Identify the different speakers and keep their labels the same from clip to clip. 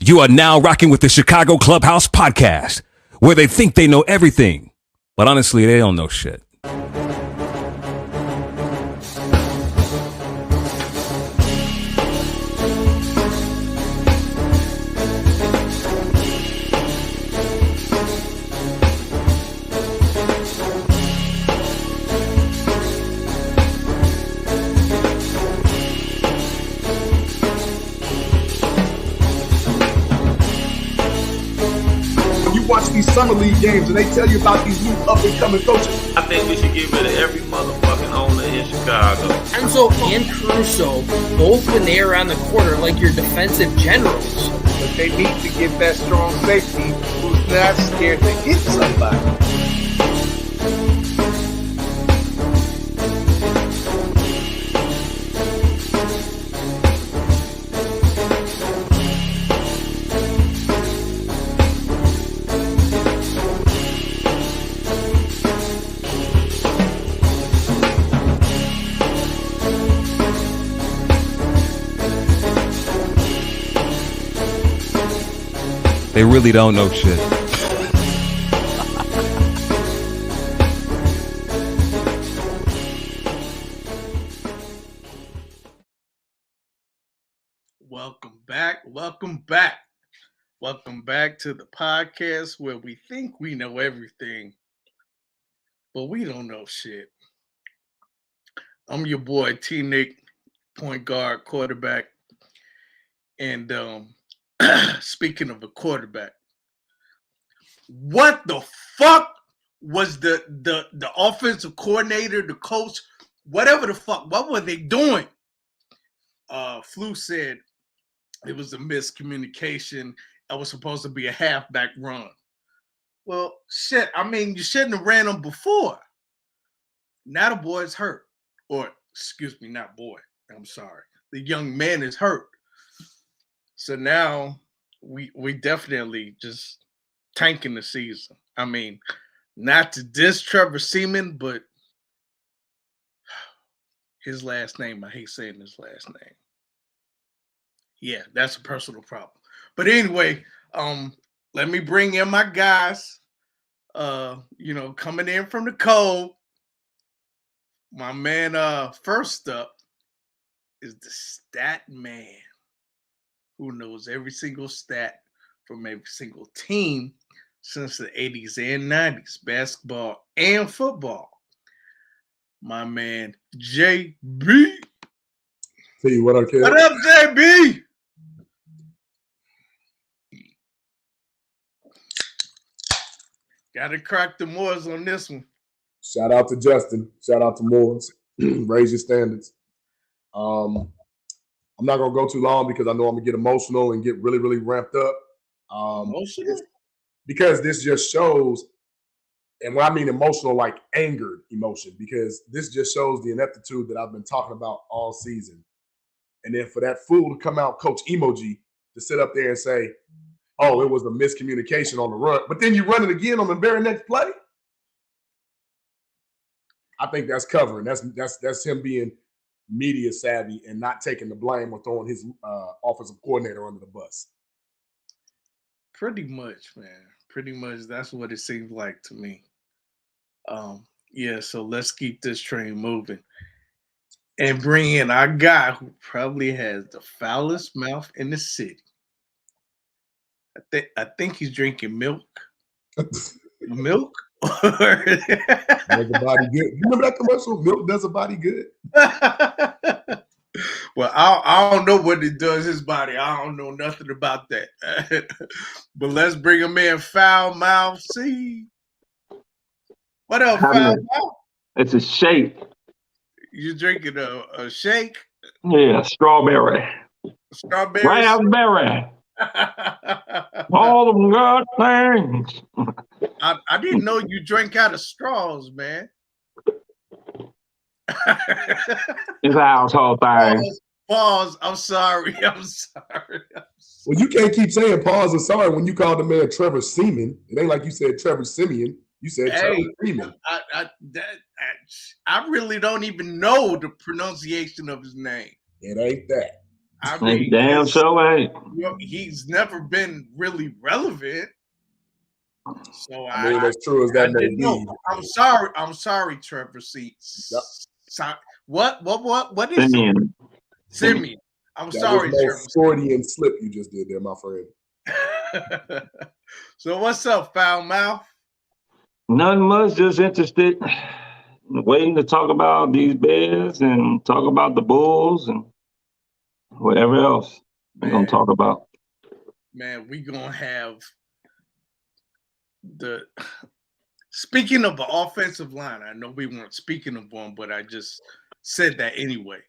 Speaker 1: You are now rocking with the Chicago Clubhouse Podcast, where they think they know everything, but honestly, they don't know shit.
Speaker 2: These summer league games and they tell you about these new up-and-coming coaches.
Speaker 3: I think we should get rid of every motherfucking owner in Chicago.
Speaker 4: Enzo and Caruso, both when they are on the court, are like your defensive generals.
Speaker 2: But they need to get that strong safety who's not scared to hit somebody.
Speaker 1: They really don't know shit.
Speaker 5: Welcome back to the podcast where we think we know everything, but we don't know shit. I'm your boy T-Nick, point guard, quarterback, and speaking of a quarterback, what the fuck was the offensive coordinator, the coach, whatever the fuck, what were they doing? Flu said it was a miscommunication. That was supposed to be a halfback run. Well, shit, I mean, you shouldn't have ran them before. Now the boy's hurt. Or, excuse me, not boy. I'm sorry. The young man is hurt. So now we definitely just tanking the season. I mean, not to diss Trevor Seaman, but his last name, I hate saying his last name. Yeah, that's a personal problem. But anyway, let me bring in my guys, coming in from the cold. My man, first up is the stat man, who knows every single stat from every single team since the 80s and 90s, basketball and football. My man, JB.
Speaker 2: T, what up, kid?
Speaker 5: What up, JB? Got to crack the Moors on this one.
Speaker 2: Shout out to Justin. Shout out to Moors. Raise your standards. I'm not going to go too long because I know I'm going to get emotional and get really, really ramped up.
Speaker 5: Emotional?
Speaker 2: Because this just shows, and when I mean emotional, like angered emotion, because this just shows the ineptitude that I've been talking about all season. And then for that fool to come out, Coach Emoji, to sit up there and say, oh, it was a miscommunication on the run, but then you run it again on the very next play. I think that's covering. That's him being media savvy and not taking the blame or throwing his offensive coordinator under the bus.
Speaker 5: Pretty much, man. Pretty much that's what it seems like to me. So let's keep this train moving and bring in our guy who probably has the foulest mouth in the city. I think he's drinking milk. Milk?
Speaker 2: Does a body good? You remember that commercial? Milk does a body good.
Speaker 5: Well, I don't know what it does his body. I don't know nothing about that. But let's bring him in. Foul mouth C. What up, foul mouth?
Speaker 6: It's a shake.
Speaker 5: You drinking a shake?
Speaker 6: Yeah, strawberry.
Speaker 5: Strawberry.
Speaker 6: Raspberry. All them good things.
Speaker 5: I didn't know you drank out of straws, man.
Speaker 6: It's a household thing.
Speaker 5: Pause. I'm sorry.
Speaker 2: Well, you can't keep saying pause or sorry when you called the man Trevor Seaman. It ain't like you said Trevor Simeon. You said Trevor Seaman.
Speaker 5: I really don't even know the pronunciation of his name.
Speaker 2: It ain't that.
Speaker 5: I mean,
Speaker 6: damn sure ain't.
Speaker 5: he's never been really relevant. So
Speaker 2: I mean, as true as that may
Speaker 5: didn't know.
Speaker 2: be.
Speaker 5: I'm sorry, Trevor Seats. What is
Speaker 6: Simeon.
Speaker 5: Simeon? I'm
Speaker 2: That
Speaker 5: sorry,
Speaker 2: was no
Speaker 5: Trevor.
Speaker 2: Freudian slip you just did there, my friend.
Speaker 5: So what's up, foul mouth?
Speaker 6: Nothing much, just interested, waiting to talk about these Bears and talk about the Bulls and whatever else we're going to talk about.
Speaker 5: Man, we going to have speaking of the offensive line, I know we weren't speaking of one, but I just said that anyway.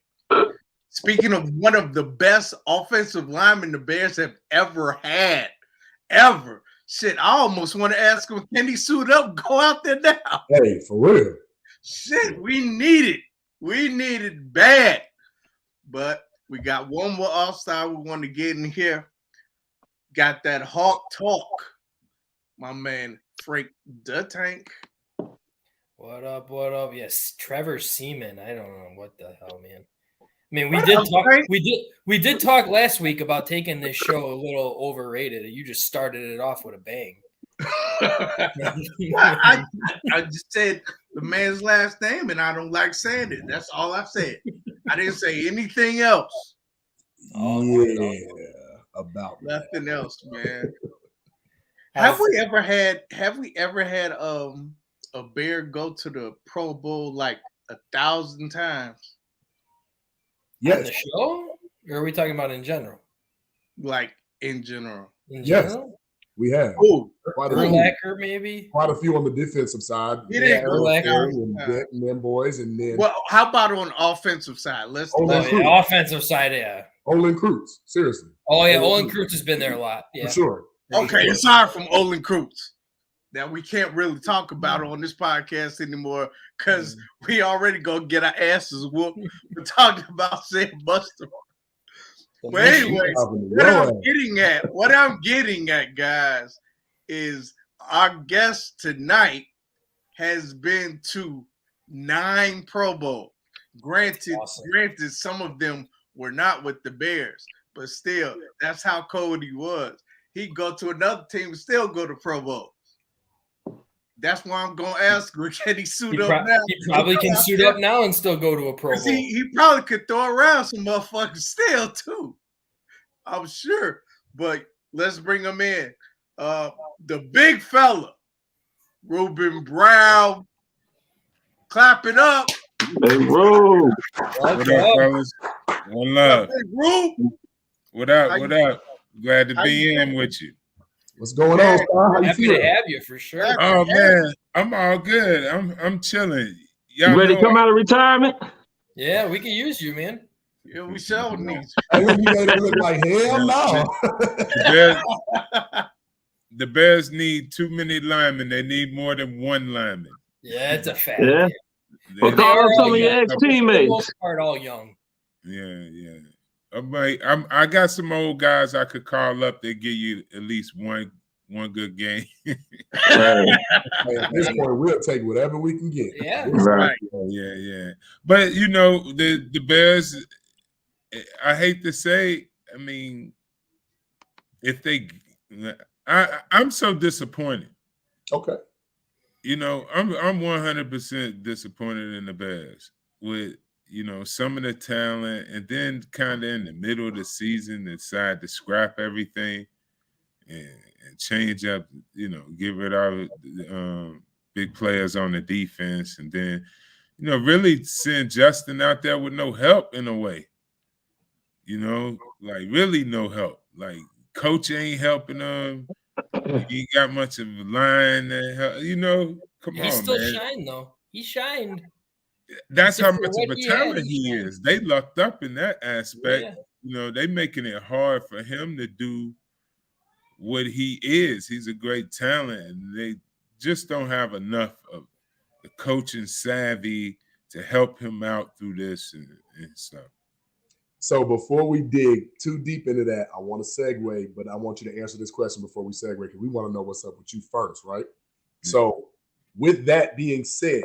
Speaker 5: Speaking of one of the best offensive linemen the Bears have ever had, ever. Shit, I almost want to ask him, can he suit up, go out there now?
Speaker 2: Hey, for real.
Speaker 5: Shit, we need it. We need it bad. But we got one more all-star we want to get in here. Got that Hawk talk. My man, Frank the Tank.
Speaker 4: What up? What up? Yes, Trevor Seaman. I don't know what the hell, man. I mean, we did talk last week about taking this show a little overrated. You just started it off with a bang.
Speaker 5: I just said the man's last name, and I don't like saying it. That's all I said. I didn't say anything else.
Speaker 2: Yeah, about
Speaker 5: nothing else, man. Have we ever had a Bear go to the Pro Bowl like 1,000 times?
Speaker 2: Yes.
Speaker 4: On the show? Or are we talking about in general?
Speaker 5: Like in general.
Speaker 2: Yes, we have.
Speaker 5: Oh,
Speaker 4: Urlacher, maybe?
Speaker 2: Quite a few on the defensive side.
Speaker 5: Urlacher.
Speaker 2: And them boys. And then
Speaker 5: well, how about on the offensive side? Let's
Speaker 4: offensive side, yeah.
Speaker 2: Olin Kreutz, seriously.
Speaker 4: Oh, yeah, Olin Kreutz has been there a lot. Yeah.
Speaker 2: For sure.
Speaker 5: Okay, aside from Olin Kreutz, that we can't really talk about on this podcast anymore because we already gonna get our asses whooped for talking about Sam Buster. But anyway, what I'm getting at, guys, is our guest tonight has been to 9 Pro Bowls. Granted, some of them were not with the Bears, but still, that's how cold he was. He'd go to another team and still go to Pro Bowl. That's why I'm gonna ask him, can he suit up now?
Speaker 4: He probably can suit up now and still go to a Pro Bowl.
Speaker 5: He probably could throw around some motherfuckers still too. I'm sure. But let's bring him in. The big fella, Ruben Brown. Clap it up.
Speaker 6: Hey, Rube.
Speaker 7: What up, fellas? One love.
Speaker 5: Hey, Rube.
Speaker 7: What up? What up? Glad to be in with you.
Speaker 2: What's going on, Star?
Speaker 4: Happy to have you for sure.
Speaker 7: Oh man, I'm all good. I'm chilling.
Speaker 6: You ready to come out of retirement?
Speaker 4: Yeah, we can use you, man.
Speaker 5: Yeah, we shall need you.
Speaker 2: You made it look like hell no.
Speaker 7: The Bears need too many linemen. They need more than one lineman.
Speaker 4: Yeah, it's a fact.
Speaker 6: Yeah. Well, call up some of your ex-teammates.
Speaker 4: For the most part, all young.
Speaker 7: Yeah. I got some old guys I could call up that give you at least one good game.
Speaker 2: At this point, we'll take whatever we can get.
Speaker 4: Yeah.
Speaker 7: Right. Yeah. But you know, the Bears, I hate to say, I mean, I'm so disappointed.
Speaker 2: Okay.
Speaker 7: You know, I'm 100% disappointed in the Bears with, you know, some of the talent, and then kind of in the middle of the season decide to scrap everything and change up, you know, get rid of big players on the defense, and then, you know, really send Justin out there with no help in a way. You know, like really no help. Like coach ain't helping him. He ain't got much of a line that help, you know. Come on, man.
Speaker 4: He still shined though. He shined.
Speaker 7: That's how much of a talent he is. They lucked up in that aspect.
Speaker 4: Yeah.
Speaker 7: You know, they making it hard for him to do what he is. He's a great talent, and they just don't have enough of the coaching savvy to help him out through this and stuff.
Speaker 2: So before we dig too deep into that, I want to segue, but I want you to answer this question before we segue, because we want to know what's up with you first, right? Mm-hmm. So with that being said,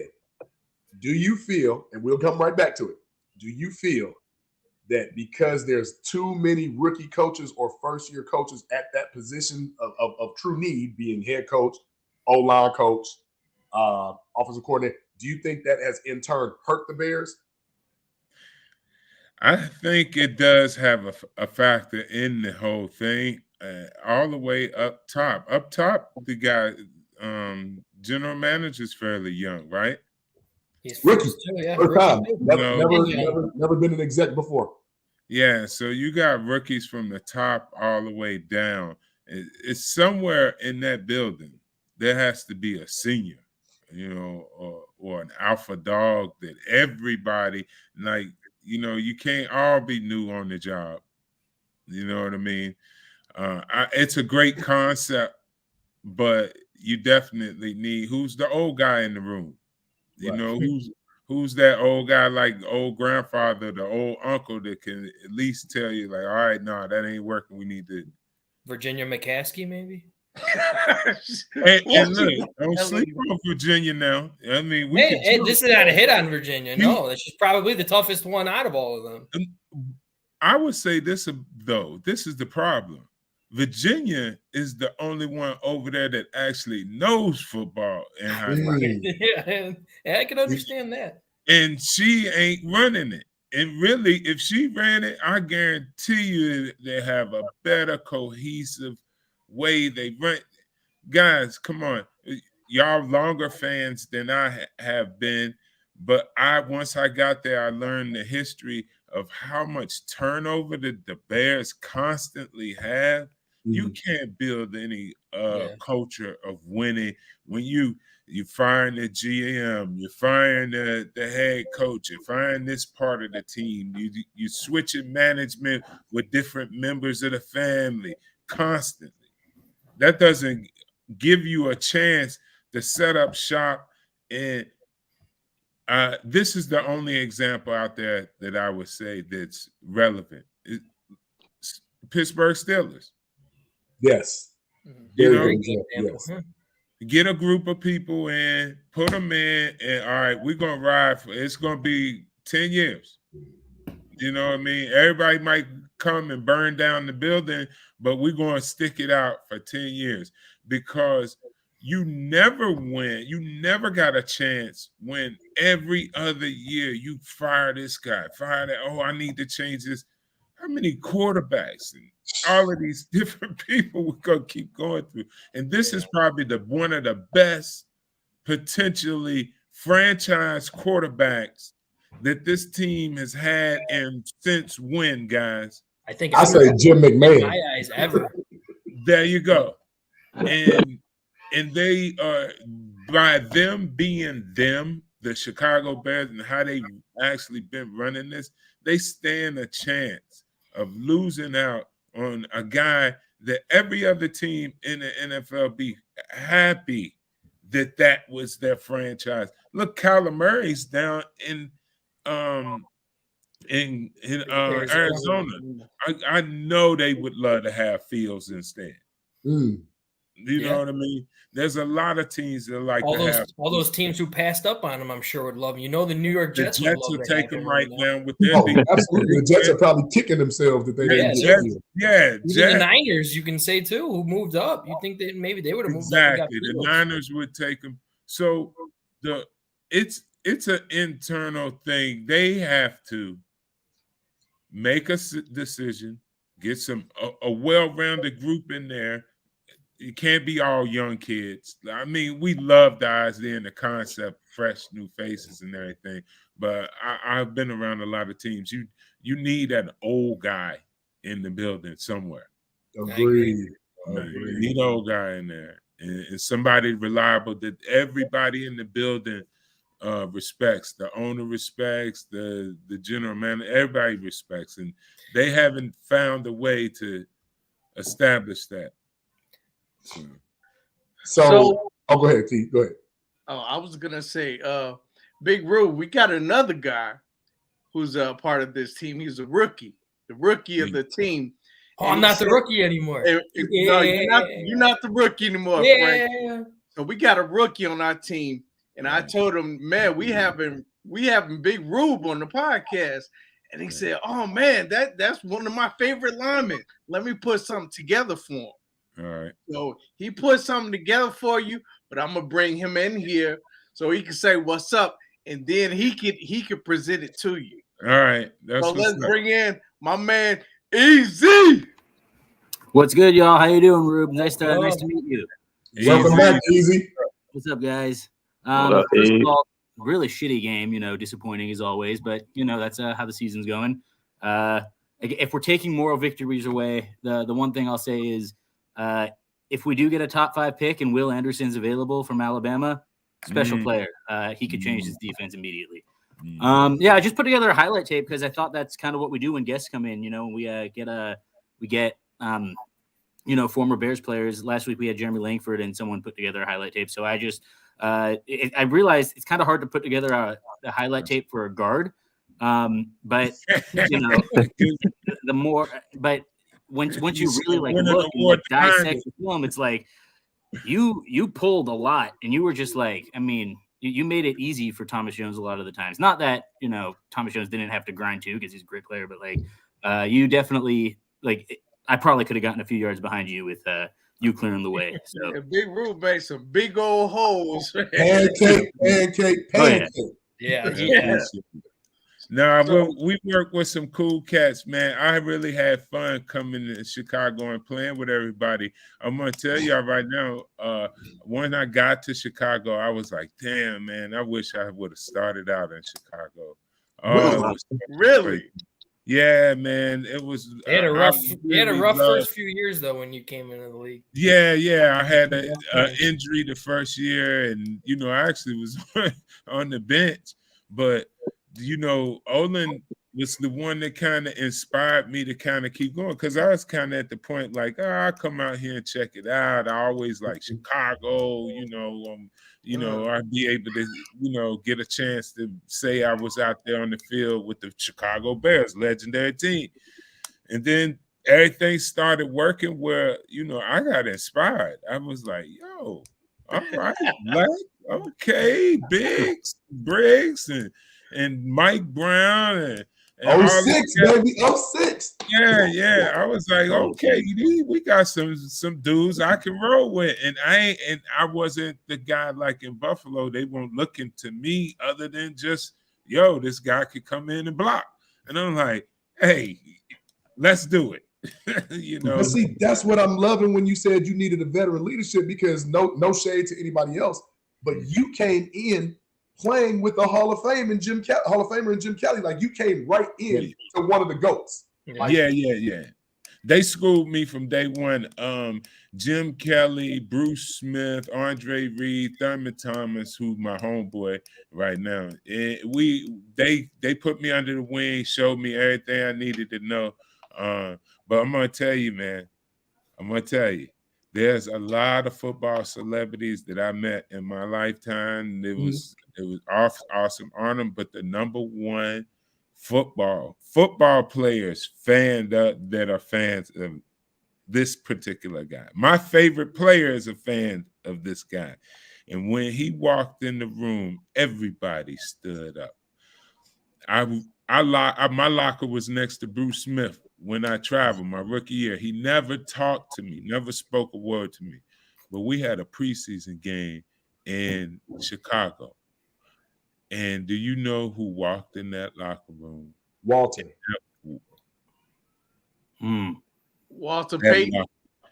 Speaker 2: do you feel, and we'll come right back to it, do you feel that because there's too many rookie coaches or first-year coaches at that position of true need, being head coach, O-line coach, offensive coordinator, do you think that has in turn hurt the Bears?
Speaker 7: I think it does have a factor in the whole thing, all the way up top. Up top, the guy, general manager, is fairly young, right?
Speaker 4: He's
Speaker 2: Rookie.
Speaker 4: first too, yeah.
Speaker 2: First
Speaker 4: Rookie
Speaker 2: time.
Speaker 4: too.
Speaker 2: Never been an exec before.
Speaker 7: Yeah, so you got rookies from the top all the way down. It's somewhere in that building there has to be a senior, or an alpha dog that everybody, like, you can't all be new on the job. You know what I mean? It's a great concept, but you definitely need, who's the old guy in the room? You know, who's that old guy, like the old grandfather, the old uncle that can at least tell you, like, all right, no, that ain't working. We need to.
Speaker 4: Virginia McCaskey, maybe.
Speaker 7: and look, don't sleep on Virginia now. I mean,
Speaker 4: this is not a hit on Virginia. No, she's probably the toughest one out of all of them.
Speaker 7: I would say this, though. This is the problem. Virginia is the only one over there that actually knows football and high school.
Speaker 4: Yeah, I can understand that.
Speaker 7: And she ain't running it. And really, if she ran it, I guarantee you they have a better cohesive way they run. Guys, come on. Y'all longer fans than I have been. But once I got there, I learned the history of how much turnover the Bears constantly have. You can't build any culture of winning when you firing the GM, you're firing the head coach, you're firing this part of the team, you switching management with different members of the family constantly. That doesn't give you a chance to set up shop. And this is the only example out there that I would say that's relevant. Pittsburgh Steelers.
Speaker 2: Yes.
Speaker 7: Yes. Get a group of people in, put them in, and all right, we're going to ride it's going to be 10 years. You know what I mean? Everybody might come and burn down the building, but we're going to stick it out for 10 years because you never win. You never got a chance when every other year you fire this guy, fire that. Oh, I need to change this. How many quarterbacks and all of these different people we're going to keep going through? And this is probably one of the best potentially franchise quarterbacks that this team has had, and since when, guys?
Speaker 4: I think
Speaker 2: I say Jim McMahon.
Speaker 4: In my eyes, ever.
Speaker 7: There you go. And they are, by them being them, the Chicago Bears, and how they actually been running this, they stand a chance of losing out on a guy that every other team in the NFL be happy that was their franchise. Look, Kyler Murray's down in Arizona. I know they would love to have Fields instead. You know what I mean? There's a lot of teams that like
Speaker 4: all those teams who passed up on him, I'm sure would love him. You know, the New York Jets,
Speaker 7: will take him right now with their
Speaker 2: absolutely. The Jets are probably kicking themselves that they didn't
Speaker 4: Even the Niners, you can say too, who moved up. You think that maybe they would have moved up.
Speaker 7: Exactly. The Niners would take him. So it's an internal thing. They have to make a decision, get a well-rounded group in there. It can't be all young kids. I mean, we love the idea and the concept, fresh new faces and everything. But I've been around a lot of teams. You need an old guy in the building somewhere.
Speaker 2: Agreed.
Speaker 7: You need an old guy in there. And somebody reliable that everybody in the building respects. The owner respects, the general manager, everybody respects. And they haven't found a way to establish that.
Speaker 2: So go ahead, T. Go ahead.
Speaker 5: Oh, I was gonna say, Big Rube, we got another guy who's a part of this team. He's a rookie, the rookie of the team.
Speaker 4: Oh, I'm not the rookie anymore.
Speaker 5: No, you're not the rookie anymore, Frank. So we got a rookie on our team, and I told him, man, we having Big Rube on the podcast, And he said, "Oh man, that's one of my favorite linemen. Let me put something together for him."
Speaker 7: All right.
Speaker 5: So he put something together for you, but I'm gonna bring him in here so he can say what's up, and then he could present it to you.
Speaker 7: All right. That's
Speaker 5: So let's
Speaker 7: what's up.
Speaker 5: bring in my man Easy.
Speaker 8: What's good, y'all? How you doing, Ruben? Nice to meet you.
Speaker 2: Welcome back, Easy.
Speaker 8: What's up, guys?
Speaker 6: What up,
Speaker 8: First
Speaker 6: E?
Speaker 8: of all, really shitty game. Disappointing as always, but that's how the season's going. If we're taking moral victories away, the one thing I'll say is, if we do get a top 5 pick and Will Anderson's available from Alabama, special player. He could change his defense immediately. I just put together a highlight tape because I thought that's kind of what we do when guests come in. We get former Bears players. Last week we had Jeremy Langford and someone put together a highlight tape. So I just I realized it's kind of hard to put together a highlight tape for a guard. But the more, but once you really look and dissect the film, it's like you pulled a lot, and you were just like, I mean, you made it easy for Thomas Jones a lot of the times. Not that Thomas Jones didn't have to grind too, because he's a great player, but you definitely I probably could have gotten a few yards behind you with you clearing the way. So
Speaker 5: Big Rube made some big old holes.
Speaker 2: Pancake.
Speaker 4: Yeah.
Speaker 7: No, we work with some cool cats, man. I really had fun coming to Chicago and playing with everybody. I'm gonna tell y'all right now, when I got to Chicago, I was like, damn, man, I wish I would have started out in Chicago.
Speaker 5: Really?
Speaker 7: Yeah, man. It was
Speaker 4: They had a rough first few years though when you came into the league.
Speaker 7: Yeah. I had an injury the first year, and I actually was on the bench, but Olin was the one that kind of inspired me to kind of keep going, because I was kind of at the point like, I'll come out here and check it out. I always like Chicago, I'd be able to, get a chance to say I was out there on the field with the Chicago Bears, legendary team. And then everything started working where, I got inspired. I was like, yo, all right, okay, Briggs and Mike Brown and
Speaker 2: 06, baby, 06.
Speaker 7: Yeah. I was like, okay, we got some dudes I can roll with, and I wasn't the guy like in Buffalo. They weren't looking to me other than just, yo, this guy could come in and block, and I'm like, hey, let's do it.
Speaker 2: But see, that's what I'm loving when you said you needed a veteran leadership, because no shade to anybody else, but you came in playing with the Hall of Famer and Jim Kelly. Like, you came right in to one of the GOATs. Like,
Speaker 7: yeah. They schooled me from day one. Jim Kelly, Bruce Smith, Andre Reed, Thurman Thomas, who's my homeboy right now. And they put me under the wing, showed me everything I needed to know. But I'm gonna tell you, man. There's a lot of football celebrities that I met in my lifetime. It was awesome on them, but the number one football players that are fans of this particular guy. My favorite player is a fan of this guy. And when he walked in the room, everybody stood up. My locker was next to Bruce Smith when I traveled my rookie year. He never talked to me, never spoke a word to me. But we had a preseason game in Chicago. And do you know who walked in that locker room?
Speaker 2: Walter.
Speaker 5: Walter Payton.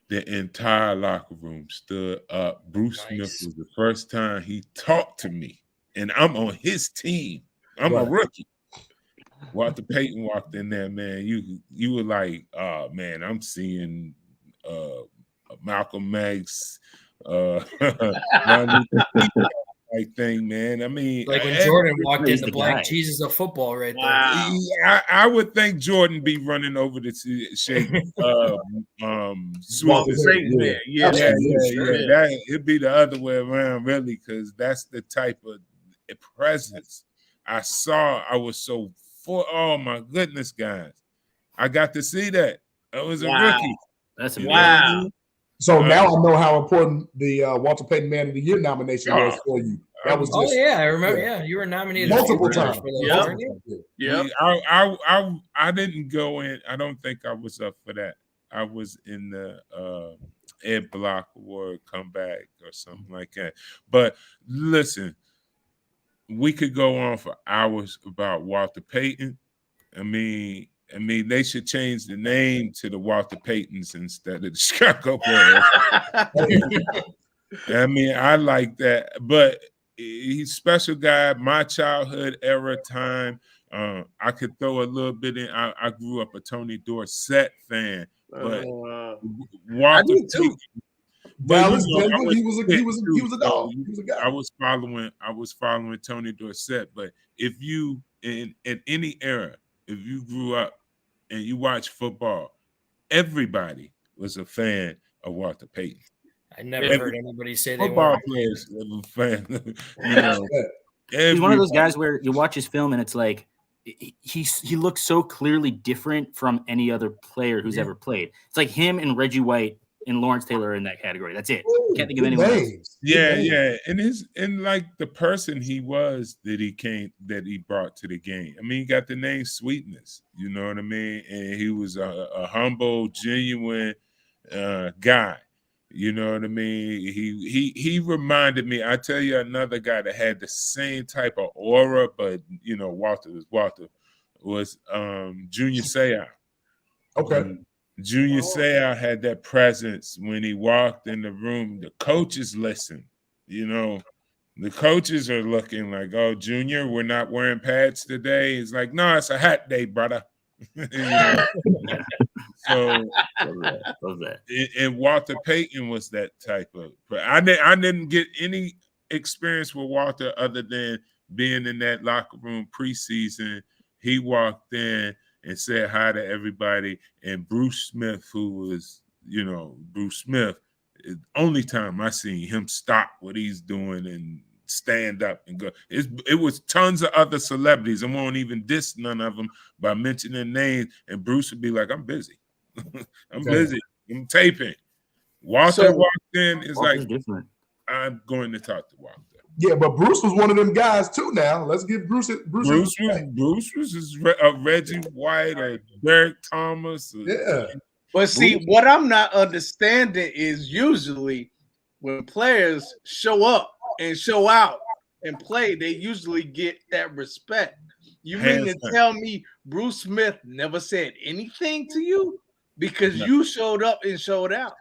Speaker 7: The entire locker room stood up. Bruce Smith was the first time he talked to me. And I'm on his team. I'm a rookie. Walter Payton walked in there, man. You were like, oh man, I'm seeing Malcolm X, thing, man. I mean,
Speaker 4: like when Jordan walked in, the black Jesus of football, right there.
Speaker 7: Wow. I would think Jordan be running over to shake
Speaker 5: Walter Payton, yeah.
Speaker 7: That it'd be the other way around, really, because that's the type of presence I saw. I was so oh my goodness, guys. I got to see that. I was a rookie.
Speaker 8: That's
Speaker 5: wow.
Speaker 2: So now I know how important the Walter Payton Man of the Year nomination was for you. That was
Speaker 4: Oh
Speaker 2: just
Speaker 4: yeah, I remember. Yeah, you were nominated
Speaker 2: multiple
Speaker 4: for
Speaker 2: times.
Speaker 4: those,
Speaker 5: Yeah.
Speaker 4: weren't you?
Speaker 5: Yeah.
Speaker 7: I didn't go in. I don't think I was up for that. I was in the Ed Block Award comeback or something like that. But listen, we could go on for hours about Walter Payton. I mean, they should change the name to the Walter Paytons instead of the Chicago Bears. I mean, I like that, but he's a special guy. My childhood era time. I could throw a little bit in. I grew up a Tony Dorsett fan, but
Speaker 5: I
Speaker 7: Walter
Speaker 5: did too.
Speaker 7: Payton.
Speaker 2: Dallas,
Speaker 7: I
Speaker 2: Denver,
Speaker 7: was
Speaker 2: he was a dog. He was a guy.
Speaker 7: I was following Tony Dorsett. But if you in any era, if you grew up and you watch football, everybody was a fan of Walter Payton.
Speaker 4: I never heard anybody say they
Speaker 7: Football
Speaker 4: weren't.
Speaker 7: players were a fan. You know,
Speaker 8: He's one of those guys where you watch his film and it's like he looks so clearly different from any other player who's ever played. It's like him and Reggie White and Lawrence Taylor in that category. That's it. Can't think of anyone else.
Speaker 7: Yeah. And like the person he was that he brought to the game. I mean, he got the name Sweetness, you know what I mean? And he was a humble, genuine guy. You know what I mean? He reminded me. I tell you another guy that had the same type of aura, but you know, Walter was Junior Seau.
Speaker 2: Okay.
Speaker 7: Junior Seau had that presence when he walked in the room. The coaches listened. You know, the coaches are looking like, "Oh, Junior, we're not wearing pads today." He's like, "No, it's a hat day, brother." So, and Walter Payton was that type of. But I didn't get any experience with Walter other than being in that locker room preseason. He walked in and said hi to everybody. And Bruce Smith, who was, Bruce Smith, the only time I seen him stop what he's doing and stand up and go. It was tons of other celebrities. I won't even diss none of them by mentioning names. And Bruce would be like, "I'm busy. I'm busy. I'm taping." Walter walked in. It's
Speaker 8: Walter's
Speaker 7: like,
Speaker 8: different.
Speaker 7: I'm going to talk to Walter.
Speaker 2: Yeah, but Bruce was one of them guys too. Now let's give Bruce
Speaker 7: was Reggie White or Derek Thomas.
Speaker 5: But see, what I'm not understanding is usually when players show up and show out and play, they usually get that respect. You mean to tell me Bruce Smith never said anything to you because you showed up and showed out?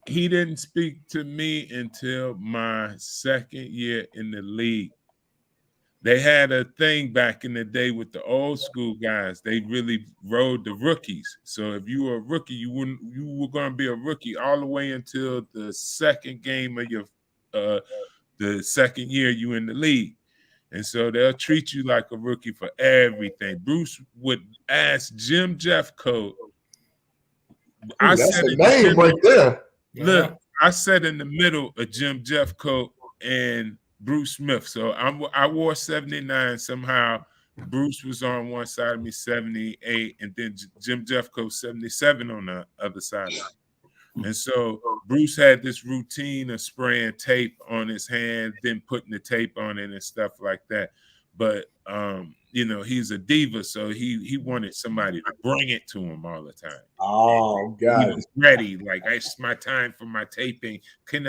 Speaker 7: He didn't speak to me until my second year in the league. They had a thing back in the day with the old school guys. They really rode the rookies. So if you were a rookie, you were going to be a rookie all the way until the second game of your the second year you in the league. And so they'll treat you like a rookie for everything. Bruce would ask Jim Jeffcoat.
Speaker 2: That's the name right there.
Speaker 7: Look, I sat in the middle of Jim Jeffcoat and Bruce Smith. So I wore 79 somehow. Bruce was on one side of me, 78, and then Jim Jeffcoat 77 on the other side of me. And so Bruce had this routine of spraying tape on his hand, then putting the tape on it and stuff like that. But he's a diva, so he wanted somebody to bring it to him all the time.
Speaker 2: Oh, God.
Speaker 7: He was ready, like, it's my time for my taping. Can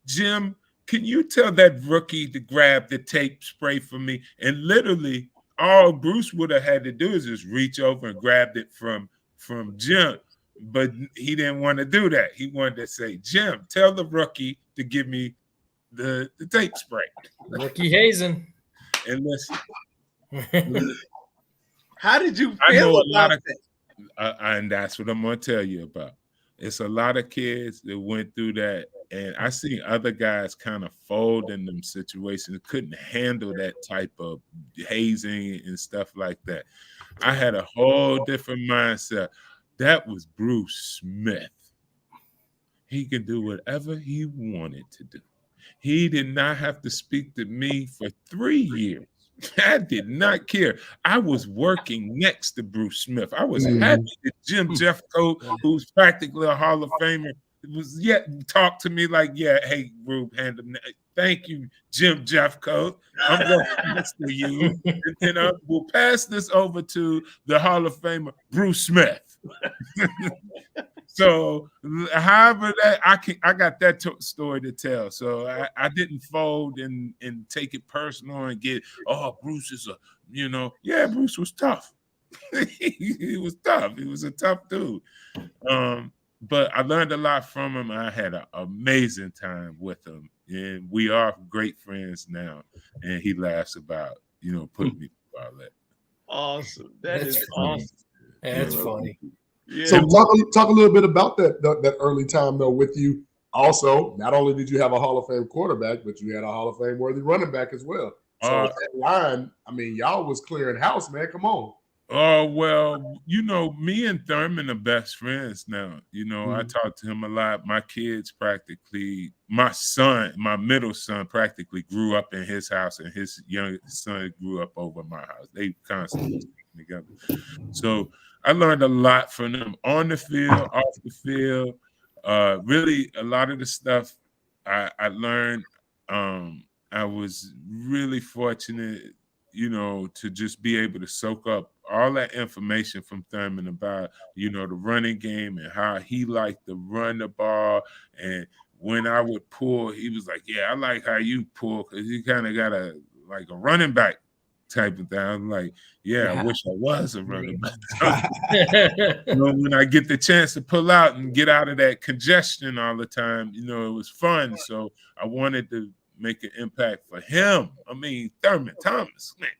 Speaker 7: Jim, can you tell that rookie to grab the tape spray for me? And literally, all Bruce would have had to do is just reach over and grab it from Jim. But he didn't want to do that. He wanted to say, "Jim, tell the rookie to give me the tape spray."
Speaker 4: Rookie hazing.
Speaker 7: And listen,
Speaker 5: how did you feel about that?
Speaker 7: And that's what I'm going to tell you about. It's a lot of kids that went through that. And I see other guys kind of fold in them situations, couldn't handle that type of hazing and stuff like that. I had a whole different mindset. That was Bruce Smith. He could do whatever he wanted to do. He did not have to speak to me for 3 years. I did not care. I was working next to Bruce Smith. I was happy that Jim Jeffcoat, who's practically a Hall of Famer, was yet talk to me like, "Yeah, hey, Rube, hand him that." Thank you, Jim Jeffcoat. I'm going to pass to you. And then we'll pass this over to the Hall of Famer, Bruce Smith. So, however that I got that story to tell. So I didn't fold and take it personal and get, Bruce is Bruce was tough. He was tough. He was a tough dude. But I learned a lot from him. I had an amazing time with him, and we are great friends now. And he laughs about, putting me through all that.
Speaker 5: Awesome. That's
Speaker 4: funny.
Speaker 5: awesome.
Speaker 4: Yeah, that's funny.
Speaker 5: Yeah.
Speaker 2: So talk a little bit about that early time though with you. Also, not only did you have a Hall of Fame quarterback, but you had a Hall of Fame worthy running back as well. So that line, I mean, y'all was clearing house, man. Come on.
Speaker 7: Oh, well, me and Thurman are best friends now. I talk to him a lot. My kids my middle son practically grew up in his house, and his youngest son grew up over my house. They constantly stick together. So I learned a lot from them on the field, off the field. Really, a lot of the stuff I learned, I was really fortunate, to just be able to soak up all that information from Thurman about, the running game and how he liked to run the ball. And when I would pull, he was like, yeah, I like how you pull because you kind of got a running back type of thing. I'm like, I wish I was a running back. When I get the chance to pull out and get out of that congestion all the time, it was fun. So I wanted to make an impact for him. I mean, Thurman Thomas, man,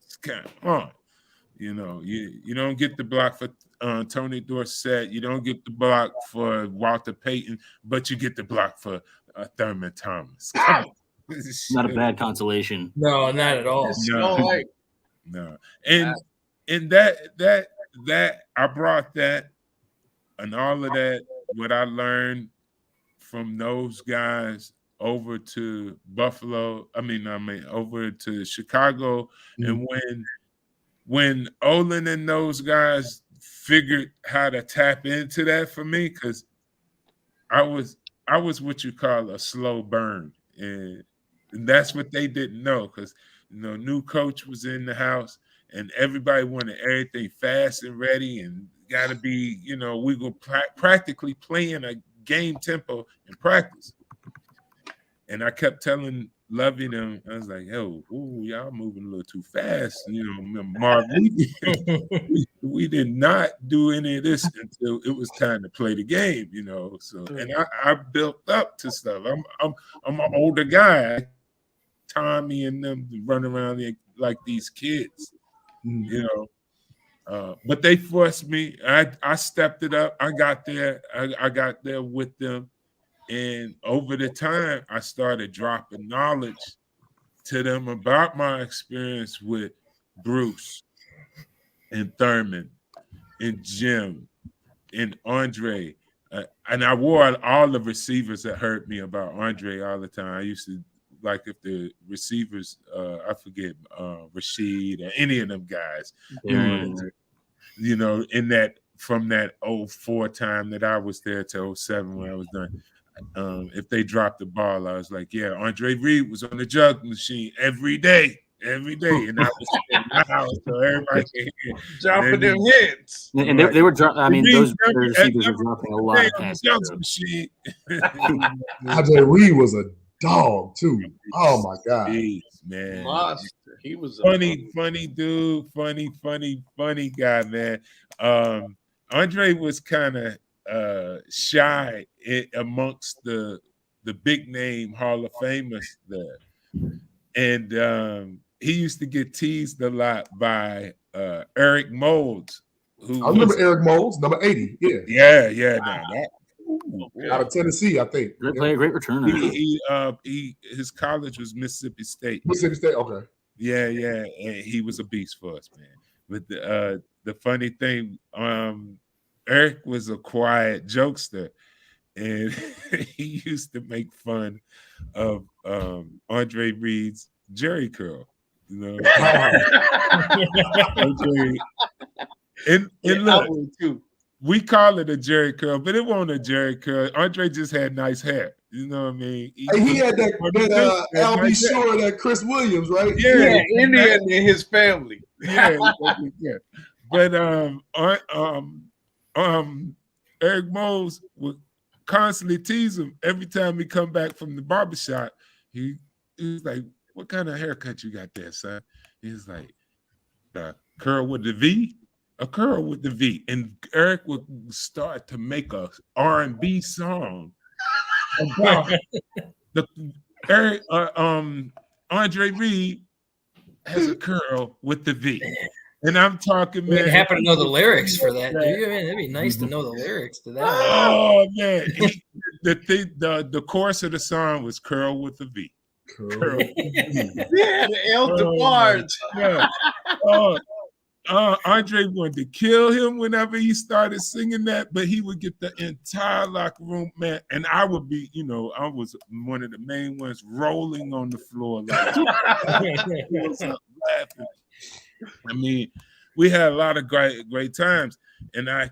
Speaker 7: it's kind of on. You don't get the block for Tony Dorsett. You don't get the block for Walter Payton, but you get the block for Thurman Thomas.
Speaker 8: Not a bad consolation.
Speaker 4: No, not at all.
Speaker 7: No. And that I brought that and all of that, what I learned from those guys over to Buffalo. Over to Chicago. And when Olin and those guys figured how to tap into that for me, because I was what you call a slow burn. And that's what they didn't know, because new coach was in the house and everybody wanted everything fast and ready and got to be, we were practically playing a game tempo in practice. And I kept telling Lovey them, I was like, y'all moving a little too fast. Mark, we did not do any of this until it was time to play the game, So, and I built up to stuff. I'm an older guy. Tommy and them run around like these kids, but they forced me. I stepped it up. I got there. I got there with them. And over the time, I started dropping knowledge to them about my experience with Bruce and Thurman and Jim and Andre. And I wore all the receivers that hurt me about Andre all the time. I used to, like, if the receivers, I forget, Rashid or any of them guys, in that, from that 04 time that I was there to 07 when I was done. If they dropped the ball, I was like, Andre Reed was on the jug machine every day. And I was in my house so everybody can hear.
Speaker 5: Dropping them hits.
Speaker 8: And they were dropping, those receivers were dropping a lot of passes.
Speaker 2: Andre Reed was a dog, too. Oh, my God.
Speaker 7: Jeez, man.
Speaker 5: Monster. He was
Speaker 7: funny dude. Funny guy, man. Andre was kind of shy amongst the big name Hall of Famers there, and he used to get teased a lot by Eric Molds,
Speaker 2: I remember Eric Molds, number 80. Out of Tennessee, I think.
Speaker 8: Great player, great returner.
Speaker 7: His college was Mississippi State.
Speaker 2: Okay.
Speaker 7: Yeah, and he was a beast for us, man. But the funny thing, Eric was a quiet jokester, and he used to make fun of Andre Reed's jerry curl. And look, we call it a jerry curl, but it wasn't a jerry curl. Andre just had nice hair. You know what I mean?
Speaker 2: He had that LB Shore, that Chris Williams, right?
Speaker 7: Yeah,
Speaker 5: Indian in his family.
Speaker 7: Yeah. But Eric Mose would constantly tease him every time he come back from the barbershop. He was like, "What kind of haircut you got there, son?" He's like, "Curl with the V, a curl with the V." And Eric would start to make a R&B song about Eric. Andre Reed has a curl with the V. And I'm talking, man.
Speaker 4: You happen to know the lyrics for that, do you? Man, it'd be nice to know the lyrics to that.
Speaker 7: Oh man, the chorus of the song was "Curl with the V." Curl with the V.
Speaker 5: Yeah, the El DeBarge.
Speaker 7: Andre wanted to kill him whenever he started singing that, but he would get the entire locker room, man. And I would be, I was one of the main ones rolling on the floor, like laughing. I mean, we had a lot of great times, and I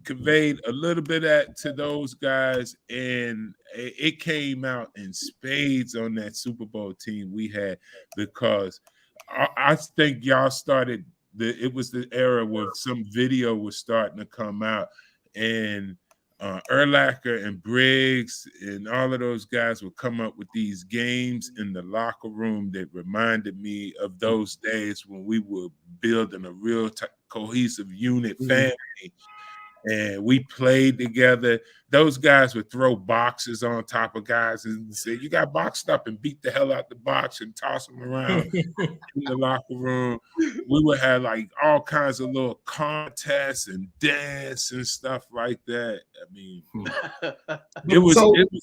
Speaker 7: conveyed a little bit of that to those guys, and it came out in spades on that Super Bowl team we had, because I think y'all started it was the era where some video was starting to come out, and Urlacher and Briggs and all of those guys would come up with these games in the locker room that reminded me of those days when we were building a real cohesive unit family. And we played together. Those guys would throw boxes on top of guys and say, "You got boxed up," and beat the hell out the box and toss them around in the locker room. We would have like all kinds of little contests and dance and stuff like that. I mean, it was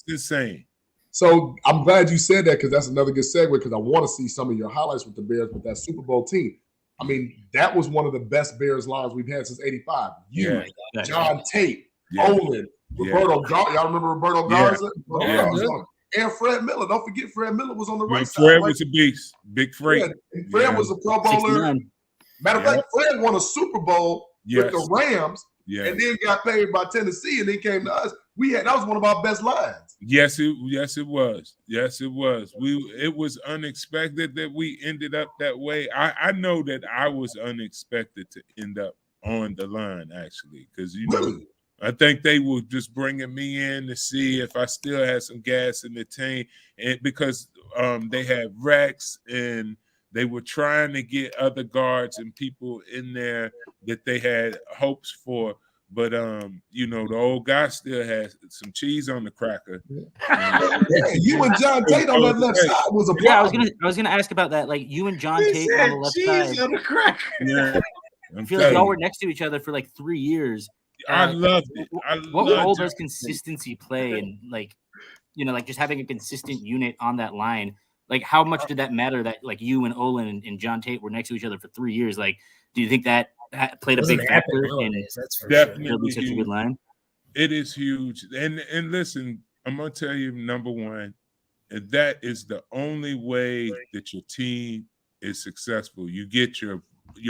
Speaker 7: insane.
Speaker 2: So I'm glad you said that, because that's another good segue, because I want to see some of your highlights with the Bears with that Super Bowl team. I mean, that was one of the best Bears lines we've had since '85. You, John Tate, Olin, Roberto Garza. Y'all remember Roberto Garza? And Fred Miller. Don't forget, Fred Miller was on the right side.
Speaker 7: Fred was a beast. Big Fred.
Speaker 2: Yeah, Fred was a Pro Bowler. Matter of fact, Fred won a Super Bowl with the Rams, and then got paid by Tennessee, and then came to us. That was one of our best lines.
Speaker 7: Yes, it was. It was unexpected that we ended up that way. I know that I was unexpected to end up on the line, actually, because I think they were just bringing me in to see if I still had some gas in the tank, and because they had Rex and they were trying to get other guards and people in there that they had hopes for. But the old guy still has some cheese on the cracker.
Speaker 2: You and John Tate on that left side was a problem.
Speaker 8: I was gonna ask about that. Like you and John Tate on the left side.
Speaker 5: Cheese on the cracker.
Speaker 7: Yeah,
Speaker 8: I feel like y'all were next to each other for like 3 years.
Speaker 7: I loved it.
Speaker 8: What role does consistency play in like just having a consistent unit on that line? Like how much did that matter that like you and Olin and John Tate were next to each other for 3 years? Like, do you think that played a big factor in
Speaker 7: definitely
Speaker 8: such a good line?
Speaker 7: It is huge. And listen, I'm gonna tell you, number one, that is the only way that your team is successful. You get your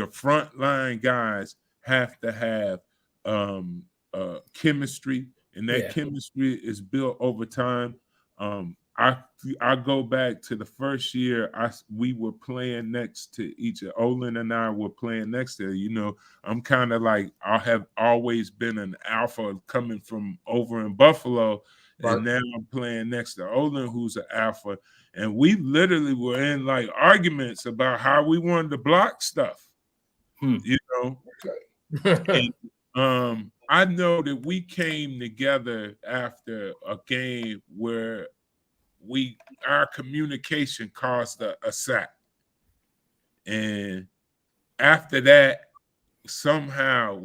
Speaker 7: frontline guys have to have chemistry, and that chemistry is built over time. I go back to the first year we were playing next to each other. Olin and I were playing next to. I'm kind of like I have always been an alpha coming from over in Buffalo, and now I'm playing next to Olin, who's an alpha, and we literally were in like arguments about how we wanted to block stuff. And, I know that we came together after a game where our communication caused a sack, and after that, somehow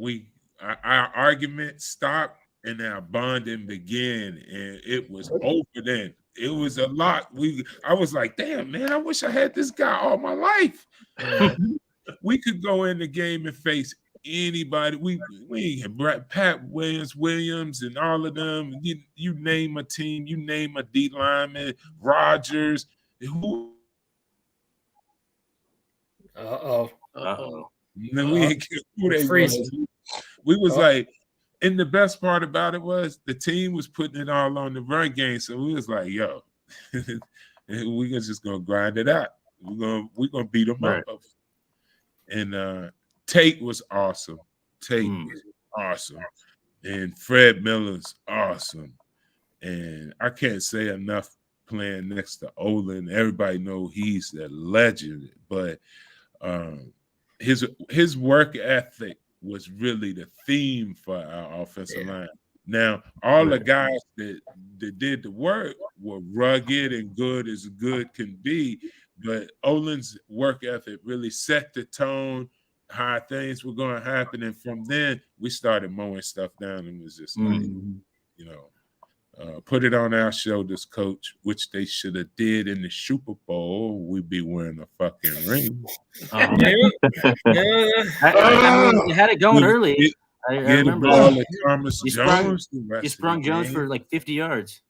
Speaker 7: our argument stopped and our bonding began, and it was over then. It was a lot. I was like, damn, man, I wish I had this guy all my life. We could go in the game and face anybody. We had Pat Williams and all of them. You name a team, you name a D lineman, Rodgers. Who?
Speaker 4: Uh-oh.
Speaker 7: And we was like, And the best part about it was the team was putting it all on the run game. So we was like, yo, we're just gonna grind it out. We're gonna beat them up. And Tate was awesome. Tate was awesome. And Fred Miller's awesome. And I can't say enough playing next to Olin. Everybody know he's a legend, but his work ethic was really the theme for our offensive line. Now, all the guys that did the work were rugged and good as good can be, but Olin's work ethic really set the tone, how things were going to happen. And from then, we started mowing stuff down and was just like, put it on our shoulders, coach, which they should have did in the Super Bowl. We'd be wearing a fucking ring.
Speaker 8: You had it going early. I remember
Speaker 7: you
Speaker 8: sprung Jones for like 50 yards.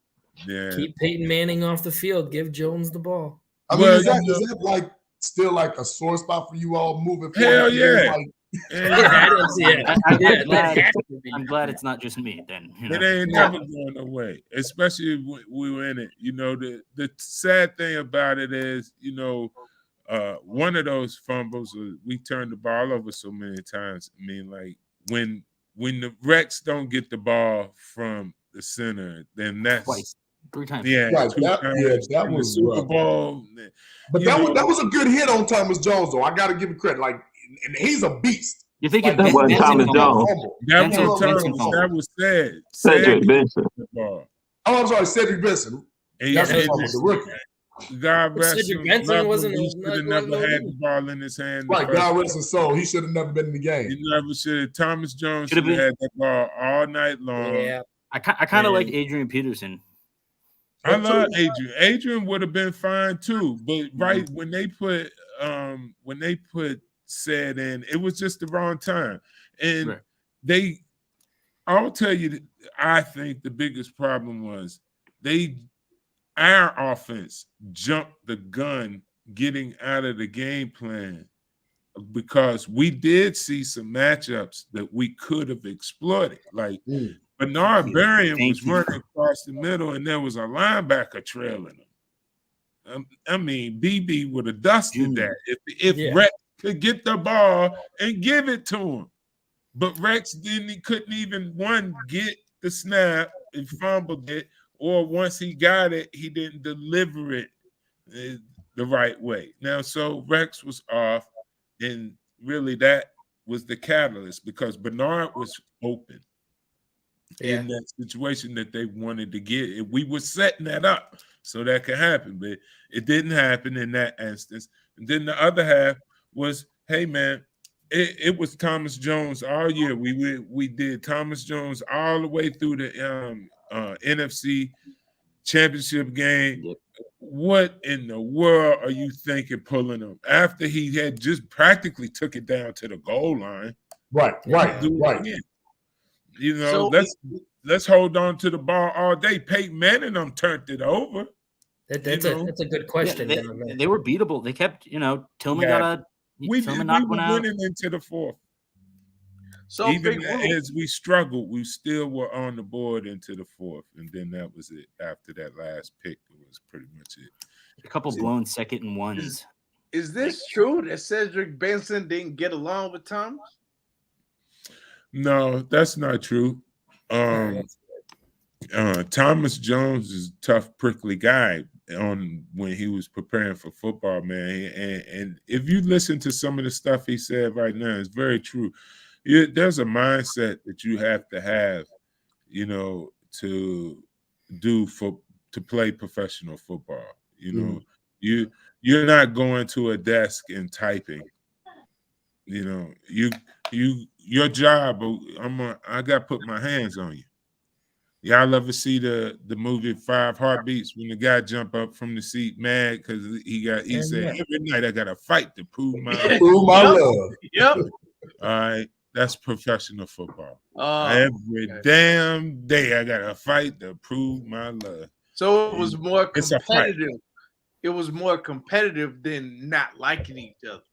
Speaker 7: Yeah.
Speaker 4: Keep Peyton Manning off the field. Give Jones the ball.
Speaker 2: I mean, is that like still like a sore spot for you all moving forward?
Speaker 7: Hell yeah.
Speaker 8: I'm glad it's not just me then.
Speaker 7: It ain't never going away, especially when we were in it. You know, the sad thing about it is, you know, one of those fumbles, we turned the ball over so many times. I mean, like when the Rex don't get the ball from the center, then that's
Speaker 8: twice, 3 times.
Speaker 7: Yeah,
Speaker 2: that was
Speaker 7: Super Bowl.
Speaker 2: But that was a good hit on Thomas Jones, though. I got to give him credit. Like, and he's a beast.
Speaker 8: You think that
Speaker 6: wasn't Thomas Jones?
Speaker 7: That was said.
Speaker 6: Cedric Benson.
Speaker 2: Oh, I'm sorry, Cedric Benson.
Speaker 7: The rookie. God rest him.
Speaker 4: Cedric Benson wasn't.
Speaker 7: He should have never had the ball in his hand.
Speaker 2: Right, God rest his soul. He should have never been in the game.
Speaker 7: He never should have. Thomas Jones should have had that ball all night long.
Speaker 8: Yeah, I kind of like Adrian Peterson.
Speaker 7: I love Adrian. Adrian would have been fine too, but when they put said in, it was just the wrong time. And I'll tell you, I think the biggest problem was our offense jumped the gun getting out of the game plan, because we did see some matchups that we could have exploited. Like Bernard Berrien was running across the middle and there was a linebacker trailing him. I mean, BB would have dusted that if Rex could get the ball and give it to him. But Rex couldn't even get the snap and fumbled it, or once he got it, he didn't deliver it the right way. Now, so Rex was off, and really that was the catalyst, because Bernard was open in that situation that they wanted to get. And we were setting that up so that could happen, but it didn't happen in that instance. And then the other half was, hey man, it was Thomas Jones all year. We did Thomas Jones all the way through the NFC championship game. Yep. What in the world are you thinking pulling him after he had just practically took it down to the goal line?
Speaker 2: Right.
Speaker 7: You know, let's hold on to the ball all day. Peyton Manning turned it over.
Speaker 4: That's a good question.
Speaker 8: They were beatable. They kept, Tillman got a.
Speaker 7: We were winning into the fourth. So even as we struggled, we still were on the board into the fourth, and then that was it. After that last pick, it was pretty much it.
Speaker 8: A couple blown 2nd and 1s.
Speaker 5: Is this true that Cedric Benson didn't get along with Thomas?
Speaker 7: No, that's not true. Thomas Jones is a tough, prickly guy when he was preparing for football, man. And if you listen to some of the stuff he said right now, it's very true. There's a mindset that you have to have, to play professional football. You're not going to a desk and typing. Your job. I got to put my hands on you. Y'all ever see the movie 5 Heartbeats when the guy jump up from the seat mad because he said every night I got to fight to prove my
Speaker 2: love.
Speaker 5: Yep.
Speaker 7: All right, that's professional football. Every damn day I got to fight to prove my love.
Speaker 5: So it was more competitive. It was more competitive than not liking each other.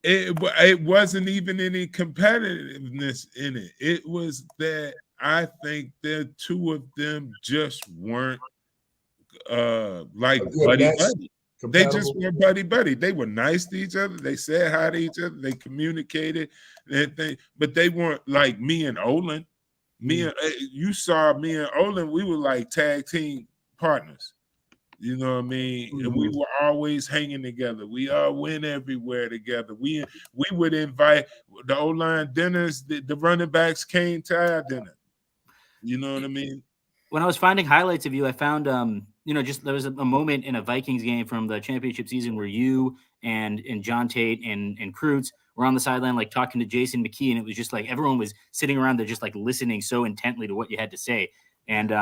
Speaker 7: It wasn't even any competitiveness in it. It was that I think the two of them just weren't like buddy. They just were buddy. They were nice to each other. They said hi to each other. They communicated, but they weren't like me and Olin. You saw me and Olin. We were like tag team partners. You know what I mean? And we were always hanging together. We all went everywhere together. We would invite the O-line dinners. The running backs came to our dinner. You know what I mean?
Speaker 8: When I was finding highlights of you, I found just there was a moment in a Vikings game from the championship season where you and John Tate and Krutz were on the sideline like talking to Jason McKee, and it was just like everyone was sitting around there just like listening so intently to what you had to say. And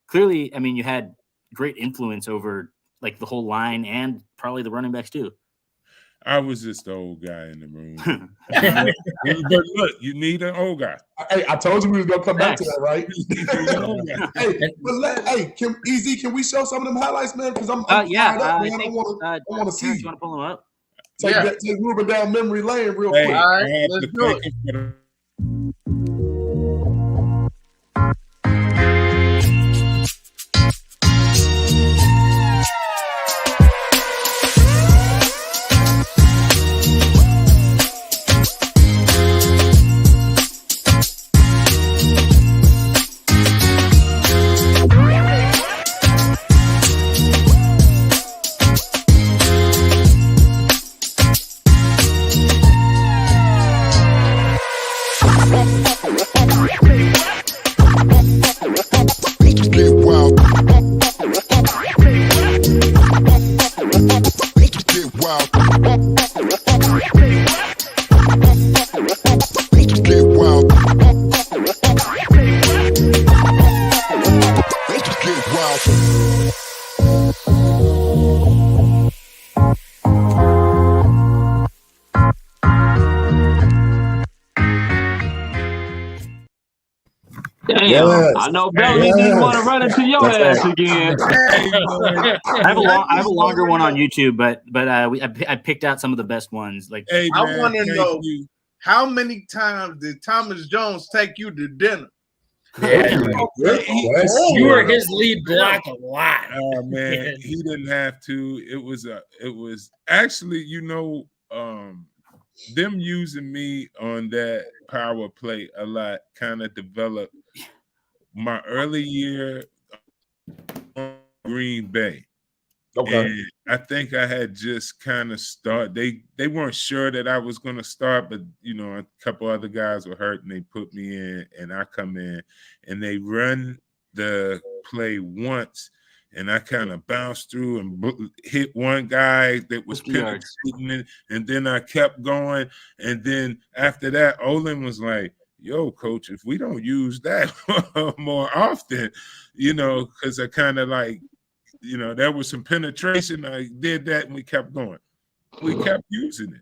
Speaker 8: clearly, I mean, you had great influence over like the whole line and probably the running backs too.
Speaker 7: I was just the old guy in the room. But look, you need an old guy.
Speaker 2: Hey, I told you we was gonna come back to that, right? Can we show some of them highlights, man? Because I'm
Speaker 8: I
Speaker 2: want to see.
Speaker 8: You want to pull them up?
Speaker 2: Take Ruben down memory lane real quick.
Speaker 5: All right, let's do it.
Speaker 6: I know Belly didn't want to run into your ass again.
Speaker 8: I have a longer one on YouTube, but I picked out some of the best ones. Like,
Speaker 5: I want to know how many times did Thomas Jones take you to dinner?
Speaker 4: You were his lead block a lot.
Speaker 7: Oh man, he didn't have to. It was actually, them using me on that power play a lot kind of developed my early year on Green Bay.
Speaker 2: Okay.
Speaker 7: And I think I had just kind of started. They weren't sure that I was going to start, but a couple other guys were hurt and they put me in, and I come in and they run the play once, and I kind of bounced through and hit one guy that was penetrating, and then I kept going. And then after that, Olin was like, yo, coach, if we don't use that more often, because I kind of like, there was some penetration. I did that and we kept going. We kept using it.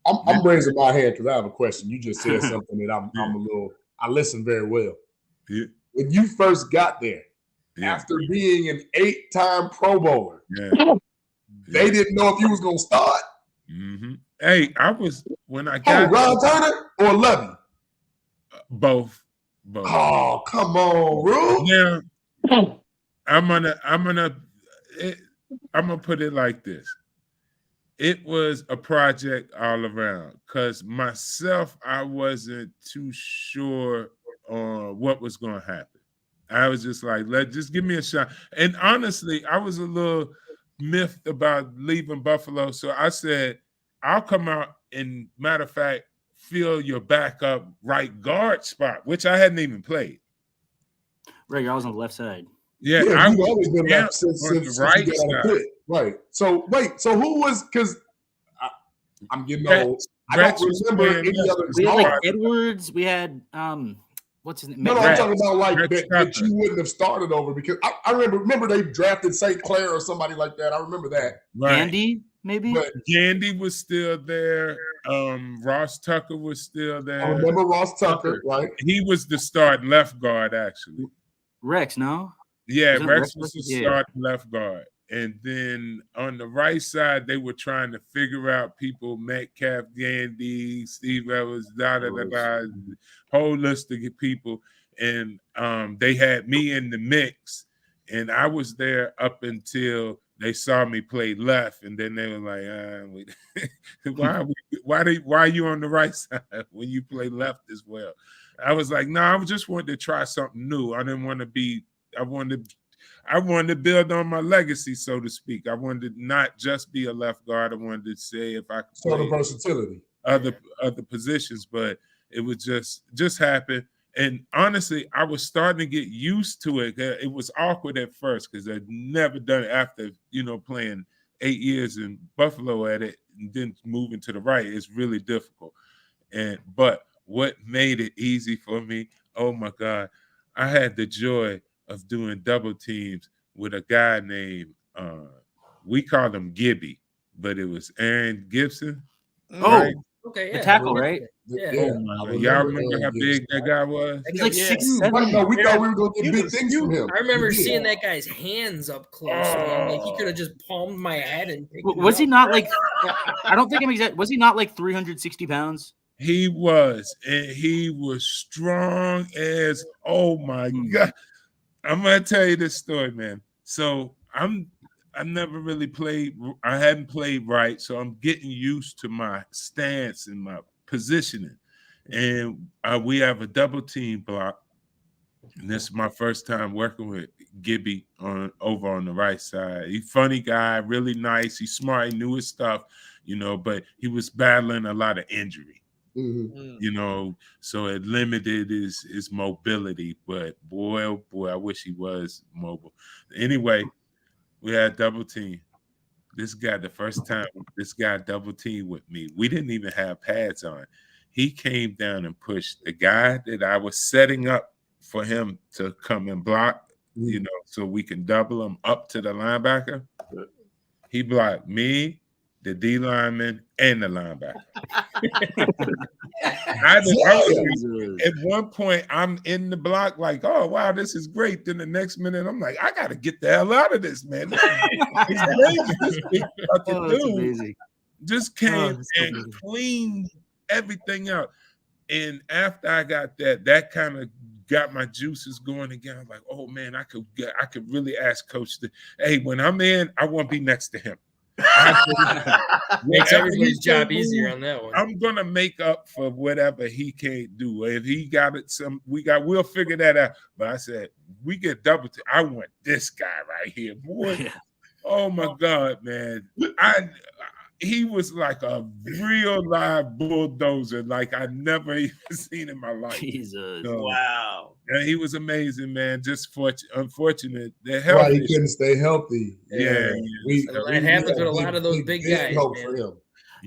Speaker 2: I'm raising my hand because I have a question. You just said something that I listened very well.
Speaker 7: Yeah.
Speaker 2: When you first got there, after being an 8-time Pro Bowler, they didn't know if you was going to start.
Speaker 7: Mm-hmm. Hey, when I got
Speaker 2: Ron Turner or Levy?
Speaker 7: Both.
Speaker 2: Oh, come on, Rube.
Speaker 7: Now, I'm gonna put it like this. It was a project all around because myself, I wasn't too sure on what was going to happen. I was just like, just give me a shot. And honestly, I was a little miffed about leaving Buffalo. So I said, I'll come out and, matter of fact, fill your backup right guard spot, which I hadn't even played.
Speaker 8: Right, I was on the left side.
Speaker 2: Yeah, I've always been left since you got on the pit. Right. So wait, so who was? Because I'm getting old. I don't remember any other.
Speaker 8: We had like Edwards. We had what's his name?
Speaker 2: No, I'm talking about like that you wouldn't have started over because I remember they drafted St. Clair or somebody like that. I remember that.
Speaker 7: Right.
Speaker 8: Andy, maybe.
Speaker 2: But
Speaker 7: Gandy was still there. Ross Tucker was still there.
Speaker 2: I remember Ross Tucker, right?
Speaker 7: He was the starting left guard, actually.
Speaker 8: Rex, no?
Speaker 7: Yeah, Rex was the starting left guard. And then on the right side, they were trying to figure out people, Metcalf, Gandy, Steve Evans, whole list of people. And they had me in the mix. And I was there up until they saw me play left. And then they were like, why are you on the right side when you play left as well? I was like, no, I just wanted to try something new. I wanted to build on my legacy, so to speak. I wanted to not just be a left guard. I wanted to say if I could
Speaker 2: play the versatility,
Speaker 7: other positions, but it would just happen. And honestly, I was starting to get used to it. It was awkward at first because I'd never done it after, playing 8 years in Buffalo at it and then moving to the right. It's really difficult. But what made it easy for me, oh my God, I had the joy of doing double teams with a guy named, we called him Gibby, but it was Aaron Gibson.
Speaker 8: Right? Okay, yeah. The tackle, right?
Speaker 7: Yeah. Oh my God. Y'all remember how big that guy was?
Speaker 8: He's like 6'7".
Speaker 2: No, we thought we were going to get big things from him.
Speaker 4: I remember seeing that guy's hands up close, man. Like, he could have just palmed my head and picked
Speaker 8: was he not like, I don't think I'm exact, was he not like 360 pounds?
Speaker 7: He was, and he was strong as, oh my God. I'm gonna tell you this story, man. So I never really played. I hadn't played right, so I'm getting used to my stance and my positioning. And we have a double team block, and this is my first time working with Gibby over on the right side. He's a funny guy, really nice. He's smart. He knew his stuff, but he was battling a lot of injury.
Speaker 2: Mm-hmm.
Speaker 7: So it limited his mobility, but boy, oh boy, I wish he was mobile. Anyway, we had double team. The first time this guy double teamed with me, we didn't even have pads on. He came down and pushed the guy that I was setting up for him to come and block, so we can double him up to the linebacker. He blocked me, the D lineman, and the linebacker. At one point, I'm in the block like, oh, wow, this is great. Then the next minute, I'm like, I got to get the hell out of this, man. This dude just came and cleaned everything out. And after I got that kind of got my juices going again. I'm like, oh, man, I could really ask Coach hey, when I'm in, I want to be next to him.
Speaker 4: Makes everybody's job easier on that one.
Speaker 7: I'm gonna make up for whatever he can't do. If he got it, we'll figure that out. But I said, we get double. I want this guy right here, boy. Yeah. Oh my God, man! He was like a real live bulldozer, like I never even seen in my life.
Speaker 8: Jesus,
Speaker 5: wow!
Speaker 7: And he was amazing, man. Just unfortunate that
Speaker 2: he couldn't stay healthy.
Speaker 7: Yeah,
Speaker 4: that happens with a lot of those big guys.
Speaker 2: For him.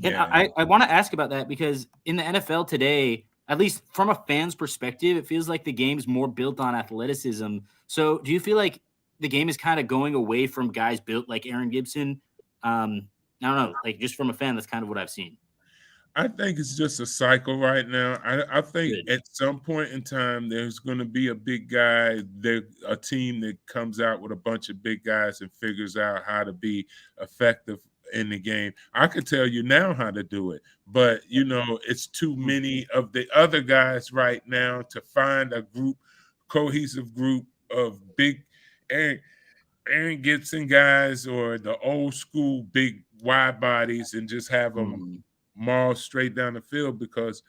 Speaker 8: And I want to ask about that because in the NFL today, at least from a fan's perspective, it feels like the game's more built on athleticism. So, do you feel like the game is kind of going away from guys built like Aaron Gibson? I don't know, like just from a fan, that's kind of what I've seen.
Speaker 7: I think it's just a cycle right now. I think at some point in time, there's going to be a big guy, a team that comes out with a bunch of big guys and figures out how to be effective in the game. I could tell you now how to do it, but, it's too many of the other guys right now to find a cohesive group of big Aaron Gibson guys or the old school big wide bodies and just have them maul straight down the field because,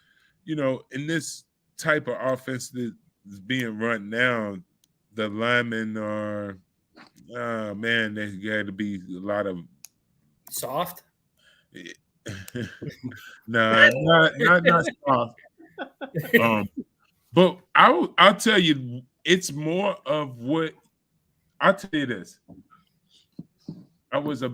Speaker 7: in this type of offense that is being run now, the linemen are, man, there's got to be a lot of
Speaker 4: soft.
Speaker 7: No, not soft. But I'll tell you, it's more of what. I'll tell you this. I was a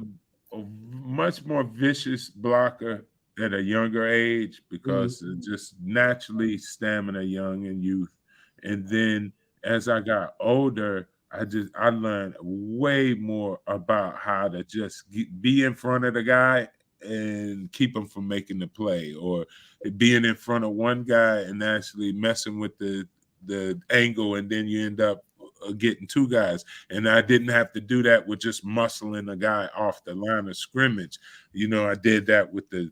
Speaker 7: much more vicious blocker at a younger age because just naturally stamina young and youth. And then as I got older, I learned way more about how to just be in front of the guy and keep him from making the play, or being in front of one guy and actually messing with the angle, and then you end up getting two guys, and I didn't have to do that with just muscling a guy off the line of scrimmage. I did that with the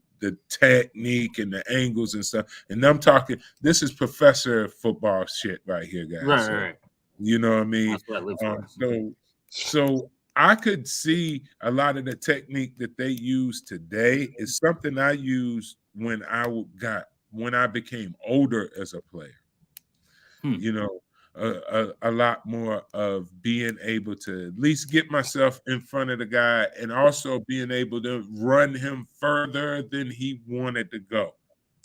Speaker 7: technique and the angles and stuff. And I'm talking, this is professor football shit right here, guys.
Speaker 8: Right.
Speaker 7: You know what I mean?
Speaker 8: That's what I live for.
Speaker 7: So I could see a lot of the technique that they use today is something I used when I became older as a player. A lot more of being able to at least get myself in front of the guy and also being able to run him further than he wanted to go.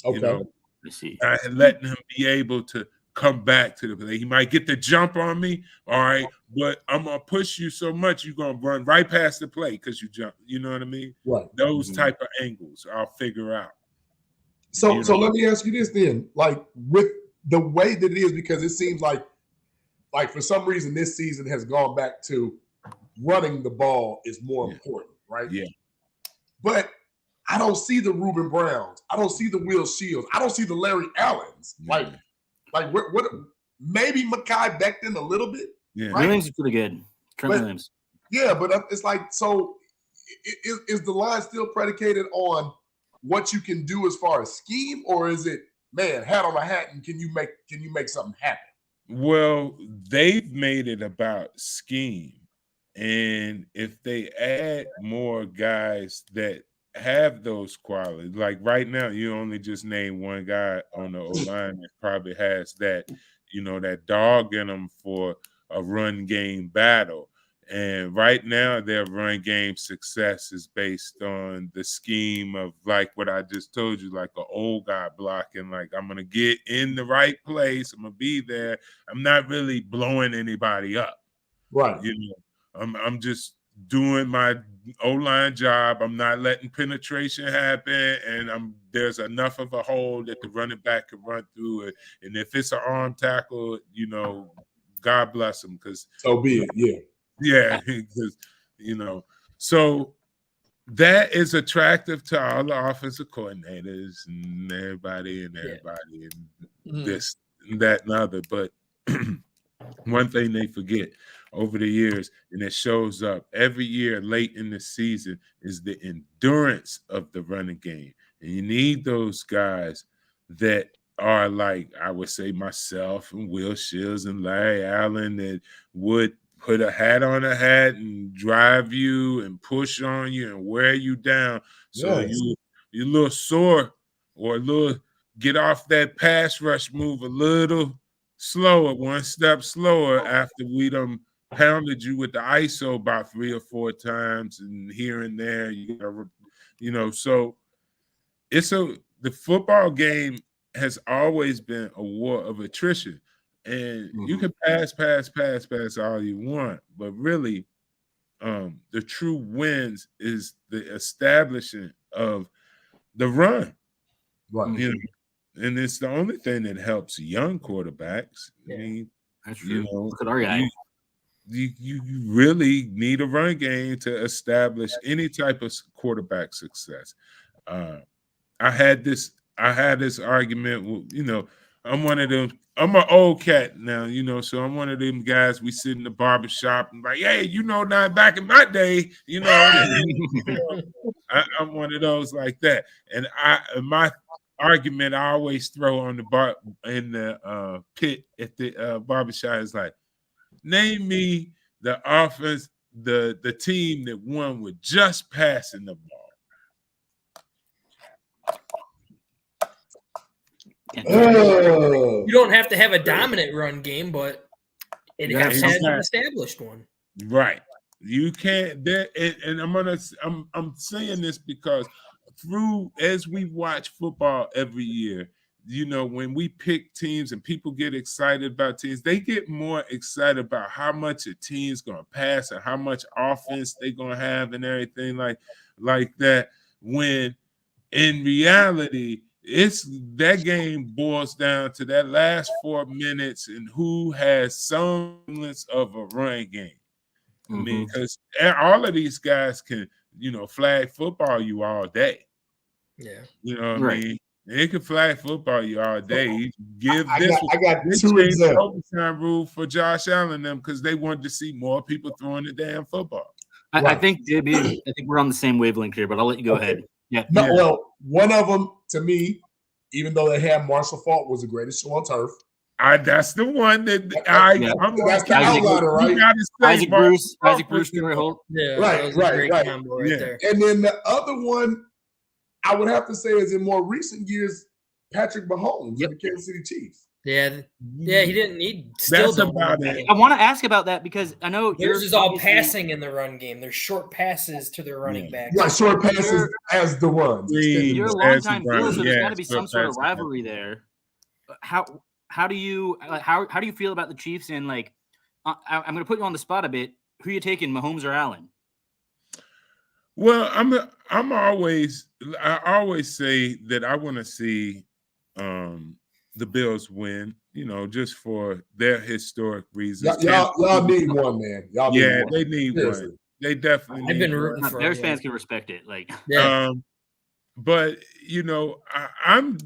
Speaker 2: Okay.
Speaker 8: I see.
Speaker 7: Letting him be able to come back to the play. He might get the jump on me, all right, but I'm going to push you so much you're going to run right past the play because you jump. You know what I mean?
Speaker 2: Right.
Speaker 7: Those type of angles I'll figure out.
Speaker 2: So let me ask you this then. Like with the way that it is, because it seems like for some reason this season has gone back to running the ball is more important, right?
Speaker 7: Yeah.
Speaker 2: But I don't see the Ruben Browns. I don't see the Will Shields. I don't see the Larry Allens.
Speaker 7: Yeah.
Speaker 2: Like what maybe Mekhi Becton a little bit.
Speaker 7: Yeah.
Speaker 2: Right?
Speaker 8: Williams is pretty good. Trent Williams.
Speaker 2: Yeah, but it's like, so is the line still predicated on what you can do as far as scheme, or is it, man, hat on a hat and can you make something happen?
Speaker 7: Well, they've made it about scheme. And if they add more guys that have those qualities, like right now, you only just name one guy on the O-line that probably has that, that dog in them for a run game battle. And right now, their run game success is based on the scheme of like what I just told you, like an old guy blocking. Like, I'm going to get in the right place. I'm going to be there. I'm not really blowing anybody up.
Speaker 2: Right.
Speaker 7: I'm just doing my O-line job. I'm not letting penetration happen. And there's enough of a hole that the running back can run through it. And if it's an arm tackle, God bless him. Because
Speaker 2: so be it. Yeah.
Speaker 7: Yeah, because so that is attractive to all the offensive coordinators and everybody and this, and that, and other. But one thing they forget over the years, and it shows up every year late in the season, is the endurance of the running game. And you need those guys that are like, I would say, myself and Will Shields and Larry Allen, that would put a hat on a hat and drive you and push on you and wear you down. So you're a little sore, or a little get off that pass rush move a little slower, one step slower after we done pounded you with the ISO about 3 or 4 times and here and there. So the football game has always been a war of attrition. And you can pass all you want, but really, the true wins is the establishment of the run.
Speaker 2: Right.
Speaker 7: And it's the only thing that helps young quarterbacks.
Speaker 8: Yeah.
Speaker 7: I mean,
Speaker 8: that's true. Look at our guy.
Speaker 7: You really need a run game to establish any type of quarterback success. I had this argument. I'm one of them. I'm an old cat now, so I'm one of them guys. We sit in the barbershop and like, hey, now back in my day, I'm one of those like that. And my argument I always throw on the pit at the barbershop is like, name me the offense, the team that won with just passing the ball.
Speaker 4: You don't have to have a dominant run game, but it has to have an established one.
Speaker 7: Right. You can't. And I'm saying this because as we watch football every year, when we pick teams and people get excited about teams, they get more excited about how much a team's going to pass and how much offense they're going to have and everything like that. When in reality, that game boils down to that last 4 minutes and who has semblance of a run game. I mean, because all of these guys can, flag football you all day.
Speaker 4: Yeah.
Speaker 7: You know what I mean? He can flag football you all day. You give
Speaker 2: I
Speaker 7: this.
Speaker 2: got
Speaker 7: They
Speaker 2: two
Speaker 7: changed the
Speaker 2: examples.
Speaker 7: overtime rule for Josh Allen and them because they wanted to see more people throwing the damn football.
Speaker 8: I
Speaker 2: Right.
Speaker 8: think, JB, I think we're on the same wavelength here, but I'll let you go ahead. Yeah.
Speaker 2: No,
Speaker 7: Yeah.
Speaker 2: well, one of them to me, even though they had Marshall Faulk, was the greatest show on turf.
Speaker 7: That's the one that
Speaker 8: Yeah.
Speaker 7: I'm
Speaker 2: That's the
Speaker 8: Isaac-
Speaker 2: outliner, right?
Speaker 7: You gotta say
Speaker 8: Isaac
Speaker 7: Marshall
Speaker 8: Bruce,
Speaker 7: Faulk.
Speaker 8: Troy Holt.
Speaker 4: Yeah,
Speaker 2: Right,
Speaker 4: that was a
Speaker 2: right,
Speaker 4: great
Speaker 2: right.
Speaker 4: combo right
Speaker 7: Yeah.
Speaker 4: there.
Speaker 2: And then the other one, I would have to say, is in more recent years, Patrick Mahomes
Speaker 8: Yep.
Speaker 2: and the Kansas City Chiefs.
Speaker 4: Yeah, he didn't need. Still
Speaker 7: That's
Speaker 4: don't
Speaker 7: about
Speaker 4: need
Speaker 7: it.
Speaker 8: I want to ask about that because I know
Speaker 4: Theirs
Speaker 8: you're
Speaker 4: is all
Speaker 8: obviously-
Speaker 4: passing in the run game. There's short passes to their running backs.
Speaker 2: Right, short passes as the runs.
Speaker 7: Green.
Speaker 8: You're a
Speaker 7: As
Speaker 8: longtime
Speaker 7: the run,
Speaker 8: Bill, so there's
Speaker 7: yeah,
Speaker 8: got to be some
Speaker 7: short
Speaker 8: sort of
Speaker 7: passes.
Speaker 8: rivalry there. How do you feel about the Chiefs? And like, I'm going to put you on the spot a bit. Who you taking, Mahomes or Allen?
Speaker 7: Well, I always say that I want to see the Bills win, just for their historic reasons.
Speaker 2: Y'all need one, man. Y'all need one.
Speaker 7: They need
Speaker 2: Seriously.
Speaker 7: one. They definitely
Speaker 4: I've
Speaker 7: need
Speaker 4: been
Speaker 7: one.
Speaker 4: rooting for
Speaker 8: Bears
Speaker 4: him.
Speaker 8: fans can respect it. Like,
Speaker 4: Yeah.
Speaker 7: But I'm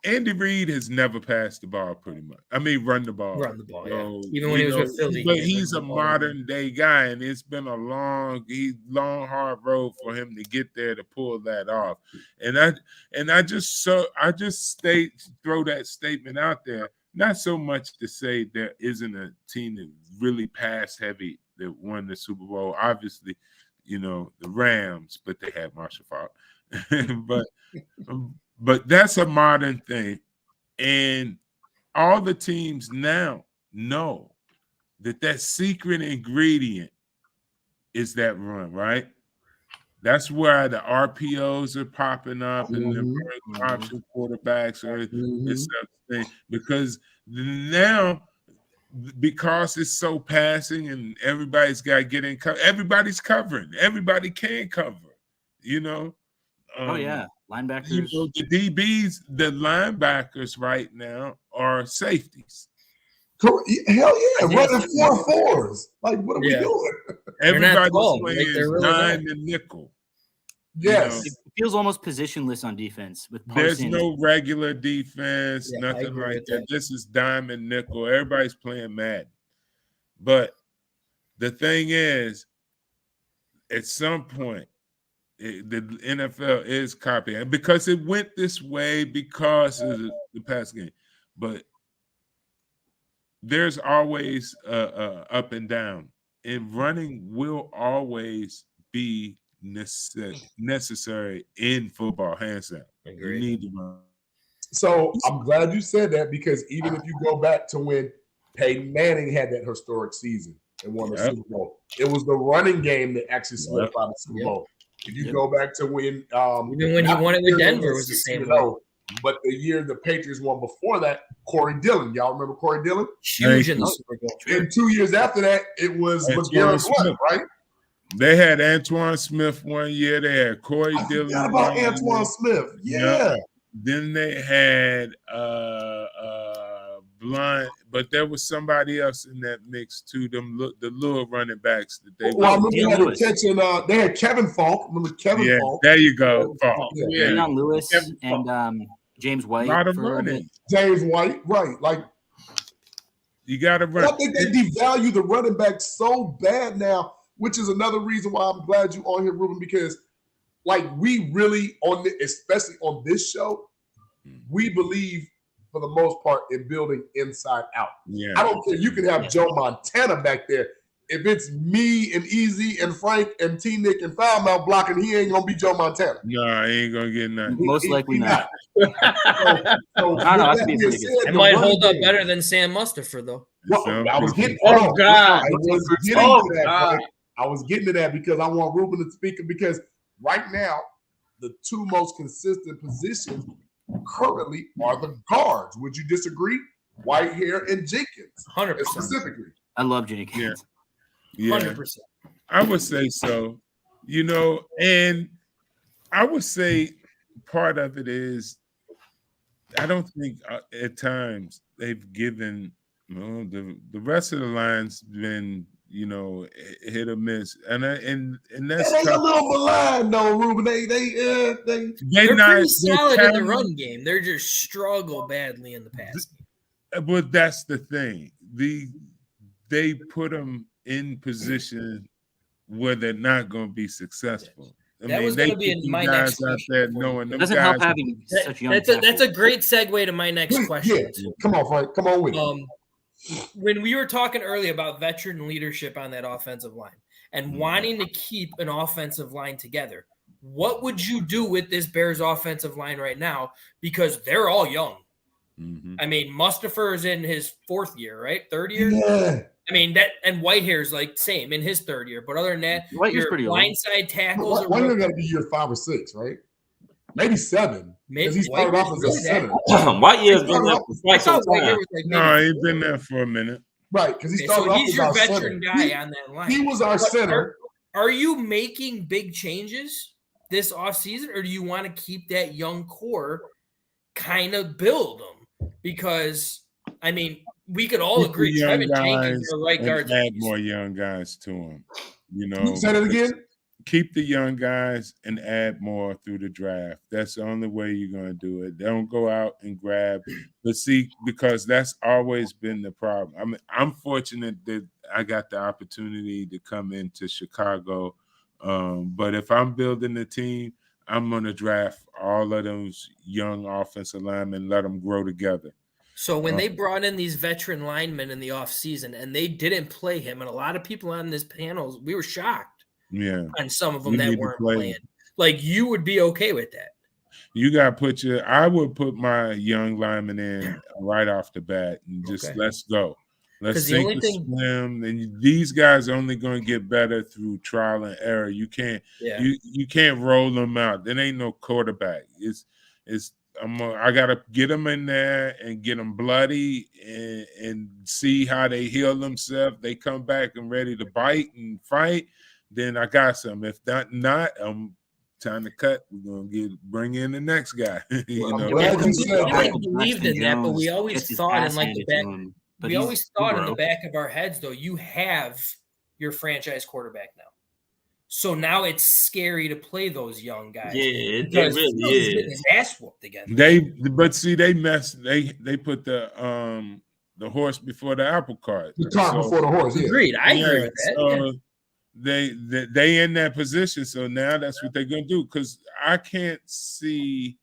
Speaker 7: Andy Reid has never passed the ball pretty much. I mean, run the ball.
Speaker 4: Run the ball, yeah.
Speaker 7: So,
Speaker 4: Even when he was with Philly,
Speaker 7: But
Speaker 4: he
Speaker 7: he's a
Speaker 4: run the ball.
Speaker 7: modern day guy, and it's been a long, hard road for him to get there to pull that off. And I just throw that statement out there. Not so much to say there isn't a team that's really pass heavy that won the Super Bowl. Obviously, the Rams, but they had Marshall Faulk. But that's a modern thing. And all the teams now know that secret ingredient is that run, right? That's where the RPOs are popping up and the first option quarterbacks and such thing. Because now, because it's so passing and everybody's got to get in cover, everybody's covering. Everybody can cover,
Speaker 8: oh yeah, linebackers.
Speaker 7: The DBs, the linebackers right now are safeties.
Speaker 2: Hell yeah, running 4-4s. Like, what are we
Speaker 4: Yeah.
Speaker 2: doing?
Speaker 7: Everybody's
Speaker 4: tall.
Speaker 7: playing
Speaker 4: Like, they're really
Speaker 7: dime
Speaker 4: not.
Speaker 7: and nickel.
Speaker 2: Yes.
Speaker 8: It feels almost positionless on defense with
Speaker 7: There's
Speaker 8: Parsons.
Speaker 7: no regular defense,
Speaker 4: Yeah, I
Speaker 7: nothing
Speaker 4: agree
Speaker 7: like
Speaker 4: with
Speaker 7: that.
Speaker 4: that.
Speaker 7: This is dime and nickel. Everybody's playing Madden. But the thing is, at some point, the NFL is copying because it went this way because of the past game. But there's always up and down, and running will always be necessary in football. Hands down, you need to run.
Speaker 2: So I'm glad you said that because even if you go back to when Peyton Manning had that historic season and won the Super Bowl, it was the running game that actually solidified the Super Bowl. If you go back to when
Speaker 4: Even when he won it with Denver, was the same way.
Speaker 2: But the year the Patriots won before that, Corey Dillon. Y'all remember Corey Dillon?
Speaker 4: Huge in the Super Bowl.
Speaker 2: And 2 years after that, it was McGarrett Blunt, right?
Speaker 7: They had Antoine Smith one year. They had Corey Dillon.
Speaker 2: Forgot about Antoine Smith. Yeah.
Speaker 7: Then they had Blunt, but there was somebody else in that mix too. The little running backs that they.
Speaker 2: Well, I remember they had Kevin Falk. Remember Kevin Falk?
Speaker 7: There you go, Falk.
Speaker 2: Yeah.
Speaker 8: Deion Lewis and James White.
Speaker 7: A lot of
Speaker 8: for a little
Speaker 7: running.
Speaker 8: bit.
Speaker 2: James White, right? Like,
Speaker 7: You got to run.
Speaker 2: I think they devalue the running back so bad now, which is another reason why I'm glad you on here, Ruben, because we really especially on this show, we believe for the most part in building inside out.
Speaker 7: Yeah.
Speaker 2: I don't care. You can have Joe Montana back there. If it's me and Easy and Frank and T-Nick and Foulmouth blocking, he ain't gonna be Joe Montana.
Speaker 7: No, he ain't gonna get nothing.
Speaker 8: Most likely not.
Speaker 4: It might hold up better than Sam Mustipher, though.
Speaker 2: Well, I was getting.
Speaker 5: Oh, God.
Speaker 2: I was getting to that. Frank. I was getting to that because I want Ruben to speak because right now the two most consistent positions currently are the guards. Would you disagree? Whitehair and Jenkins,
Speaker 4: 100%.
Speaker 2: specifically.
Speaker 8: I love Jenkins.
Speaker 7: Yeah,
Speaker 4: 100%.
Speaker 7: I would say so. And I would say part of it is I don't think at times they've given the rest of the line's been hit or miss, and that's
Speaker 2: They a
Speaker 7: tough.
Speaker 2: little maligned though, Ruben.
Speaker 7: They're
Speaker 4: pretty solid in the
Speaker 7: talented.
Speaker 4: run game. They're just struggle badly in the pass game.
Speaker 7: But that's the thing. They put them in position where they're not going to be successful.
Speaker 4: That was going to be my next question.
Speaker 8: It doesn't help having such young.
Speaker 4: That's a great segue to my next question.
Speaker 2: Yeah. Come on, Frank. Come on with it.
Speaker 4: When we were talking earlier about veteran leadership on that offensive line and wanting to keep an offensive line together, what would you do with this Bears offensive line right now? Because they're all young.
Speaker 7: Mm-hmm.
Speaker 4: I mean, Mustapher is in his 4th year, right? 3rd year?
Speaker 2: Yeah.
Speaker 4: I mean, that and Whitehair's like same in his 3rd year. But other than that,
Speaker 8: Whitehair's pretty old.
Speaker 4: blindside tackles are
Speaker 2: Whitehair got to be year 5 or 6, right? Maybe 7.
Speaker 4: Maybe
Speaker 2: he started off as a center.
Speaker 9: Whitehair's been there for quite some time.
Speaker 7: No, he's been there for a minute.
Speaker 2: Right, because he started off as our
Speaker 4: veteran
Speaker 2: center.
Speaker 4: guy on that line.
Speaker 2: He was our center.
Speaker 4: Are you making big changes this offseason, or do you want to keep that young core, kind of build them? Because, I mean, we could all agree Trevin Jenkins are right guards.
Speaker 7: Add more young guys to them.
Speaker 2: Say that again?
Speaker 7: Keep the young guys and add more through the draft. That's the only way you're going to do it. Don't go out and grab. But see, because that's always been the problem. I mean, I'm fortunate that I got the opportunity to come into Chicago. But if I'm building a team, I'm going to draft all of those young offensive linemen, let them grow together.
Speaker 4: So when they brought in these veteran linemen in the offseason and they didn't play him, and a lot of people on this panel, we were shocked.
Speaker 7: Yeah,
Speaker 4: and some of them that weren't playing. Like, you would be okay with that?
Speaker 7: You got to I would put my young lineman in right off the bat and just let's go. Let's sink or swim. And these guys are only going to get better through trial and error. You can't you can't roll them out. There ain't no quarterback. I gotta get them in there and get them bloody and see how they heal themselves. They come back and ready to bite and fight. Then I got some. If not, I'm time to cut. We're gonna bring in the next guy.
Speaker 4: We believed in that, but we always thought in like the back. We always thought in the back of our heads, though, you have your franchise quarterback now. So now it's scary to play those young guys.
Speaker 9: Yeah, it really is.
Speaker 4: His ass whooped again.
Speaker 7: They messed. They put the horse before the apple cart.
Speaker 2: The cart before the horse. Yeah.
Speaker 4: Agreed. I agree with that.
Speaker 7: So they in that position. So now that's what they're gonna do. Because I can't see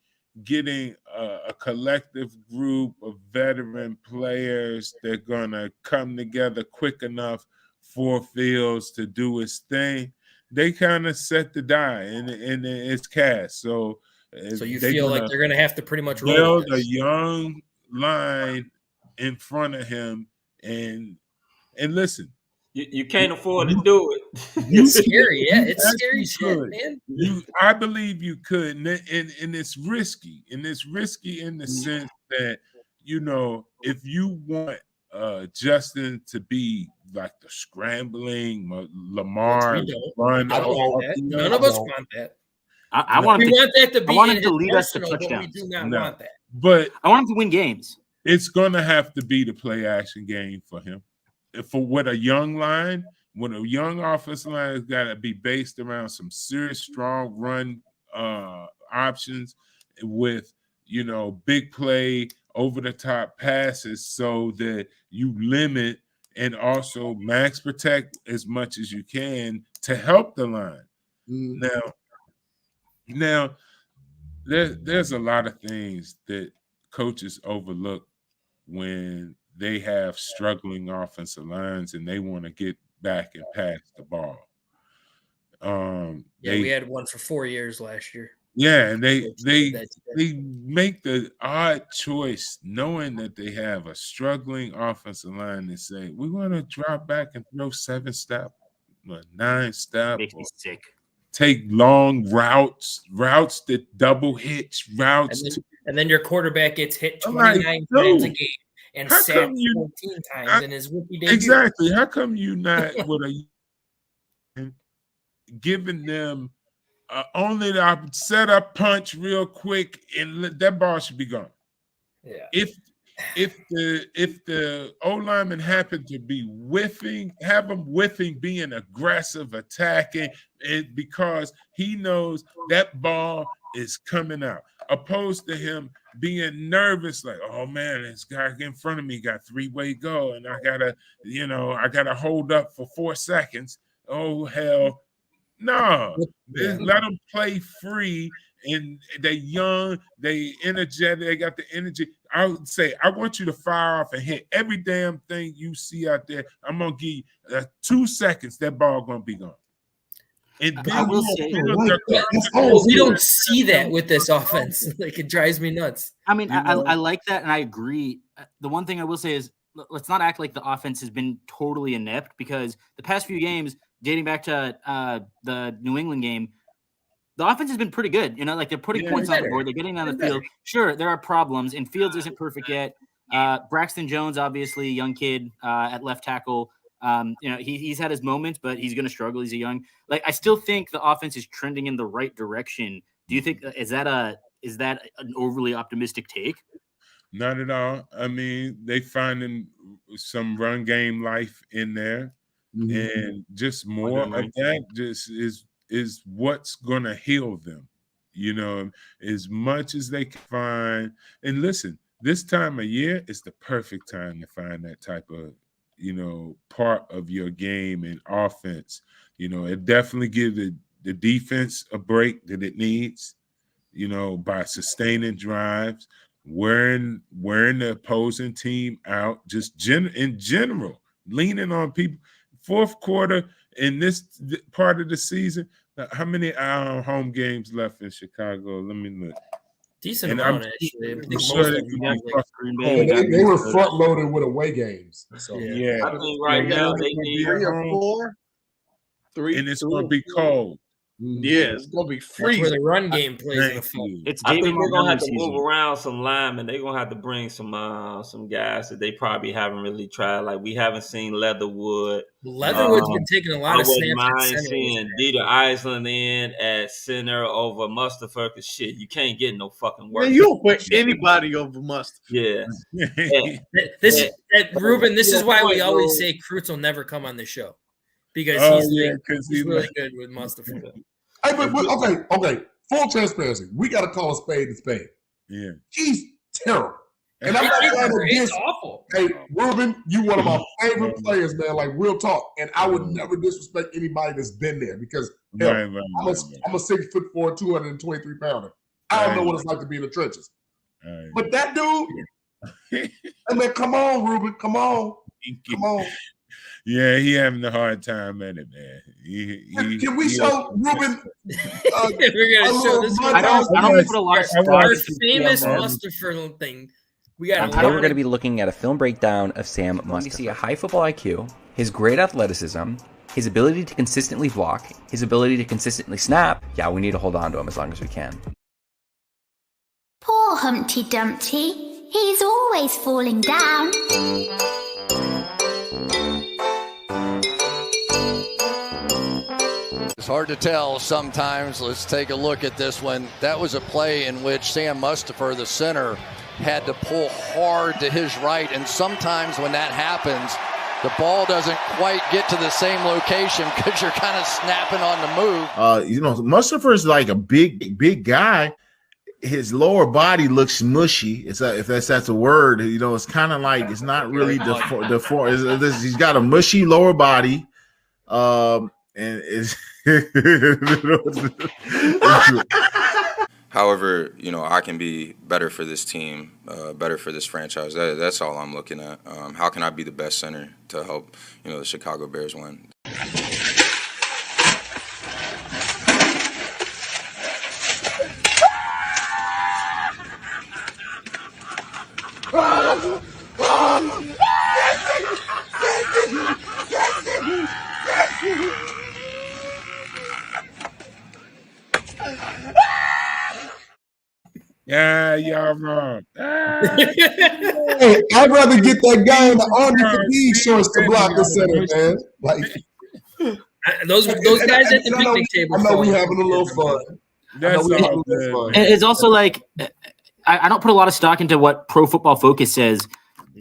Speaker 7: getting a collective group of veteran players that gonna come together quick enough for Fields to do his thing. They kind of set the die and it's cast. So
Speaker 4: you feel like they're going to have to pretty much
Speaker 7: build a young line in front of him and listen.
Speaker 9: You can't afford to do it.
Speaker 4: It's scary. Yeah, it's scary shit, man.
Speaker 7: I believe you could. And it's risky. And it's risky in the sense that, if you want Justin to be like the scrambling Lamar run.
Speaker 4: None of us want that.
Speaker 8: I want
Speaker 4: that to be.
Speaker 8: I want him to lead us to touchdowns.
Speaker 4: We do not want that.
Speaker 7: But
Speaker 8: I want him to win games.
Speaker 7: It's going to have to be the play action game for him. With a young line, with a young offensive line, it's got to be based around some serious, strong run options with big play, over the top passes so that you limit and also max protect as much as you can to help the line. Now there's a lot of things that coaches overlook when they have struggling offensive lines and they want to get back and pass the ball.
Speaker 4: We had one for 4 years last year.
Speaker 7: Yeah, and they make the odd choice knowing that they have a struggling offensive line and say, we want to drop back and throw 7-step, 9-step.
Speaker 8: Makes me sick.
Speaker 7: Take long routes that double hitch routes.
Speaker 4: And then your quarterback gets hit 29 times a game and sacked 14 times in his rookie debut.
Speaker 7: Exactly. How come you not with giving them only the set up punch real quick and that ball should be gone.
Speaker 4: Yeah.
Speaker 7: If if the O lineman happened to be have him whiffing, being aggressive, attacking, because he knows that ball is coming out, opposed to him being nervous, like, oh man, this guy in front of me got 3-way go, and I gotta hold up for 4 seconds. Oh hell, no! Let them play free. And they young, they energetic, they got the energy. I would say, I want you to fire off and hit every damn thing you see out there. I'm gonna give you 2 seconds, that ball gonna be gone. And then
Speaker 8: I will say,
Speaker 4: we don't see that with this offense. Like, it drives me nuts.
Speaker 8: I mean, I like that, and I agree. The one thing I will say is, let's not act like the offense has been totally inept, because the past few games, dating back to the New England game, the offense has been pretty good. You know, like, they're putting points on the board. They're getting on the field. Sure, there are problems, and Fields isn't perfect yet. Braxton Jones, obviously, young kid at left tackle. You know, he's had his moments, but he's going to struggle. He's a young. Like, I still think the offense is trending in the right direction. Do you think is that an overly optimistic take?
Speaker 7: Not at all. I mean, they finding some run game life in there, and just more of that just is what's going to heal them, you know, as much as they can find. And listen, this time of year is the perfect time to find that type of, you know, part of your game and offense. You know, it definitely gives the defense a break that it needs, you know, by sustaining drives, wearing the opposing team out, just in general, leaning on people. Fourth quarter in this part of the season, how many home games left in Chicago? Let me look.
Speaker 4: Decent amount, actually.
Speaker 2: They were front loaded with away games. So
Speaker 9: yeah, I think right now they need
Speaker 5: 3 or 4. 3,
Speaker 7: and it's going to be cold.
Speaker 5: Yeah, it's going to be freezing.
Speaker 4: Where the run game plays in the fall.
Speaker 9: I think they're going to have to move around some linemen. They're going to have to bring some guys that they probably haven't really tried. Like, we haven't seen Leatherwood.
Speaker 4: Leatherwood's been taking a lot of snaps.
Speaker 9: I wouldn't mind seeing Dieter Iceland in at center over Mustafa, because shit, you can't get no fucking work.
Speaker 5: Man, you don't put anybody over Mustafa.
Speaker 9: Yeah.
Speaker 4: Ruben, this is why we always say Krutz will never come on the show. Because he's really good with Mustafa.
Speaker 2: Hey, but okay. Full transparency. We got to call a spade a spade.
Speaker 7: Yeah.
Speaker 2: He's terrible. And I'm not trying to
Speaker 4: it's awful.
Speaker 2: Hey, Ruben, you one of my favorite players, man. Like, real talk. And I would never disrespect anybody that's been there, because I'm a 6'4", 223 pounder. I don't know what it's like to be in the trenches. But that dude, I mean, come on, Ruben, come on.
Speaker 7: Yeah, he having a hard time at it, man.
Speaker 2: Can we show Ruben?
Speaker 4: We're gonna show this one.
Speaker 8: I don't put a lot of stock.
Speaker 4: Our famous Mustafa thing.
Speaker 10: Today we're going to be looking at a film breakdown of Sam Mustafa. You see a high football IQ, his great athleticism, his ability to consistently block, his ability to consistently snap. Yeah, we need to hold on to him as long as we can.
Speaker 11: Poor Humpty Dumpty. He's always falling down.
Speaker 12: It's hard to tell sometimes. Let's take a look at this one. That was a play in which Sam Mustafa, the center, had to pull hard to his right, and sometimes when that happens, the ball doesn't quite get to the same location because you're kind of snapping on the move.
Speaker 13: You know, Mustafa is like a big guy. His lower body looks mushy. If that's a word. You know, it's kind of like, it's not really he's got a mushy lower body, and it's.
Speaker 14: However, you know, I can be better for this team, better for this franchise. That's all I'm looking at. How can I be the best center to help, you know, the Chicago Bears win?
Speaker 7: Yeah, y'all wrong.
Speaker 2: Hey, I'd rather get that guy in the Andre Fatigue shorts to block the center, man. Like
Speaker 4: those guys at the picnic table.
Speaker 2: I know we having a little fun.
Speaker 8: It's also like, I don't put a lot of stock into what Pro Football Focus says,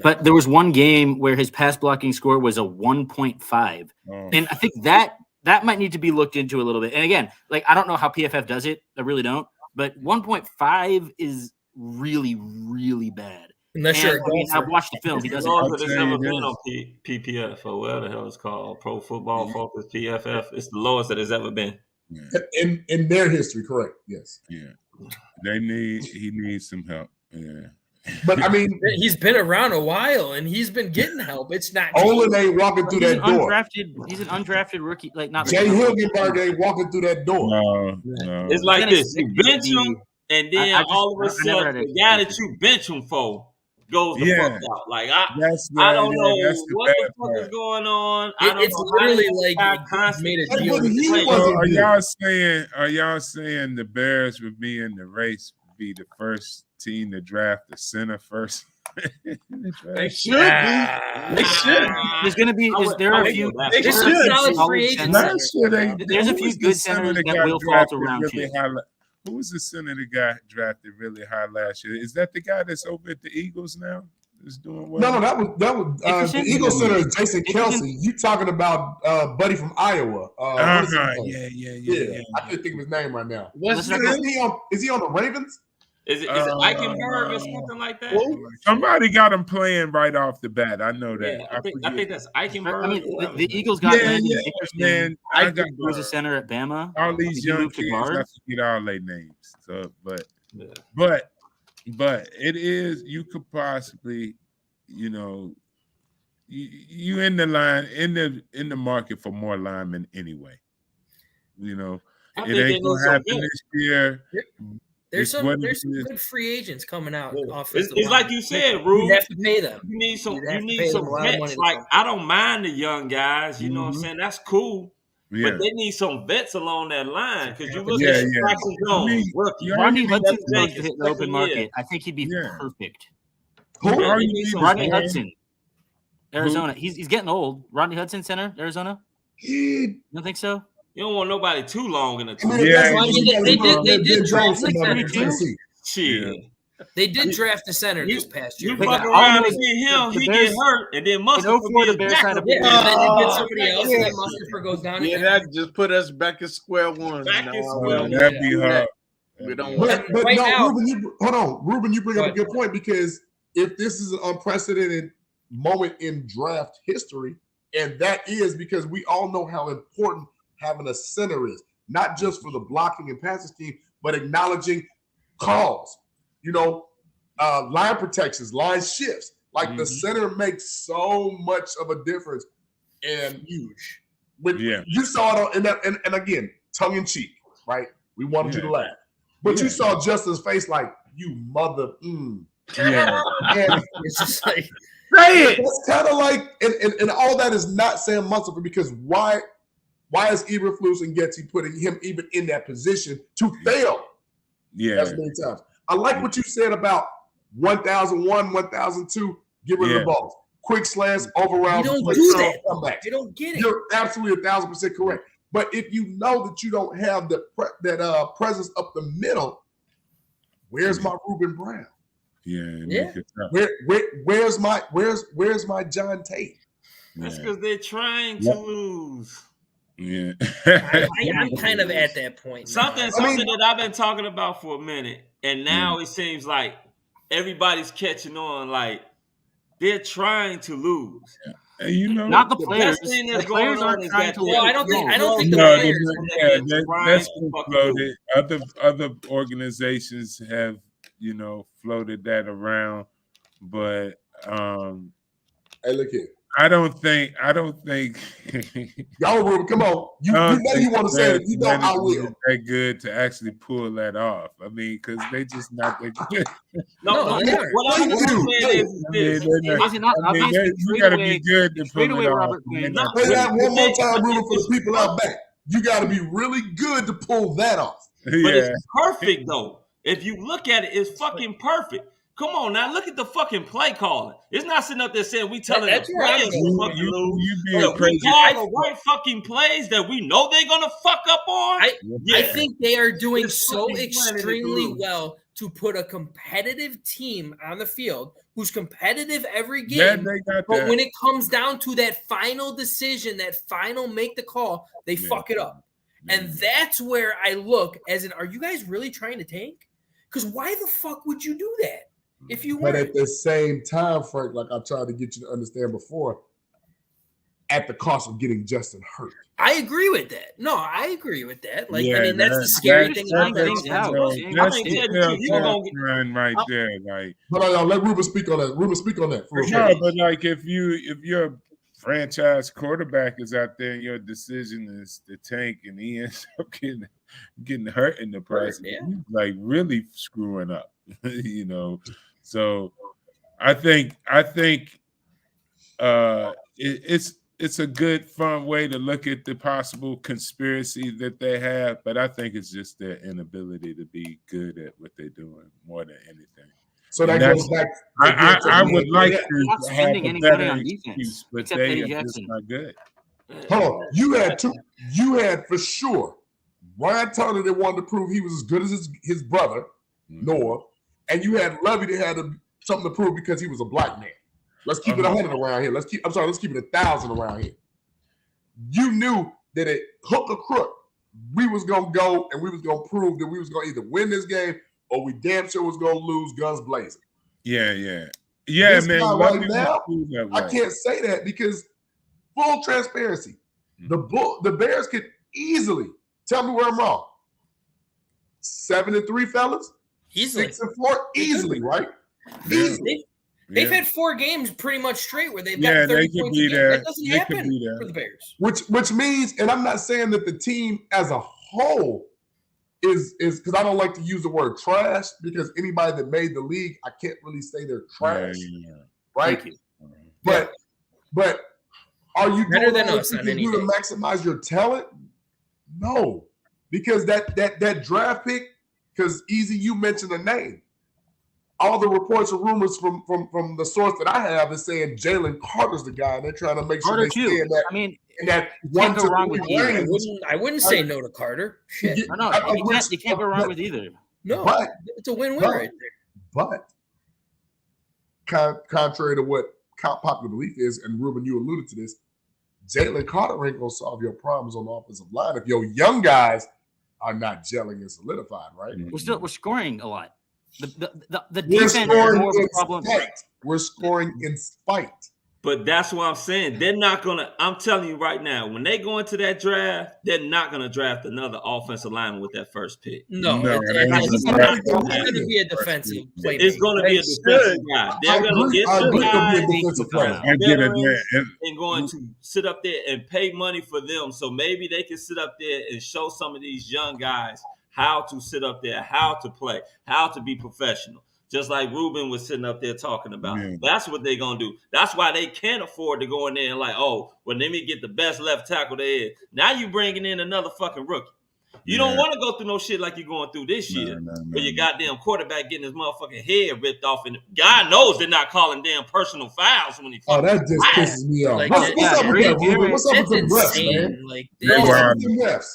Speaker 8: but there was one game where his pass blocking score was a 1.5. And I think that might need to be looked into a little bit. And again, like, I don't know how PFF does it. I really don't. But 1.5 is really, really bad.
Speaker 4: Unless you're a golfer.
Speaker 8: I've watched the film. He doesn't.
Speaker 9: It's never been on PPF or whatever the hell it's called, Pro Football Focus, PFF. It's the lowest that it's ever been.
Speaker 2: In their history, correct? Yes.
Speaker 7: Yeah. He needs some help. Yeah.
Speaker 2: But I mean,
Speaker 4: he's been around a while and he's been getting help. It's not
Speaker 2: Olin ain't walking through that door.
Speaker 8: He's an undrafted rookie, like not
Speaker 2: Jay Hilgenberg ain't walking through that door.
Speaker 7: No.
Speaker 9: It's like this: you bench him, and then all of a sudden, the guy that you bench him for goes the fuck out. Like I don't know what the fuck is going on.
Speaker 4: It's literally like made a deal.
Speaker 7: Are y'all saying the Bears would be in the race, be the first team to draft the center first?
Speaker 5: They should be. They should.
Speaker 8: There's going to be. There are a few.
Speaker 5: They should.
Speaker 8: There's a few good centers that will fall to round 2.
Speaker 7: Who was the center that got drafted really high last year? Is that the guy that's over at the Eagles now? Is doing well?
Speaker 2: No, that was the Eagles center is Jason Kelsey. You talking about Buddy from Iowa?
Speaker 7: Yeah.
Speaker 2: I can't think of his name right now.
Speaker 5: Is
Speaker 2: he on the Ravens?
Speaker 9: Is it Eichenberg or something like that?
Speaker 7: Somebody got him playing right off the bat. I know that.
Speaker 9: Yeah, I think that's Eichenberg.
Speaker 8: I mean, the Eagles got man. I got was a center at Bama.
Speaker 7: All these young kids, I forget all their names. So, but it is. You could possibly, you in the line in the market for more linemen anyway. It ain't gonna happen this year.
Speaker 4: There's some good free agents coming out.
Speaker 9: It's like you said, Ruben.
Speaker 4: You have to pay them.
Speaker 9: You need some vets. Like, I don't mind the young guys. You know what I'm saying? That's cool. Yeah. But they need some vets along that line because you look at Jackson Jones.
Speaker 8: Rodney Hudson goes to hit the open market. I think he'd be perfect. Rodney Hudson, Arizona. He's getting old. Rodney Hudson, center, Arizona. You don't think so?
Speaker 9: You don't want nobody too long in the team.
Speaker 4: They did draft the center this past year.
Speaker 9: You fuck around and get him, he get hurt, and then Mustapher
Speaker 8: the Bears trying to
Speaker 4: then they get somebody else, and then Mustapher goes down.
Speaker 5: Yeah, that just put us back at square one.
Speaker 7: That'd be hard.
Speaker 5: We don't
Speaker 2: want. But no, Ruben, Ruben, you bring up a good point because if this is an unprecedented moment in draft history, and that is because we all know how important having a center is, not just for the blocking and passing scheme, but acknowledging calls, line protections, line shifts. Like the center makes so much of a difference and huge. You saw it and again, tongue in cheek, right? We wanted you to laugh. But you saw Justin's face like, you mother.
Speaker 4: Yeah. And it's just like,
Speaker 5: say it.
Speaker 2: It's kind of like, and all that is not Sam Mustapher because why is Eberflus and Getty putting him even in that position to fail? That's many times. I like what you said about 1001, 1002, get rid of the balls. Quick slants, overrounds.
Speaker 4: You don't do that. You don't get it.
Speaker 2: You're absolutely 1,000% correct. But if you know that you don't have that presence up the middle, where's my Ruben Brown? Where's my John Tate?
Speaker 9: That's because they're trying to lose.
Speaker 7: Yeah,
Speaker 4: I'm kind of at that point.
Speaker 9: Something that I've been talking about for a minute, and now it seems like everybody's catching on. Like they're trying to lose.
Speaker 8: Not the players.
Speaker 9: The players
Speaker 8: aren't trying to lose.
Speaker 4: I don't think the players.
Speaker 7: That's other organizations have floated that around, but
Speaker 2: hey, look here.
Speaker 7: I don't think
Speaker 2: y'all Ruben, come on. You know you want to say it. You know I will.
Speaker 7: That good to actually pull that off. I mean, because they just not that good.
Speaker 9: What I'm saying is
Speaker 7: you got to be good to pull it off.
Speaker 2: Say that one more time, Ruben, for the people out back. You got to be really good to pull that off.
Speaker 9: But it's perfect though. If you look at it, it's fucking perfect. Come on now, look at the fucking play calling. It's not sitting up there saying we telling the players to fucking lose.
Speaker 7: You being
Speaker 9: But we
Speaker 7: crazy.
Speaker 9: call the right fucking plays that we know they're gonna fuck up on.
Speaker 4: I think they are doing
Speaker 9: It's
Speaker 4: so
Speaker 9: fucking planning to
Speaker 4: extremely
Speaker 9: lose.
Speaker 4: well to put a competitive team on the field who's competitive every
Speaker 7: Yeah,
Speaker 4: game.
Speaker 7: they got
Speaker 4: But
Speaker 7: that.
Speaker 4: when it comes down to that final decision, that final make the call, they fuck it up. And that's where I look as in, are you guys really trying to tank? Because why the fuck would you do that if you
Speaker 2: But
Speaker 4: weren't?
Speaker 2: at the same time, Frank, like I tried to get you to understand before, at the cost of getting Justin hurt.
Speaker 4: I agree with that. No, I agree with that. Like,
Speaker 7: Yeah,
Speaker 4: I mean, that's the scary thing about
Speaker 7: That's
Speaker 4: things.
Speaker 7: the line right there. Like,
Speaker 2: But let Ruben speak on that. Ruben, speak on that. For
Speaker 7: no,
Speaker 2: real.
Speaker 7: but like if your franchise quarterback is out there and your decision is to tank and he ends up getting hurt in the process, he's like really screwing up, you know. So I think it's a good, fun way to look at the possible conspiracy that they have, but I think it's just their inability to be good at what they're doing more than anything.
Speaker 2: So that goes back.
Speaker 7: I would like to
Speaker 8: not
Speaker 7: have
Speaker 8: spending
Speaker 7: a
Speaker 8: any
Speaker 7: better
Speaker 8: money on
Speaker 7: excuse,
Speaker 8: defense,
Speaker 7: but
Speaker 8: except
Speaker 7: they
Speaker 8: Eddie
Speaker 7: are just
Speaker 8: Jackson.
Speaker 7: not good.
Speaker 2: Hold on. You had for sure Ryan Turner that wanted to prove he was as good as his brother, Noah, and you had Lovey that had something to prove because he was a black man. Let's keep it 100 around here. Let's keep it 1,000 around here. You knew that at hook or crook, we was gonna go and we was gonna prove that we was gonna either win this game or we damn sure was gonna lose guns blazing.
Speaker 7: Yeah, this man.
Speaker 2: Right now, I can't say that because full transparency, the Bears could easily tell me where I'm wrong. 7-3, fellas.
Speaker 4: Easily.
Speaker 2: 6-4, easily, right? Easily.
Speaker 4: They've had 4 games pretty much straight where they've
Speaker 2: Yeah,
Speaker 4: got 30
Speaker 2: they could
Speaker 4: points
Speaker 2: be
Speaker 4: a game.
Speaker 2: there.
Speaker 4: That doesn't
Speaker 2: They could
Speaker 4: happen
Speaker 2: be there.
Speaker 4: for the Bears.
Speaker 2: Which means, and I'm not saying that the team as a whole is because I don't like to use the word trash because anybody that made the league, I can't really say they're trash, right?
Speaker 4: Thank you.
Speaker 2: But are you
Speaker 4: Better
Speaker 2: doing
Speaker 4: than
Speaker 2: what
Speaker 4: us
Speaker 2: you
Speaker 4: on
Speaker 2: can do
Speaker 4: anything.
Speaker 2: to maximize your talent? No, because that draft pick, because Easy, you mentioned a name. All the reports and rumors from the source that I have is saying Jalen Carter's the guy, and they're trying to make sure
Speaker 8: Carter
Speaker 2: they stay in that.
Speaker 8: I mean,
Speaker 2: in that
Speaker 8: you can't
Speaker 2: 1
Speaker 8: go
Speaker 2: to
Speaker 8: wrong
Speaker 2: 3
Speaker 8: with either.
Speaker 2: range.
Speaker 4: I wouldn't say no to Carter. Shit.
Speaker 8: No, you can't go wrong with either.
Speaker 4: No,
Speaker 2: But-
Speaker 4: it's a win-win
Speaker 2: but-
Speaker 4: right there.
Speaker 2: But contrary to what popular belief is, and Ruben, you alluded to this, Jalen Carter ain't gonna solve your problems on the offensive line if your young guys are not gelling and solidified, right?
Speaker 8: We're scoring a lot. The
Speaker 2: We're
Speaker 8: defense is
Speaker 2: scoring
Speaker 8: more of a
Speaker 2: in
Speaker 8: problem.
Speaker 2: spite. We're scoring in spite.
Speaker 9: But that's what I'm saying. They're not gonna. I'm telling you right now, when they go into that draft, they're not gonna draft another offensive lineman with that first pick.
Speaker 4: No,
Speaker 7: No,
Speaker 4: it's
Speaker 7: they're
Speaker 4: going
Speaker 7: not.
Speaker 4: to be a defensive playmaker.
Speaker 9: It's going to be a defensive guy. They're going to get the guys
Speaker 7: I get it, man.
Speaker 9: and going to sit up there and pay money for them. So maybe they can sit up there and show some of these young guys how to sit up there, how to play, how to be professional. Just like Ruben was sitting up there talking about.
Speaker 7: Yeah.
Speaker 9: That's what they're going to do. That's why they can't afford to go in there and like, oh, well, let me get the best left tackle there is. Now you bringing in another fucking rookie. You don't want to go through no shit like you're going through this year. Where your goddamn quarterback getting his motherfucking head ripped off. And God knows they're not calling damn personal fouls when he
Speaker 2: Oh, that just pisses me off.
Speaker 4: Like,
Speaker 2: What's up with that, Ruben? What's up with the
Speaker 4: that's
Speaker 2: refs,
Speaker 4: insane.
Speaker 2: man?
Speaker 4: Like,
Speaker 2: What's up with the refs?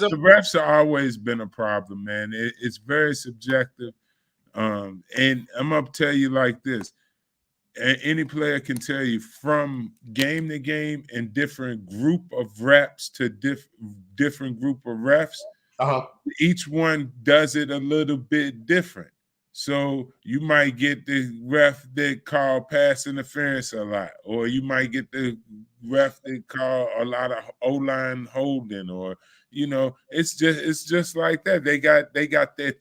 Speaker 7: The refs have always been a problem, man. It's very subjective. And I'm gonna tell you like this: any player can tell you from game to game and different group of reps to different group of refs. Each one does it a little bit different. So you might get the ref that call pass interference a lot, or you might get the ref that call a lot of O-line holding, or it's just like that. They got their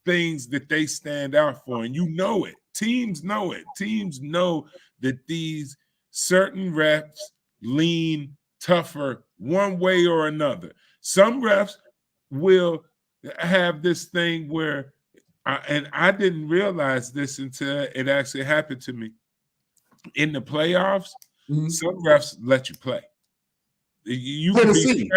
Speaker 7: things that they stand out for, and it. Teams know it. Teams know that these certain refs lean tougher one way or another. Some refs will have this thing where, and I didn't realize this until it actually happened to me. In the playoffs, some refs let you play. You can be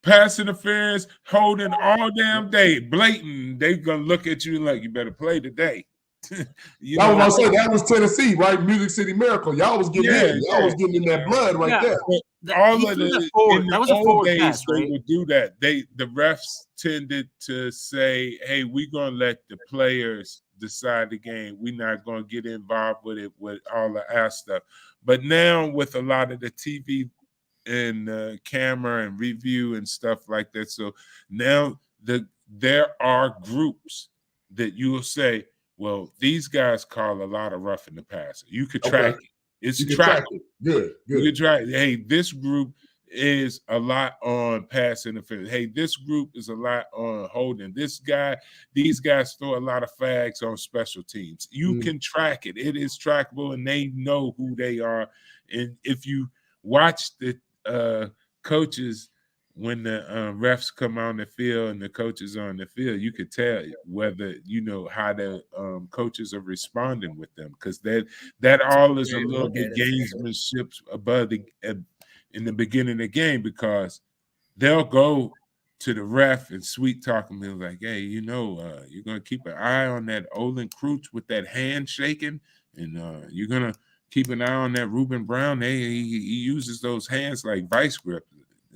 Speaker 7: pass interference, holding all damn day, blatant. They gonna look at you like you better play today.
Speaker 2: That was Tennessee, right? Music City Miracle. Y'all was getting in. Y'all was getting in that blood right there.
Speaker 7: All of the in
Speaker 8: that was
Speaker 7: the
Speaker 8: a
Speaker 7: old
Speaker 8: forward
Speaker 7: days
Speaker 8: pass, right?
Speaker 7: they would do that. The refs tended to say, "Hey, we're gonna let the players decide the game. We're not gonna get involved with it with all the ass stuff." But now with a lot of the TV and camera and review and stuff like that, so now there are groups that you will say, well, these guys call a lot of roughing the passer. You could track it. It's trackable.
Speaker 2: Good.
Speaker 7: You could track. Hey, this group is a lot on pass interference. Hey, this group is a lot on holding. These guys throw a lot of flags on special teams. You can track it. It is trackable, and they know who they are. And if you watch the coaches when the refs come on the field and the coaches are on the field, you could tell whether how the coaches are responding with them, because that all is a little bit gamesmanship above in the beginning of the game, because they'll go to the ref and sweet talk him and like, hey, you're gonna keep an eye on that Olin Kreutz with that hand shaking, and you're gonna keep an eye on that Ruben Brown. Hey, he uses those hands like vice grip.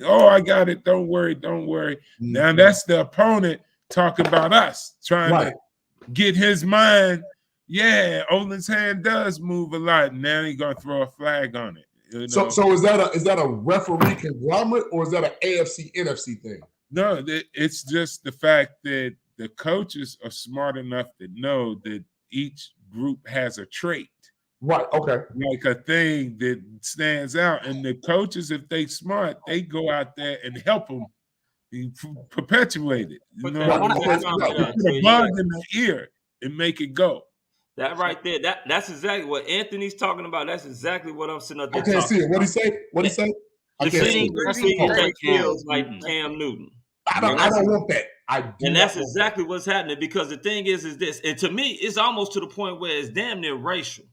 Speaker 7: Oh, I got it. Don't worry. Now that's the opponent talking about us, trying to get his mind. Yeah, Olin's hand does move a lot. Now he's gonna throw a flag on it.
Speaker 2: So is that a referee conglomerate, or is that an AFC NFC thing?
Speaker 7: No, it's just the fact that the coaches are smart enough to know that each group has a trait.
Speaker 2: Right. Okay.
Speaker 7: Like a thing that stands out, and the coaches, if they smart, they go out there and help them perpetuate it. Put a bug in the ear and make it go.
Speaker 9: That right there, that's exactly what Anthony's talking about. That's exactly what I'm sitting up there.
Speaker 2: I can't see it. What he say? I can't see
Speaker 9: it. Feels like Cam Newton.
Speaker 2: I don't want that.
Speaker 9: And that's exactly what's happening, because the thing is this, and to me, it's almost to the point where it's damn near racial.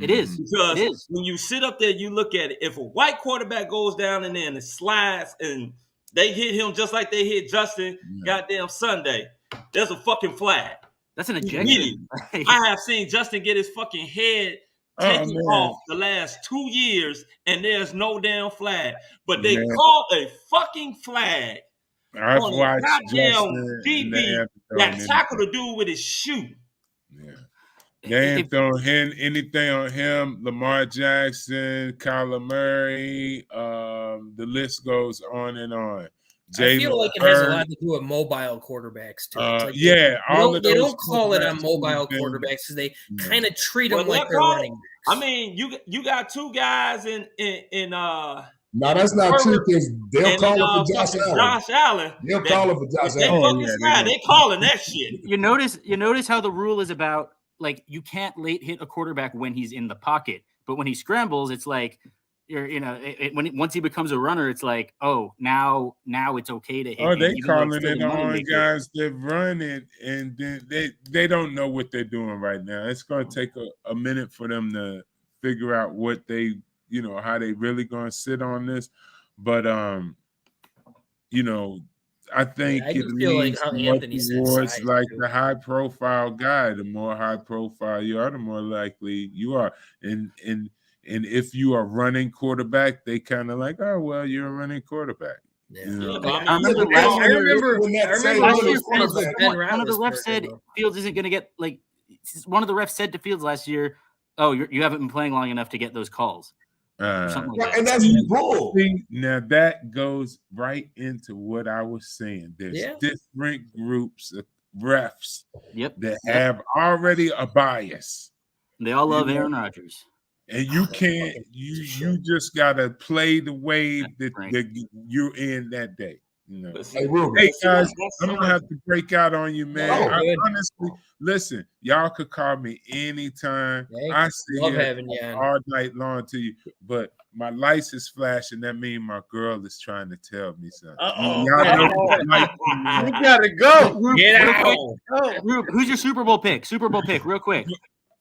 Speaker 8: It is.
Speaker 9: Because when you sit up there, you look at it. If a white quarterback goes down in there and it slides and they hit him just like they hit Justin goddamn Sunday, there's a fucking flag.
Speaker 8: That's an ejection.
Speaker 9: I have seen Justin get his fucking head taken off the last 2 years, and there's no damn flag. But they call a fucking flag
Speaker 7: I've
Speaker 9: on
Speaker 7: watched
Speaker 9: a goddamn
Speaker 7: Justin
Speaker 9: DB that tackled the dude with his shoe.
Speaker 7: Yeah. They ain't throwing anything on him. Lamar Jackson, Kyler Murray, the list goes on and on.
Speaker 4: I feel like it has a lot to do with mobile quarterbacks too.
Speaker 7: They
Speaker 4: don't call it on mobile quarterbacks because they kind of treat them like they're running backs.
Speaker 9: I mean, you got two guys in
Speaker 2: no, that's not true, because they'll call it for Josh Allen. They'll call it for Josh Allen.
Speaker 9: They calling that shit.
Speaker 8: You notice how the rule is about, like, you can't late hit a quarterback when he's in the pocket, but when he scrambles, it's like once he becomes a runner, it's like, oh, now it's okay to hit.
Speaker 7: Oh, they calling it on guys that run it, and then they don't know what they're doing right now. It's going to take a minute for them to figure out what they, how they really going to sit on this. But I think it leads towards like the high profile guy. The more high profile you are, the more likely you are. And if you are running quarterback, they kind of like, oh, well, you're a running quarterback.
Speaker 8: I remember one of the refs said Fields isn't going to get, like, one of the refs said to Fields last year, oh, you haven't been playing long enough to get those calls. Something like that.
Speaker 2: And that's bull.
Speaker 7: Now that goes right into what I was saying. There's different groups of refs that have already a bias.
Speaker 8: They all love Aaron Rodgers.
Speaker 7: And you can't, you just gotta play the wave that you're in that day. Hey guys, I'm gonna have to break out on you, man. Honestly, listen, y'all could call me anytime. I sit here all night long to you, but my lights is flashing. That means my girl is trying to tell me something.
Speaker 5: You gotta go.
Speaker 8: Get out. Rube, who's your Super Bowl pick? Real quick.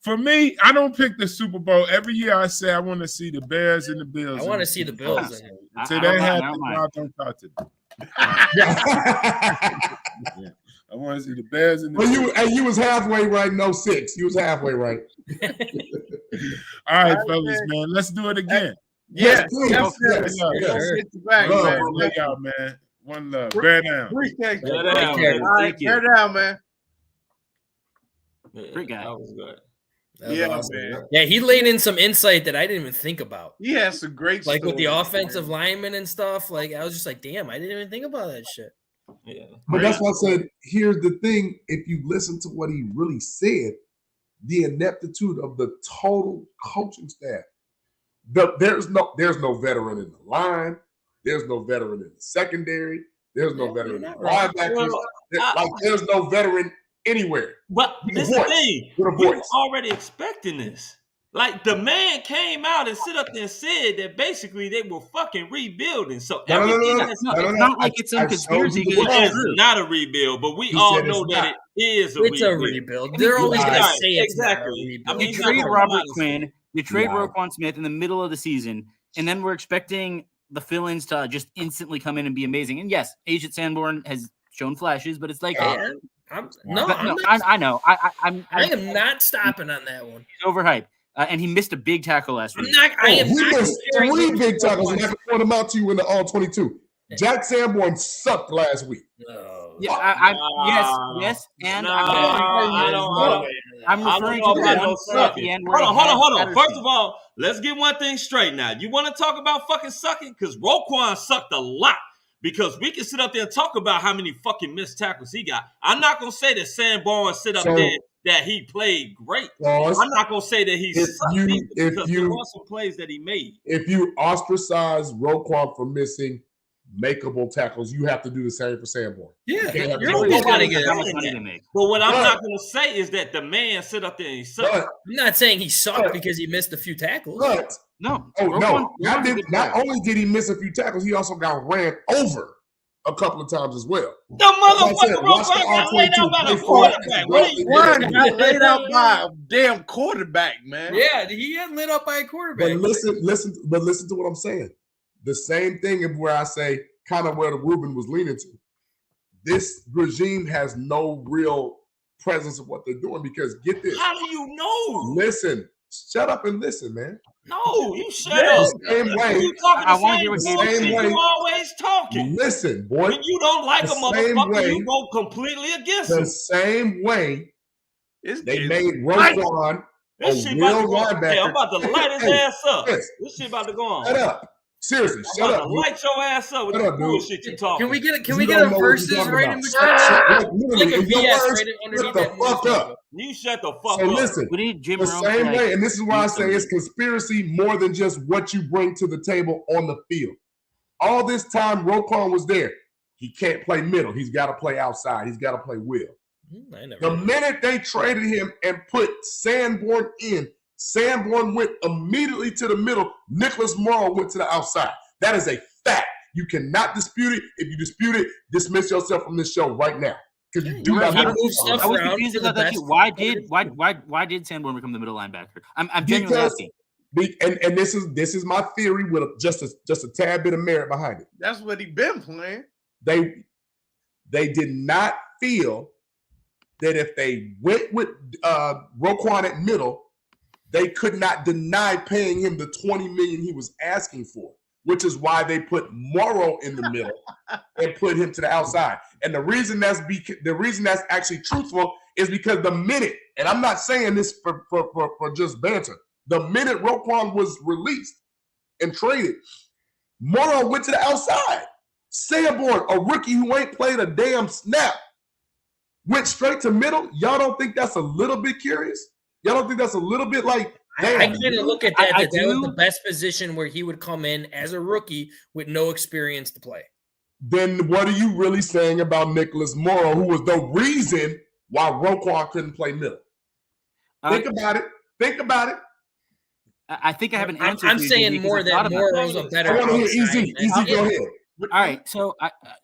Speaker 7: For me, I don't pick the Super Bowl. Every year I say I want to see the Bears and the Bills.
Speaker 4: I want to see the Bills in it.
Speaker 7: So that happens. I don't talk to them. I want to see the Bears and the
Speaker 2: Bills. You was halfway right, no 6. You was halfway right.
Speaker 7: All right, fellas, man. Let's do it again.
Speaker 5: Yes.
Speaker 7: Love y'all, man. One love. Bear down.
Speaker 5: Appreciate you.
Speaker 9: Bear
Speaker 5: down, man.
Speaker 8: Great guy.
Speaker 9: That was good.
Speaker 5: Man.
Speaker 4: Yeah, he laid in some insight that I didn't even think about.
Speaker 5: He has some great
Speaker 4: like with the
Speaker 5: stories,
Speaker 4: offensive linemen and stuff. Like I was just like, damn, I didn't even think about that shit.
Speaker 9: Yeah.
Speaker 2: But that's why I said, here's the thing. If you listen to what he really said, the ineptitude of the total coaching staff. There's no veteran in the line. There's no veteran in the secondary. There's no veteran in the linebackers. There's no veteran anywhere.
Speaker 9: But this is the thing. We were already expecting this. Like the man came out and sit up there and said that basically they were fucking rebuilding. So
Speaker 8: it's not like it's some conspiracy.
Speaker 9: It's not a rebuild, but we all know that it is a rebuild.
Speaker 4: It's a rebuild. They're always going to say it's not a rebuild.
Speaker 8: You trade Robert Quinn, you trade Roquan Smith in the middle of the season, and then we're expecting the fill-ins to just instantly come in and be amazing. And yes, Agent Sanborn has shown flashes, but it's like
Speaker 4: I know. I am not stopping on that one.
Speaker 8: He's overhyped. And he missed a big tackle last week.
Speaker 2: He missed 3 big tackles, and I can point them out to you in the all-22. Jack Sanborn sucked last week.
Speaker 8: Yes, and I'm referring to the one at the end.
Speaker 9: Hold on. First of all, let's get one thing straight now. You want to talk about fucking sucking? Because Roquan sucked a lot. Because we can sit up there and talk about how many fucking missed tackles he got. I'm not going to say that Sanborn sit up there that he played great. I'm not going to say that he sucked because there were some plays that he made.
Speaker 2: If you ostracize Roquan for missing makeable tackles, you have to do the same for Sanborn.
Speaker 4: Yeah,
Speaker 9: you're always going to get how much money to make. But what I'm not going to say is that the man sit up there and he sucked.
Speaker 4: I'm not saying he sucked because he missed a few tackles.
Speaker 8: No.
Speaker 2: Not only did he miss a few tackles, he also got ran over a couple of times as well.
Speaker 9: The motherfucker got laid out by the quarterback.
Speaker 5: One got laid out by a damn quarterback, man.
Speaker 4: Yeah, he got lit up by a quarterback.
Speaker 2: But listen to what I'm saying. The same thing of where I say kind of where the Ruben was leaning to. This regime has no real presence of what they're doing because get this.
Speaker 9: How do you know?
Speaker 2: Listen, shut up and listen, man.
Speaker 9: No, you shut up.
Speaker 2: The same way.
Speaker 9: You talking the same way. You always talking.
Speaker 2: Listen, boy.
Speaker 9: When you don't like a motherfucker, you go completely against him.
Speaker 2: The same way they made Roquan a real linebacker.
Speaker 9: I'm about to light his ass up. This shit about to go on.
Speaker 2: Shut up. Seriously, shut up.
Speaker 9: Light your ass up with the bullshit you talking.
Speaker 4: Can we get a versus right in between? Like a BS right underneath that.
Speaker 2: Fuck up.
Speaker 9: You shut the fuck
Speaker 2: so
Speaker 9: up.
Speaker 2: Listen,
Speaker 8: we need Jim
Speaker 2: the same way, and this is why I say it's conspiracy more than just what you bring to the table on the field. All this time, Roquan was there. He can't play middle. He's got to play outside. He's got to play will. The minute they traded him and put Sanborn in, Sanborn went immediately to the middle. Nicholas Morrow went to the outside. That is a fact. You cannot dispute it. If you dispute it, dismiss yourself from this show right now. Because you do not move stuff
Speaker 8: around. I was confused about that too. Why did Sanborn become the middle linebacker? I'm genuinely asking.
Speaker 2: And this is my theory with just a tad bit of merit behind it.
Speaker 5: That's what he been playing.
Speaker 2: They did not feel that if they went with Roquan at middle, they could not deny paying him the $20 million he was asking for, which is why they put Morrow in the middle and put him to the outside. And the reason that's actually truthful is because the minute, and I'm not saying this for just banter, the minute Roquan was released and traded, Morrow went to the outside. Sanborn, a rookie who ain't played a damn snap, went straight to middle. Y'all don't think that's a little bit curious? Y'all don't think that's a little bit like, damn.
Speaker 4: I kind of look at that. That was the best position where he would come in as a rookie with no experience to play.
Speaker 2: Then what are you really saying about Nicholas Morrow, who was the reason why Roquan couldn't play middle? Think about it. Think about it.
Speaker 8: I think I have an answer.
Speaker 4: I'm saying more that Morrow's a better.
Speaker 2: I want to hear Easy. Go ahead.
Speaker 8: All right. So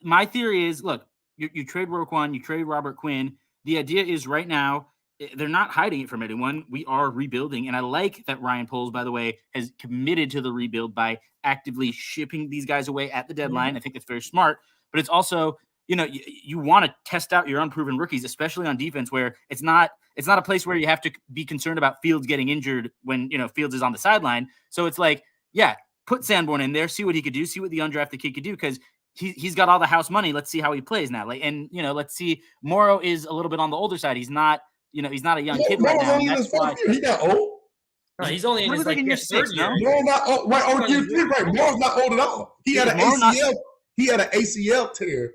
Speaker 8: my theory is, look, you trade Roquan, you trade Robert Quinn. The idea is right now, they're not hiding it from anyone. We are rebuilding. And I like that Ryan Poles, by the way, has committed to the rebuild by actively shipping these guys away at the deadline. I think that's very smart. But it's also, you want to test out your unproven rookies, especially on defense, where it's not a place where you have to be concerned about Fields getting injured when, Fields is on the sideline. So it's like, yeah, put Sanborn in there, see what he could do, see what the undrafted kid could do, because he's got all the house money. Let's see how he plays now. Let's see. Morrow is a little bit on the older side. He's not a young kid right now. That's why
Speaker 2: he's not old.
Speaker 4: No, he's only in his third year.
Speaker 2: Morrow's not old. Right, you're right. Morrow's not old at all. He had an ACL. He had an ACL tear.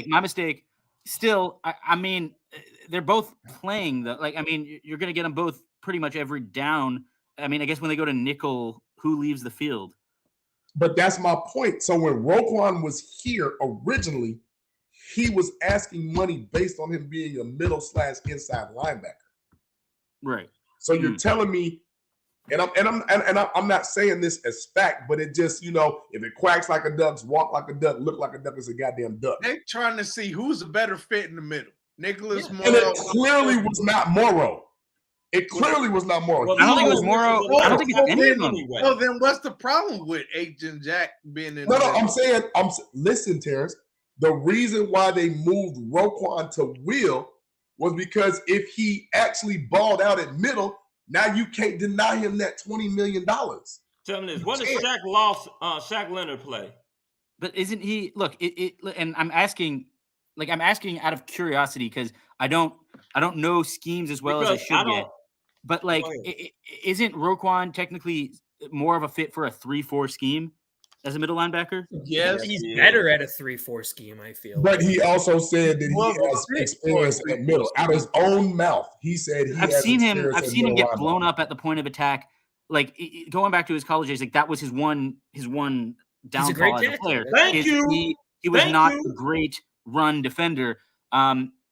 Speaker 8: My mistake. Still, I mean, they're both playing you're going to get them both pretty much every down. I mean, I guess when they go to nickel, who leaves the field?
Speaker 2: But that's my point. So when Roquan was here originally, he was asking money based on him being a middle/inside linebacker.
Speaker 8: Right.
Speaker 2: So you're telling me, and I'm not saying this as fact, but it just, if it quacks like a duck, walk like a duck, look like a duck, it's a goddamn duck.
Speaker 5: They're trying to see who's a better fit in the middle. Nicholas Morrow.
Speaker 2: And it clearly was not Morrow. It clearly was not Morrow.
Speaker 8: Well, I don't think it was Morrow. I don't think it's any of them.
Speaker 5: Well, then what's the problem with Agent Jack being in?
Speaker 2: No, I'm saying, listen, Terrence. The reason why they moved Roquan to Will was because if he actually balled out at middle, now you can't deny him that $20 million.
Speaker 9: Tell me this: what does Shaq Leonard play?
Speaker 8: But isn't he? Look, and I'm asking out of curiosity because I don't know schemes as well as I should get. But isn't Roquan technically more of a fit for a 3-4 scheme as a middle linebacker?
Speaker 4: Yes, he's better at a 3-4 scheme, I feel.
Speaker 2: But he also said that he has experience at middle. Out of his own mouth, he said he has experience.
Speaker 8: I've seen him get blown up at the point of attack. Like going back to his college days, that was his one downfall as a player.
Speaker 9: Thank you.
Speaker 8: He was not a great run defender.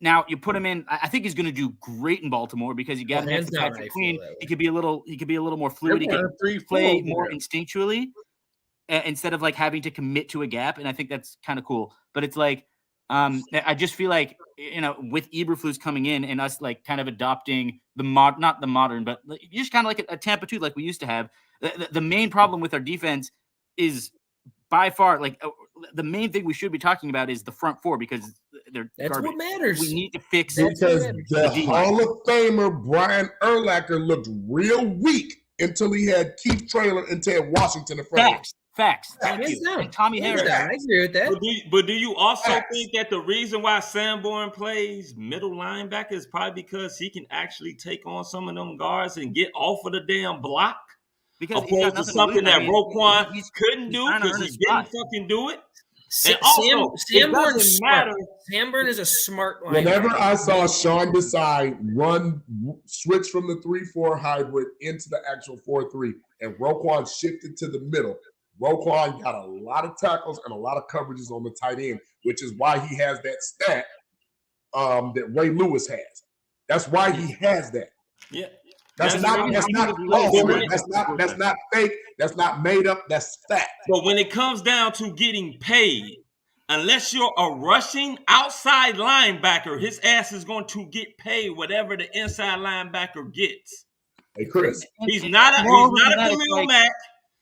Speaker 8: Now you put him in. I think he's going to do great in Baltimore because you got him Patrick Queen. He could be a little more fluid. He could play more instinctually instead of having to commit to a gap. And I think that's kind of cool. But it's I just feel like with Eberflus coming in and us kind of adopting not the modern, but just kind of like a Tampa 2 like we used to have. The main problem with our defense is by far the main thing we should be talking about is the front four because that's garbage. What matters. We need to fix
Speaker 2: because the Hall of Famer Brian Urlacher looked real weak until he had Keith Traylor and Ted Washington in front of him.
Speaker 8: Facts. Thank you. And Tommy Harris.
Speaker 4: I agree with that.
Speaker 9: But do you also think that the reason why Sanborn plays middle linebacker is probably because he can actually take on some of them guards and get off of the damn block? Because opposed to something that Roquan couldn't do because he didn't fucking do it. And also,
Speaker 4: Sanborn is a smart linebacker.
Speaker 2: Whenever I saw Sean Desai switch from the 3-4 hybrid into the actual 4-3, and Roquan shifted to the middle, Roquan got a lot of tackles and a lot of coverages on the tight end, which is why he has that stat that Ray Lewis has. That's why he has that.
Speaker 9: Yeah.
Speaker 2: That's not fake. That's not made up. That's fact.
Speaker 9: But when it comes down to getting paid, unless you're a rushing outside linebacker, his ass is going to get paid whatever the inside linebacker gets.
Speaker 2: Hey, Chris.
Speaker 9: He's not a Khalil Mack.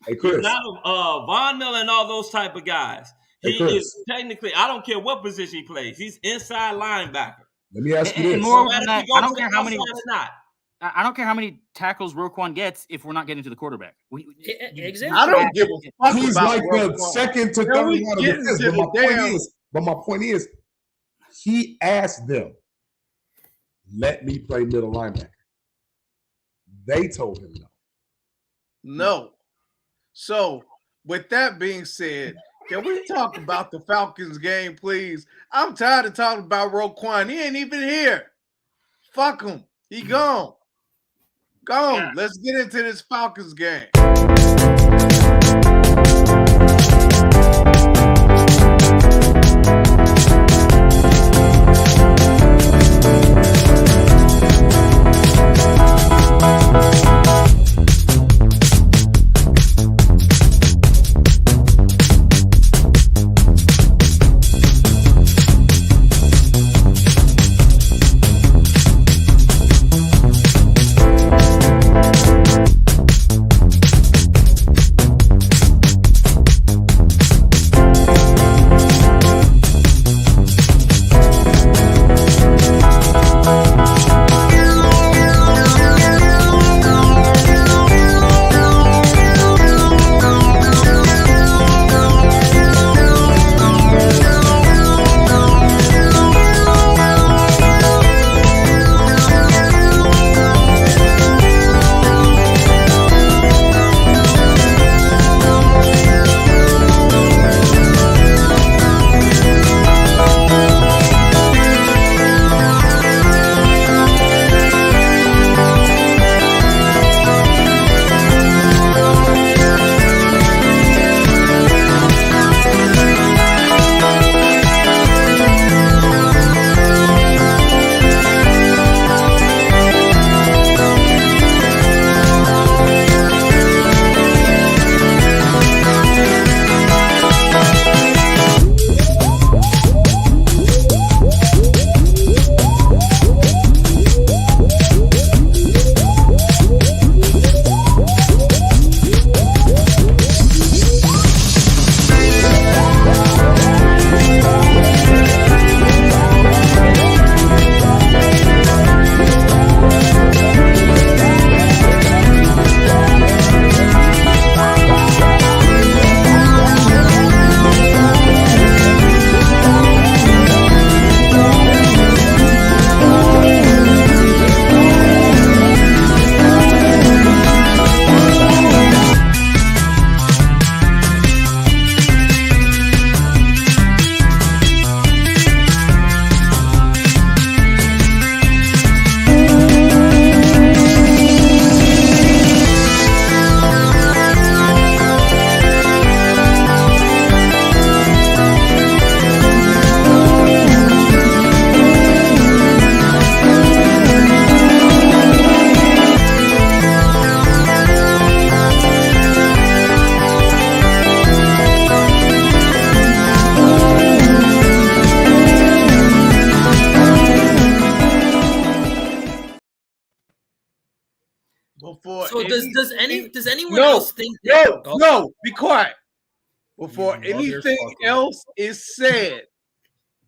Speaker 2: Hey, Chris.
Speaker 9: He's not a Von Miller and all those type of guys. He is technically, I don't care what position he plays. He's inside linebacker.
Speaker 2: Let me ask you this.
Speaker 8: I don't care how many. I don't care how many tackles Roquan gets if we're not getting to the quarterback.
Speaker 4: Exactly.
Speaker 5: I don't give a fuck
Speaker 2: He's
Speaker 5: about
Speaker 2: like
Speaker 5: Roquan.
Speaker 2: the second to third one of the But my point is, he asked them, let me play middle linebacker. They told him no.
Speaker 5: No. So, with that being said, can we talk about the Falcons game, please? I'm tired of talking about Roquan. He ain't even here. Fuck him. He gone. Gone. Let's get into this Falcons game.
Speaker 4: does anyone
Speaker 5: No,
Speaker 4: else think that?
Speaker 5: no, be quiet. Before
Speaker 4: You
Speaker 5: anything
Speaker 4: motherfucker.
Speaker 5: else is said,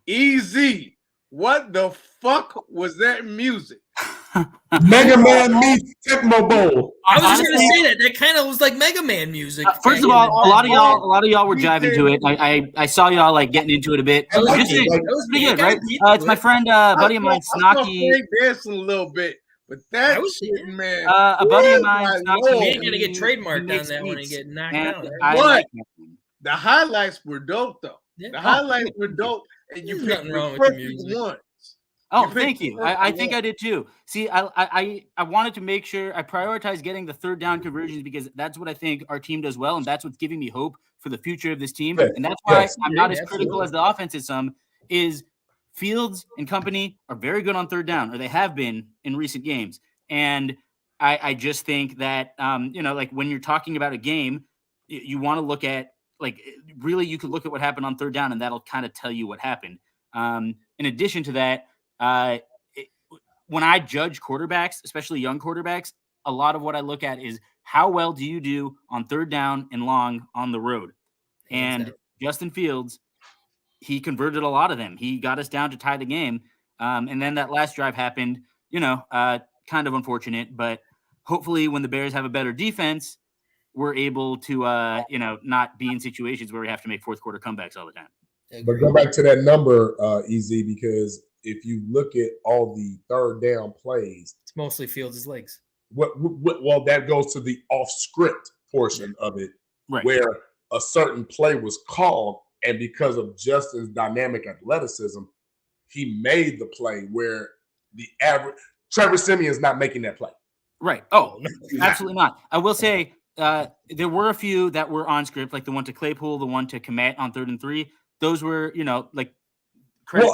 Speaker 5: Easy, what the fuck was that music?
Speaker 2: Mega Man meets Tecmo Bowl.
Speaker 4: I was just
Speaker 8: Honestly,
Speaker 4: gonna say that. That kind of was like Mega Man music.
Speaker 8: First of all, a lot of y'all were jiving to it. I saw y'all like getting into it a bit.
Speaker 2: I like
Speaker 8: Just
Speaker 2: it.
Speaker 8: saying,
Speaker 2: Like,
Speaker 8: it was pretty good, right? It's my friend, buddy of mine, Snocky.
Speaker 5: Dancing a little bit, but that shit, man.
Speaker 8: A buddy of mine,
Speaker 5: my
Speaker 8: Snocky.
Speaker 5: Lord.
Speaker 4: We ain't gonna get trademarked on
Speaker 8: makes
Speaker 4: that one and
Speaker 8: beats,
Speaker 4: get knocked
Speaker 8: and
Speaker 4: out.
Speaker 8: I
Speaker 5: But
Speaker 8: like that one.
Speaker 5: the highlights were dope, though.
Speaker 4: Yeah.
Speaker 5: The highlights were dope, and you
Speaker 4: There's
Speaker 5: picked
Speaker 4: nothing
Speaker 5: the
Speaker 4: wrong with the
Speaker 5: perfect
Speaker 4: music.
Speaker 5: ones.
Speaker 8: Oh,
Speaker 5: picked
Speaker 8: thank
Speaker 5: the
Speaker 8: you.
Speaker 5: perfect
Speaker 8: I think
Speaker 5: one.
Speaker 8: I did too. See, I wanted to make sure I prioritize getting the third down conversions because that's what I think our team does well, and that's what's giving me hope for the future of this team.
Speaker 2: Yes,
Speaker 8: And that's why
Speaker 2: yes.
Speaker 8: I'm not as
Speaker 4: Absolutely.
Speaker 8: critical as the offense is some. Is Fields and company are very good on third down, or they have been in recent games. And I just think that like when you're talking about a game, you want to look at really you could look at what happened on third down, and that'll kind of tell you what happened. In addition to that, when I judge quarterbacks, especially young quarterbacks, a lot of what I look at is how well do you do on third down and long on the road. And Justin Fields, he converted a lot of them. He got us down to tie the game. And then that last drive happened, kind of unfortunate, but hopefully when the Bears have a better defense, we're able to, not be in situations where we have to make fourth quarter comebacks all the time.
Speaker 2: But go back to that number, Easy, because if you look at all the third down plays,
Speaker 4: It's mostly Fields' legs.
Speaker 2: well, that goes to the off script portion of it,
Speaker 8: Right.
Speaker 2: where a certain play was called, and because of Justin's dynamic athleticism, he made the play where the average Trevor Simeon's not making that play.
Speaker 8: Right. Oh, absolutely not. I will say there were a few that were on script, like the one to Claypool, the one to Komet on 3rd and 3. Those were,
Speaker 2: Well,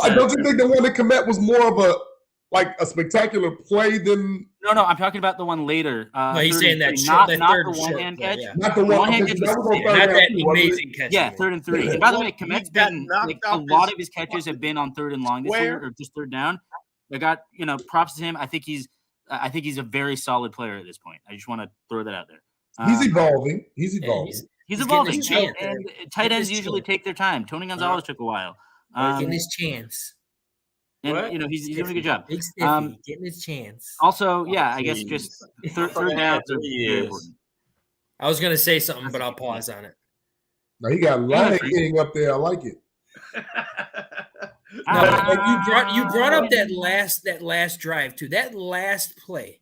Speaker 2: I don't think the one that Komet was more of a spectacular play than.
Speaker 8: No, I'm talking about the one later.
Speaker 4: No, he's saying that
Speaker 8: not
Speaker 4: that
Speaker 8: the
Speaker 4: third
Speaker 8: one-hand
Speaker 4: short
Speaker 8: catch.
Speaker 4: play, yeah.
Speaker 2: Not the one-hand catch.
Speaker 8: was
Speaker 2: That was on
Speaker 8: sick.
Speaker 2: third
Speaker 4: Not
Speaker 2: down
Speaker 4: that
Speaker 2: too, wasn't it?
Speaker 4: amazing catch.
Speaker 8: Yeah, 3rd and 3. And by the way, Komet's
Speaker 5: got
Speaker 8: been
Speaker 5: knocked
Speaker 8: a
Speaker 5: off
Speaker 8: lot
Speaker 5: his-
Speaker 8: of his catches have been on 3rd and long this
Speaker 5: Where?
Speaker 8: year, or just third down. I got props to him. I think he's a very solid player at this point. I just want to throw that out there.
Speaker 2: He's evolving. He's
Speaker 4: Yeah,
Speaker 2: evolving.
Speaker 8: He's
Speaker 4: getting
Speaker 8: evolving,
Speaker 4: his chance.
Speaker 8: and tight
Speaker 4: Getting
Speaker 8: ends
Speaker 4: his
Speaker 8: usually
Speaker 4: chance.
Speaker 8: take their time. Tony Gonzalez took a while.
Speaker 4: Getting his chance.
Speaker 8: And
Speaker 9: What?
Speaker 8: he's doing a good job.
Speaker 4: Big Stiffy, getting his chance.
Speaker 8: Also, yeah, I guess just third downs are very
Speaker 9: Yes.
Speaker 8: important.
Speaker 4: I was gonna say something, but I'll pause on it.
Speaker 2: Now he got Lion King up there. I like it.
Speaker 4: No, but you brought up that last drive too. That last play.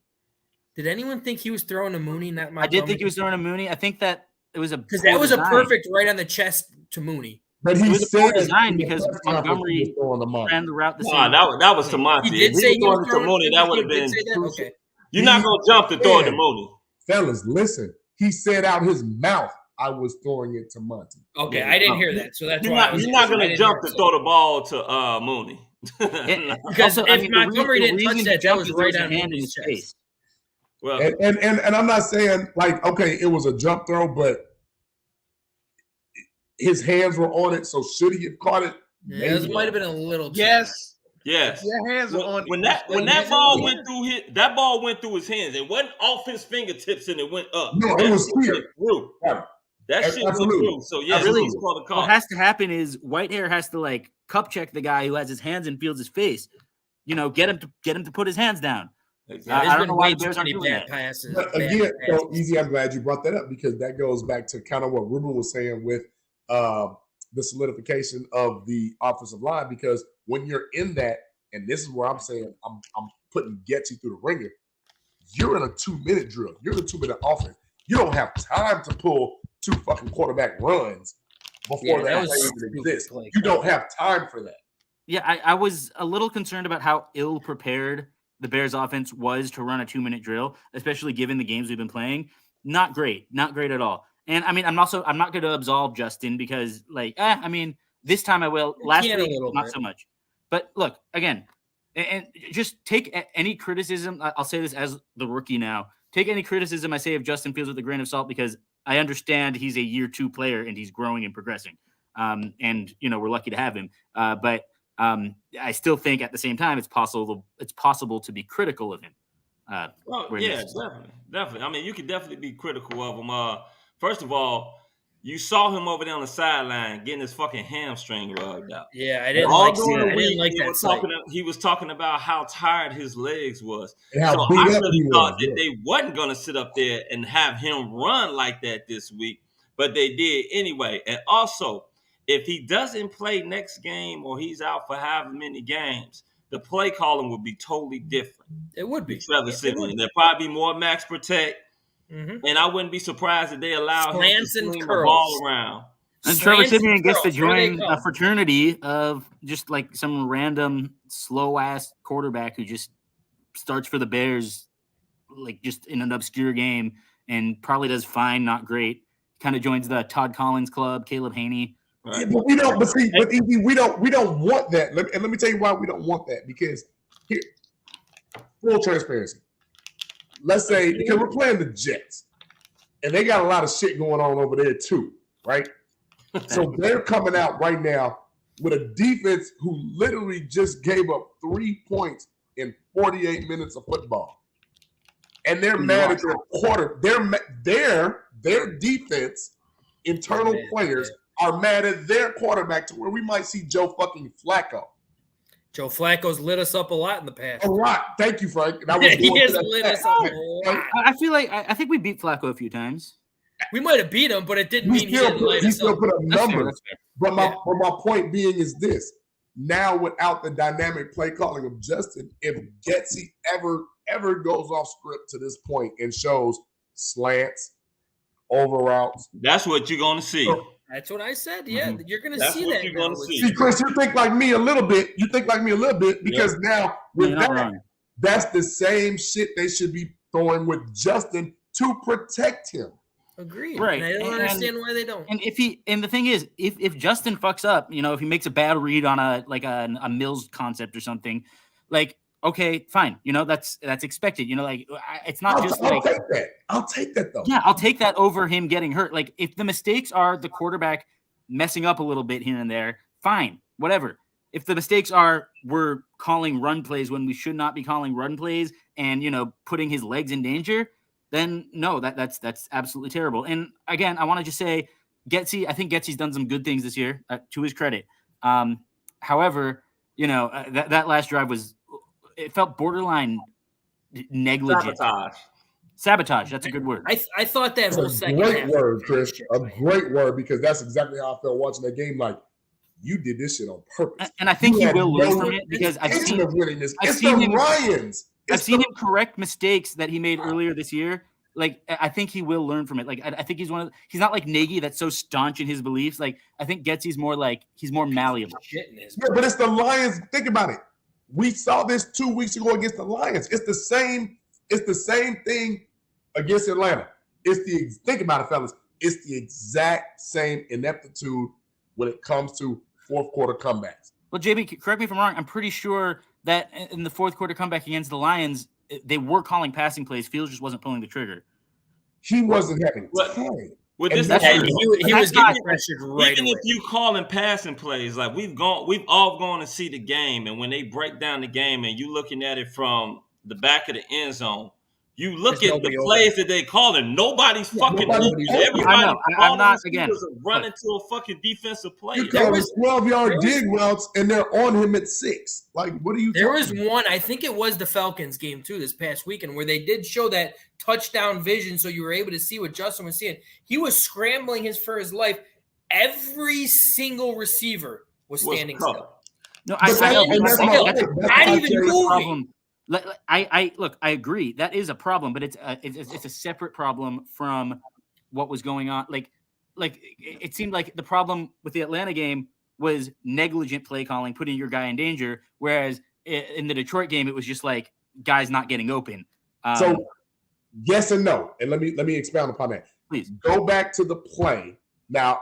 Speaker 4: Did anyone think he was throwing a Mooney? Not my.
Speaker 8: I did think he was throwing a Mooney. I think that it was
Speaker 4: because that was a perfect right on the chest to Mooney.
Speaker 2: But
Speaker 8: It
Speaker 2: he
Speaker 8: was a
Speaker 2: said
Speaker 8: poor design because
Speaker 2: press conference
Speaker 8: Montgomery
Speaker 2: he was throwing the money.
Speaker 8: ran the route the
Speaker 9: Nah,
Speaker 8: same.
Speaker 9: that was to Monty.
Speaker 4: He did
Speaker 9: If
Speaker 4: say he
Speaker 9: throwing
Speaker 4: was
Speaker 9: it to Mooney. That would have
Speaker 4: He
Speaker 9: been.
Speaker 4: did say that? Okay.
Speaker 9: You're not gonna jump to throw it to Mooney.
Speaker 2: Fellas, listen. He said out his mouth, "I was throwing it to Monty."
Speaker 4: Okay, I didn't hear that, so that's
Speaker 9: You're
Speaker 4: why
Speaker 9: not gonna jump to throw the ball to Mooney.
Speaker 4: Because
Speaker 8: Also,
Speaker 4: if Montgomery
Speaker 8: the
Speaker 4: didn't touch
Speaker 8: reason
Speaker 4: that,
Speaker 8: he
Speaker 4: that
Speaker 8: jumped
Speaker 4: was
Speaker 8: is there
Speaker 4: right
Speaker 8: a
Speaker 4: on
Speaker 8: hand in
Speaker 4: his
Speaker 8: his face.
Speaker 4: chest.
Speaker 9: Well,
Speaker 2: And I'm not saying okay, it was a jump throw, but his hands were on it. So should he have caught it?
Speaker 4: Yeah, this might have been a little.
Speaker 5: Yes.
Speaker 9: yes.
Speaker 5: Your hands are on
Speaker 9: When that ball went through his hands. It wasn't off his fingertips and it went up.
Speaker 2: No, it was
Speaker 9: That
Speaker 2: here.
Speaker 9: shit through.
Speaker 2: Yeah.
Speaker 9: That shit went
Speaker 2: Absolutely.
Speaker 9: through. So yeah,
Speaker 8: Really,
Speaker 9: really called a call.
Speaker 8: what has to happen is Whitehair has to cup check the guy who has his hands in Fields' face. Get him to put his hands down.
Speaker 4: Yeah,
Speaker 8: I don't know why the
Speaker 4: too
Speaker 8: Bears aren't
Speaker 4: many
Speaker 8: doing
Speaker 4: bad
Speaker 8: that.
Speaker 4: passes.
Speaker 2: But
Speaker 4: bad
Speaker 2: again, so
Speaker 4: passes.
Speaker 2: Easy, I'm glad you brought that up because that goes back to kind of what Ruben was saying with the solidification of the offensive line. Because when you're in that, and this is where I'm saying I'm putting Getty through the ringer, you're in a 2-minute drill. You're in a 2-minute offense. You don't have time to pull 2 fucking quarterback runs before that
Speaker 4: was
Speaker 2: play even
Speaker 4: stupid
Speaker 2: exists.
Speaker 4: play
Speaker 2: You
Speaker 4: call.
Speaker 2: don't have time for that.
Speaker 8: Yeah, I was a little concerned about how ill prepared the Bears offense was to run a 2-minute drill, especially given the games we've been playing. Not great at all. And I mean, I'm not going to absolve Justin because this time I will. Last
Speaker 4: can a
Speaker 8: week,
Speaker 4: little
Speaker 8: not
Speaker 4: bit.
Speaker 8: so much. But look, again, and just take any criticism. I'll say this as the rookie now. Take any criticism I say of Justin Fields with a grain of salt because I understand he's a year 2 player and he's growing and progressing. And we're lucky to have him. But I still think at the same time it's possible to be critical of him.
Speaker 9: Yeah, definitely. I mean, you can definitely be critical of him. First of all, you saw him over there on the sideline getting his fucking hamstring rubbed out.
Speaker 4: Yeah, I didn't like that sight.
Speaker 9: He was talking about how tired his legs was.
Speaker 2: And how
Speaker 9: So
Speaker 2: beat
Speaker 9: I
Speaker 2: up
Speaker 9: really
Speaker 2: he
Speaker 9: thought
Speaker 2: was,
Speaker 9: that they wasn't going to sit up there and have him run like that this week, but they did anyway. And also, if he doesn't play next game or he's out for however many games, the play calling would be totally different.
Speaker 4: It would be.
Speaker 9: Trevor Siemian. There'd probably be more max protect. Mm-hmm. And I wouldn't be surprised if they allow him to swing the ball around.
Speaker 8: And Trevor Siemian gets to join a fraternity of just like some random slow-ass quarterback who just starts for the Bears, like just in an obscure game and probably does fine, not great. Kind of joins the Todd Collins club, Caleb Haney.
Speaker 2: Right. Yeah, but we don't. But see, but Evie, we don't want that. And let me tell you why we don't want that. Because here, full transparency. Let's say because we're playing the Jets, and they got a lot of shit going on over there too, right? So they're coming out right now with a defense who literally just gave up 3 points in 48 minutes of football, and they're mad at their quarter. Their defense, internal players. Are mad at their quarterback to where we might see Joe fucking Flacco.
Speaker 4: Joe Flacco's lit us up a lot in the past.
Speaker 2: A lot. Thank you, Frank.
Speaker 4: He has lit us up a lot.
Speaker 8: I feel like I think we beat Flacco a few times.
Speaker 4: We might have beat him, but it didn't mean he
Speaker 2: still put up numbers. But my point being is this. Now without the dynamic play calling of Justin, if Getsy ever goes off script to this point and shows slants, over routes.
Speaker 9: That's what you're going to see.
Speaker 4: That's what I said. Yeah, you're going to see that.
Speaker 9: You're gonna see.
Speaker 2: See, Chris, you think like me a little bit. You think like me a little bit because now with that's the same shit they should be throwing with Justin to protect him.
Speaker 4: Agreed.
Speaker 8: Right.
Speaker 4: And I don't understand why they don't.
Speaker 8: And the thing is, if Justin fucks up, if he makes a bad read on a Mills concept or something, like, okay, fine. That's expected. It's not
Speaker 2: I'll take that. I'll take that though.
Speaker 8: Yeah, I'll take that over him getting hurt. Like if the mistakes are the quarterback messing up a little bit here and there, fine, whatever. If the mistakes are we're calling run plays when we should not be calling run plays and putting his legs in danger, then no, that's absolutely terrible. And again, I want to just say I think Getsy's done some good things this year, to his credit. However, that last drive it felt borderline negligent. Sabotage. That's a good word.
Speaker 4: I thought that whole second
Speaker 2: great word, Chris. A great word because that's exactly how I felt watching that game. Like you did this shit on purpose.
Speaker 8: And I think he will learn from it because I've seen him correct mistakes that he made earlier this year. Like I think he will learn from it. Like I think he's not like Nagy that's so staunch in his beliefs. Like I think Getsy's more like he's more malleable.
Speaker 2: Yeah, but it's the Lions. Think about it. We saw this 2 weeks ago against the Lions. It's the same thing against Atlanta. Think about it, fellas. It's the exact same ineptitude when it comes to fourth quarter comebacks.
Speaker 8: Well, JB, correct me if I'm wrong. I'm pretty sure that in the fourth quarter comeback against the Lions, they were calling passing plays. Fields just wasn't pulling the trigger.
Speaker 2: He wasn't having time.
Speaker 9: With this,
Speaker 4: he was getting pressured right
Speaker 9: even
Speaker 4: away.
Speaker 9: If you calling passing plays, like we've all gone to see the game, and when they break down the game, and you looking at it from the back of the end zone, you look at the plays that they calling. Nobody's fucking open. Everybody running to a fucking defensive play.
Speaker 2: You call 12-yard dig routes, and they're on him at 6. Like, what are you?
Speaker 4: There was one. I think it was the Falcons game too this past weekend where they did show that touchdown vision, so you were able to see what Justin was seeing. He was scrambling for his life. Every single receiver was standing still.
Speaker 8: No, not even moving. I agree. That is a problem, but it's a separate problem from what was going on. Like it seemed like the problem with the Atlanta game was negligent play calling, putting your guy in danger. Whereas in the Detroit game, it was just like guys not getting open.
Speaker 2: So yes and no. And let me expound upon that.
Speaker 8: Please
Speaker 2: go back to the play. Now,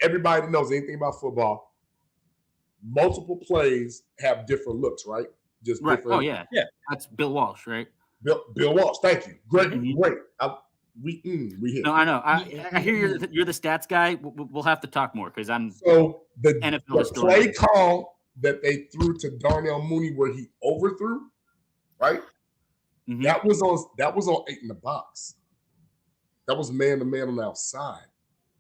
Speaker 2: everybody that knows anything about football, multiple plays have different looks, right? Just
Speaker 8: right.
Speaker 2: different.
Speaker 8: Oh yeah. That's Bill Walsh, right?
Speaker 2: Bill Walsh. Thank you. Great. We hit.
Speaker 8: No, I know. I hear you're the stats guy. We'll have to talk more because I'm
Speaker 2: the
Speaker 8: NFL historian.
Speaker 2: Play call that they threw to Darnell Mooney where he overthrew, right?
Speaker 8: Mm-hmm.
Speaker 2: That was on 8 in the box. That was man to man on the outside.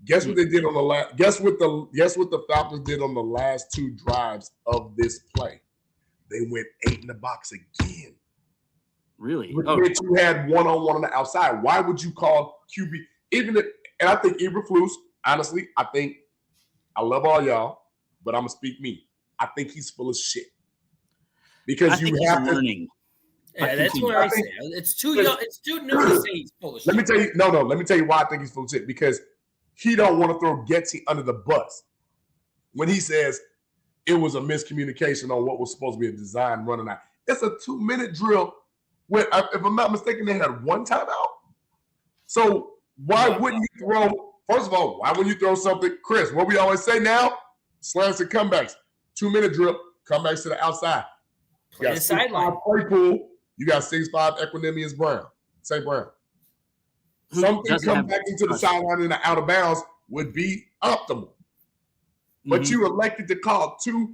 Speaker 2: Guess what they did on the last? Guess what the Falcons did on the last 2 drives of this play? They went 8 in the box again.
Speaker 8: Really?
Speaker 2: Which you had one-on-one on the outside. Why would you call QB? And I think Eberflus, honestly, I love all y'all, but I'm gonna speak me. I think he's full of shit. Because you have to
Speaker 8: learning.
Speaker 4: Yeah, that's what I say. It's too young. It's too new to say he's full of shit.
Speaker 2: Let me tell you why I think he's full of shit. Because he don't want to throw Getsy under the bus when he says it was a miscommunication on what was supposed to be a design running out. It's a 2-minute drill. If I'm not mistaken, they had 1 timeout. So why wouldn't you throw? First of all, why wouldn't you throw something, Chris? What we always say now: slants and comebacks. 2-minute drill, comebacks to the outside. You got 6'5" Claypool. You got 6'5" Equanimous Brown. St. Brown. Something come back into the sideline and out of bounds would be optimal. But you elected to call 2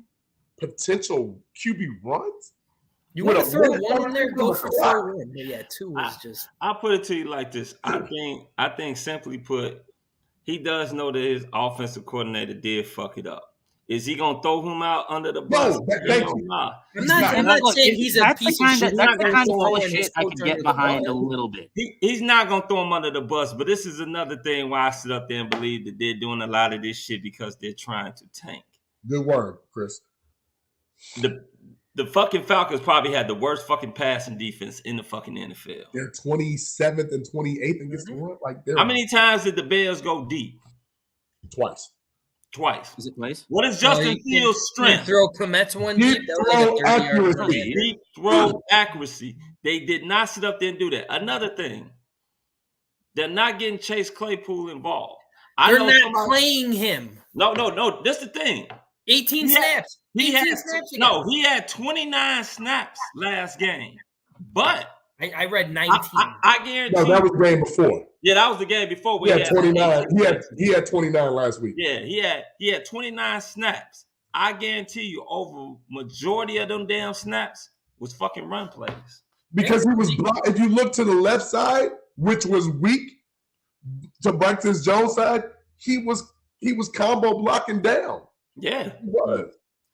Speaker 2: potential QB runs?
Speaker 4: You want to throw one in there, go for 4-1. Yeah, 2 was just.
Speaker 9: I'll put it to you like this. I think simply put, he does know that his offensive coordinator did fuck it up. Is he gonna throw him out under the bus?
Speaker 2: No, thank you.
Speaker 4: I'm not saying he's a piece of shit.
Speaker 8: That's the kind of bullshit I can get behind a little bit.
Speaker 9: He's not gonna throw him under the bus, but this is another thing why I sit up there and believe that they're doing a lot of this shit because they're trying to tank.
Speaker 2: Good word, Chris.
Speaker 9: The fucking Falcons probably had the worst fucking passing defense in the fucking NFL.
Speaker 2: They're 27th and 28th against the run.
Speaker 9: How many times did the Bears go deep?
Speaker 2: Twice.
Speaker 8: Is it twice?
Speaker 9: What is Justin Fields' strength?
Speaker 4: Throw Komet's one deep.
Speaker 9: Deep throw accuracy. They did not sit up there and do that. Another thing, they're not getting Chase Claypool involved.
Speaker 4: They're not playing him.
Speaker 9: No. That's the thing.
Speaker 4: 18 snaps.
Speaker 9: He had 29 snaps last game. But
Speaker 4: I read 19.
Speaker 9: I guarantee.
Speaker 2: No, that was the game before.
Speaker 9: Yeah, that was the game before.
Speaker 2: He had 29. He had 29 last week.
Speaker 9: Yeah, he had 29 snaps. I guarantee you, over majority of them damn snaps was fucking run plays.
Speaker 2: Because he was blocked. If you look to the left side, which was weak, to Braxton Jones' side, he was combo blocking down.
Speaker 9: Yeah,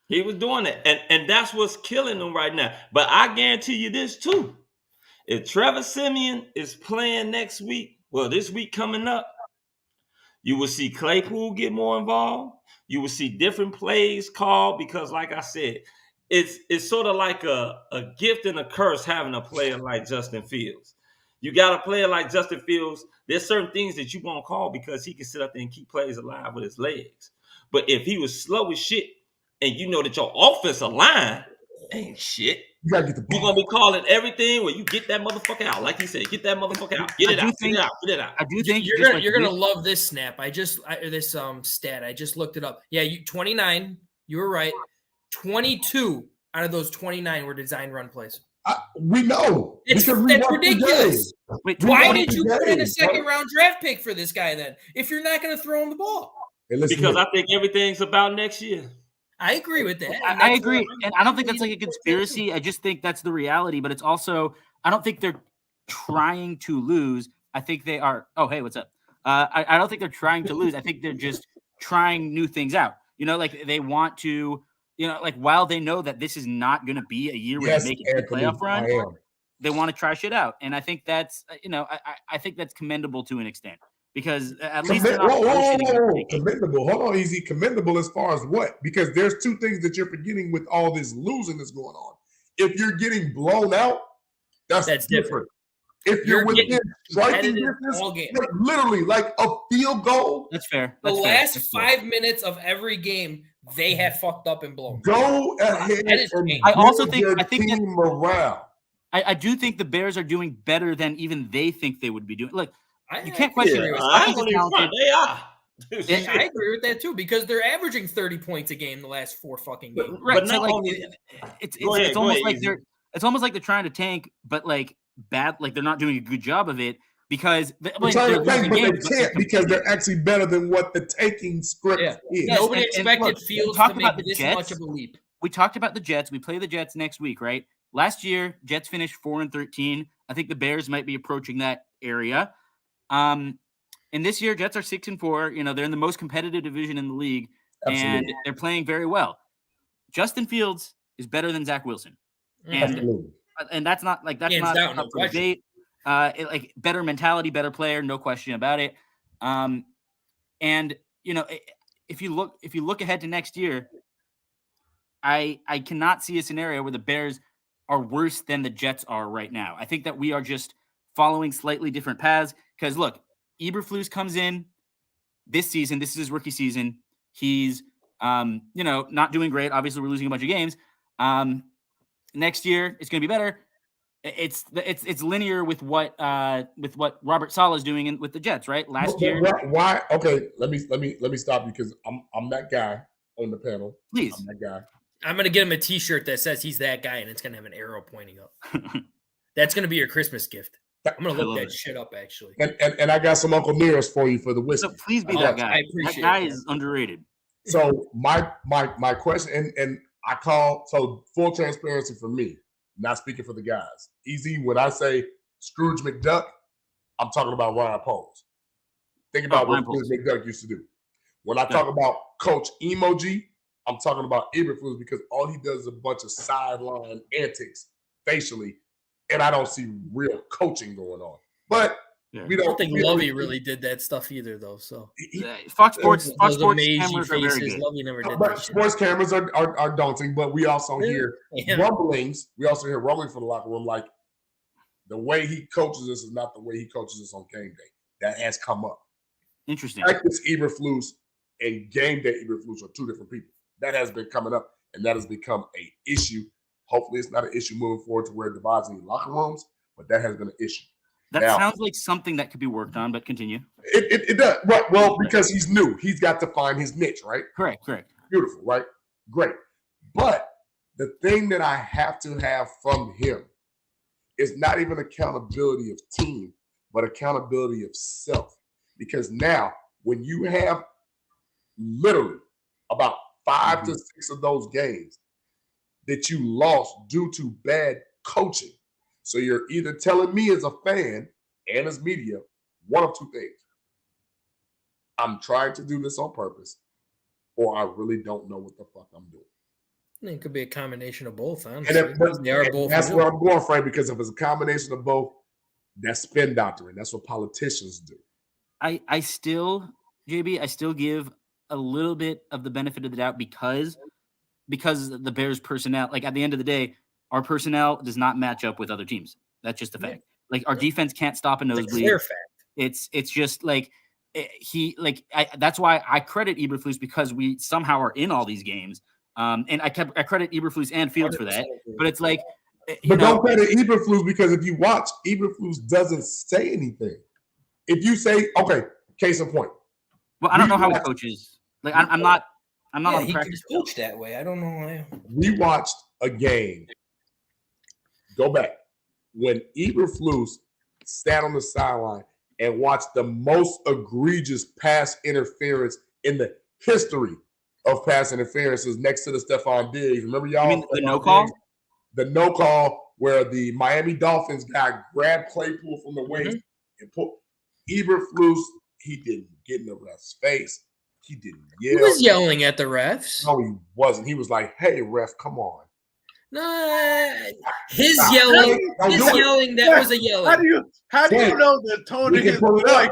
Speaker 9: he was doing it, and that's what's killing them right now. But I guarantee you this too: if Trevor Siemian is playing next week, well, this week coming up, you will see Claypool get more involved. You will see different plays called because, like I said, it's sort of like a gift and a curse having a player like Justin Fields. You got a player like Justin Fields. There's certain things that you won't call because he can sit up there and keep plays alive with his legs. But if he was slow as shit, and you know that your offensive line ain't shit, you're going to be calling everything where you get that motherfucker out. Like he said, get that motherfucker out. Get it out.
Speaker 8: I do think
Speaker 4: you're gonna love this snap. This stat. I just looked it up. Yeah, 29. You were right. 22 out of those 29 were design run plays.
Speaker 2: We know.
Speaker 4: That's ridiculous. Why did you put in a second-round draft pick for this guy then? If you're not going to throw him the ball.
Speaker 9: Because I think everything's about next year.
Speaker 4: I agree with that.
Speaker 8: I agree. And I don't think that's like a conspiracy. I just think that's the reality. But it's also, I don't think they're trying to lose. I think they are. Oh, hey, what's up? I don't think they're trying to lose. I think they're just trying new things out. You know, like they want to, you know, like while they know that this is not going to be a year where they make it to the playoff run, they want to try shit out. And I think that's, you know, I think that's commendable to an extent. Because at least they're not
Speaker 2: commendable. Hold on, easy. Commendable as far as what? Because there's 2 things that you're forgetting with all this losing that's going on. If you're getting blown out, that's different. If you're within striking distance, like literally like a field goal.
Speaker 8: That's fair.
Speaker 4: The last 5 minutes of every game, they have fucked up and blown.
Speaker 2: Go ahead.
Speaker 8: I also think that
Speaker 2: morale.
Speaker 8: I do think the Bears are doing better than even they think they would be doing. Look. You can't question it.
Speaker 9: They are.
Speaker 4: I agree with that too because they're averaging 30 points a game the last 4 fucking games.
Speaker 8: Right. So like, it's almost like they're trying to tank, but like bad, like they're not doing a good job of it because
Speaker 2: they're trying to tank, but they can't because they're actually better than what the tanking script is.
Speaker 4: Yes, nobody expected Fields to make this much of a leap.
Speaker 8: We talked about the Jets. We play the Jets next week, right? Last year, Jets finished 4-13. I think the Bears might be approaching that area. And this year, Jets are 6-4. You know, they're in the most competitive division in the league, and they're playing very well. Justin Fields is better than Zach Wilson, and that's not like that's not up for debate. Like better mentality, better player, no question about it. And you know, if you look ahead to next year, I cannot see a scenario where the Bears are worse than the Jets are right now. I think that we are just following slightly different paths. Because look, Eberflus comes in this season. This is his rookie season. He's not doing great. Obviously, we're losing a bunch of games. Next year, it's going to be better. It's linear with what Robert Saleh is doing with the Jets, right? Last year.
Speaker 2: Why? Okay, let me stop you because I'm that guy on the panel.
Speaker 8: Please,
Speaker 2: I'm that guy.
Speaker 4: I'm going to get him a T-shirt that says he's that guy, and it's going to have an arrow pointing up. That's going to be your Christmas gift. I'm going to look that shit up, actually.
Speaker 2: And I got some Uncle Nearest for you for the whiskey.
Speaker 8: So please be that guy. That guy is underrated.
Speaker 2: So my question, and I call, so full transparency for me, not speaking for the guys. Easy, when I say Scrooge McDuck, I'm talking about Ryan Poles. Think about what Scrooge McDuck used to do. When I talk about Coach Emoji, I'm talking about Eberflus because all he does is a bunch of sideline antics facially, and I don't see real coaching going on. But we don't.
Speaker 4: I don't think Lovey really did that stuff either, though. So
Speaker 8: Fox Sports cameras are very good.
Speaker 4: Lovey never did
Speaker 2: but sports cameras are daunting, but we also hear rumblings. We also hear rumblings from the locker room, like the way he coaches us is not the way he coaches us on game day. That has come up.
Speaker 8: Interesting.
Speaker 2: Practice Eberflus and game day Eberflus are two different people. That has been coming up, and that has become an issue. Hopefully, it's not an issue moving forward to where it divides any locker rooms, but that has been an issue.
Speaker 8: That sounds like something that could be worked on, but continue.
Speaker 2: It does. Right. Well, because he's new. He's got to find his niche, right?
Speaker 8: Correct.
Speaker 2: Beautiful, right? Great. But the thing that I have to have from him is not even accountability of team, but accountability of self. Because now, when you have literally about 5 to 6 of those games that you lost due to bad coaching. So you're either telling me as a fan and as media, one of two things. I'm trying to do this on purpose, or I really don't know what the fuck I'm doing.
Speaker 4: It could be a combination of both, honestly.
Speaker 2: And that's where I'm going, Frank, because if it's a combination of both, that's spin doctrine. That's what politicians do.
Speaker 8: I still give a little bit of the benefit of the doubt because the Bears personnel, like at the end of the day, our personnel does not match up with other teams. That's just a fact. Like our defense can't stop a nosebleed.
Speaker 4: It's a clear fact.
Speaker 8: It's just like that's why I credit Eberflus because we somehow are in all these games. And I credit Eberflus and Fields for that. But it's like,
Speaker 2: don't credit Eberflus because if you watch, Eberflus doesn't say anything. If you say, okay, case in point.
Speaker 8: Well, I don't know how he coaches. Like I'm not on the practice
Speaker 4: field. Coach that way. I don't know why.
Speaker 2: We watched a game. Go back when Eberflus sat on the sideline and watched the most egregious pass interference in the history of pass interferences next to the Stephon Diggs. Remember y'all?
Speaker 8: You mean the no call?
Speaker 2: The no call where the Miami Dolphins guy grabbed Claypool from the waist and pulled. Eberflus, he didn't get in the ref's face. He didn't yell.
Speaker 4: He was yelling at the refs.
Speaker 2: No, he wasn't. He was like, hey, ref, come on.
Speaker 4: No, his yelling, that was a yelling.
Speaker 5: How do you know the tone of his voice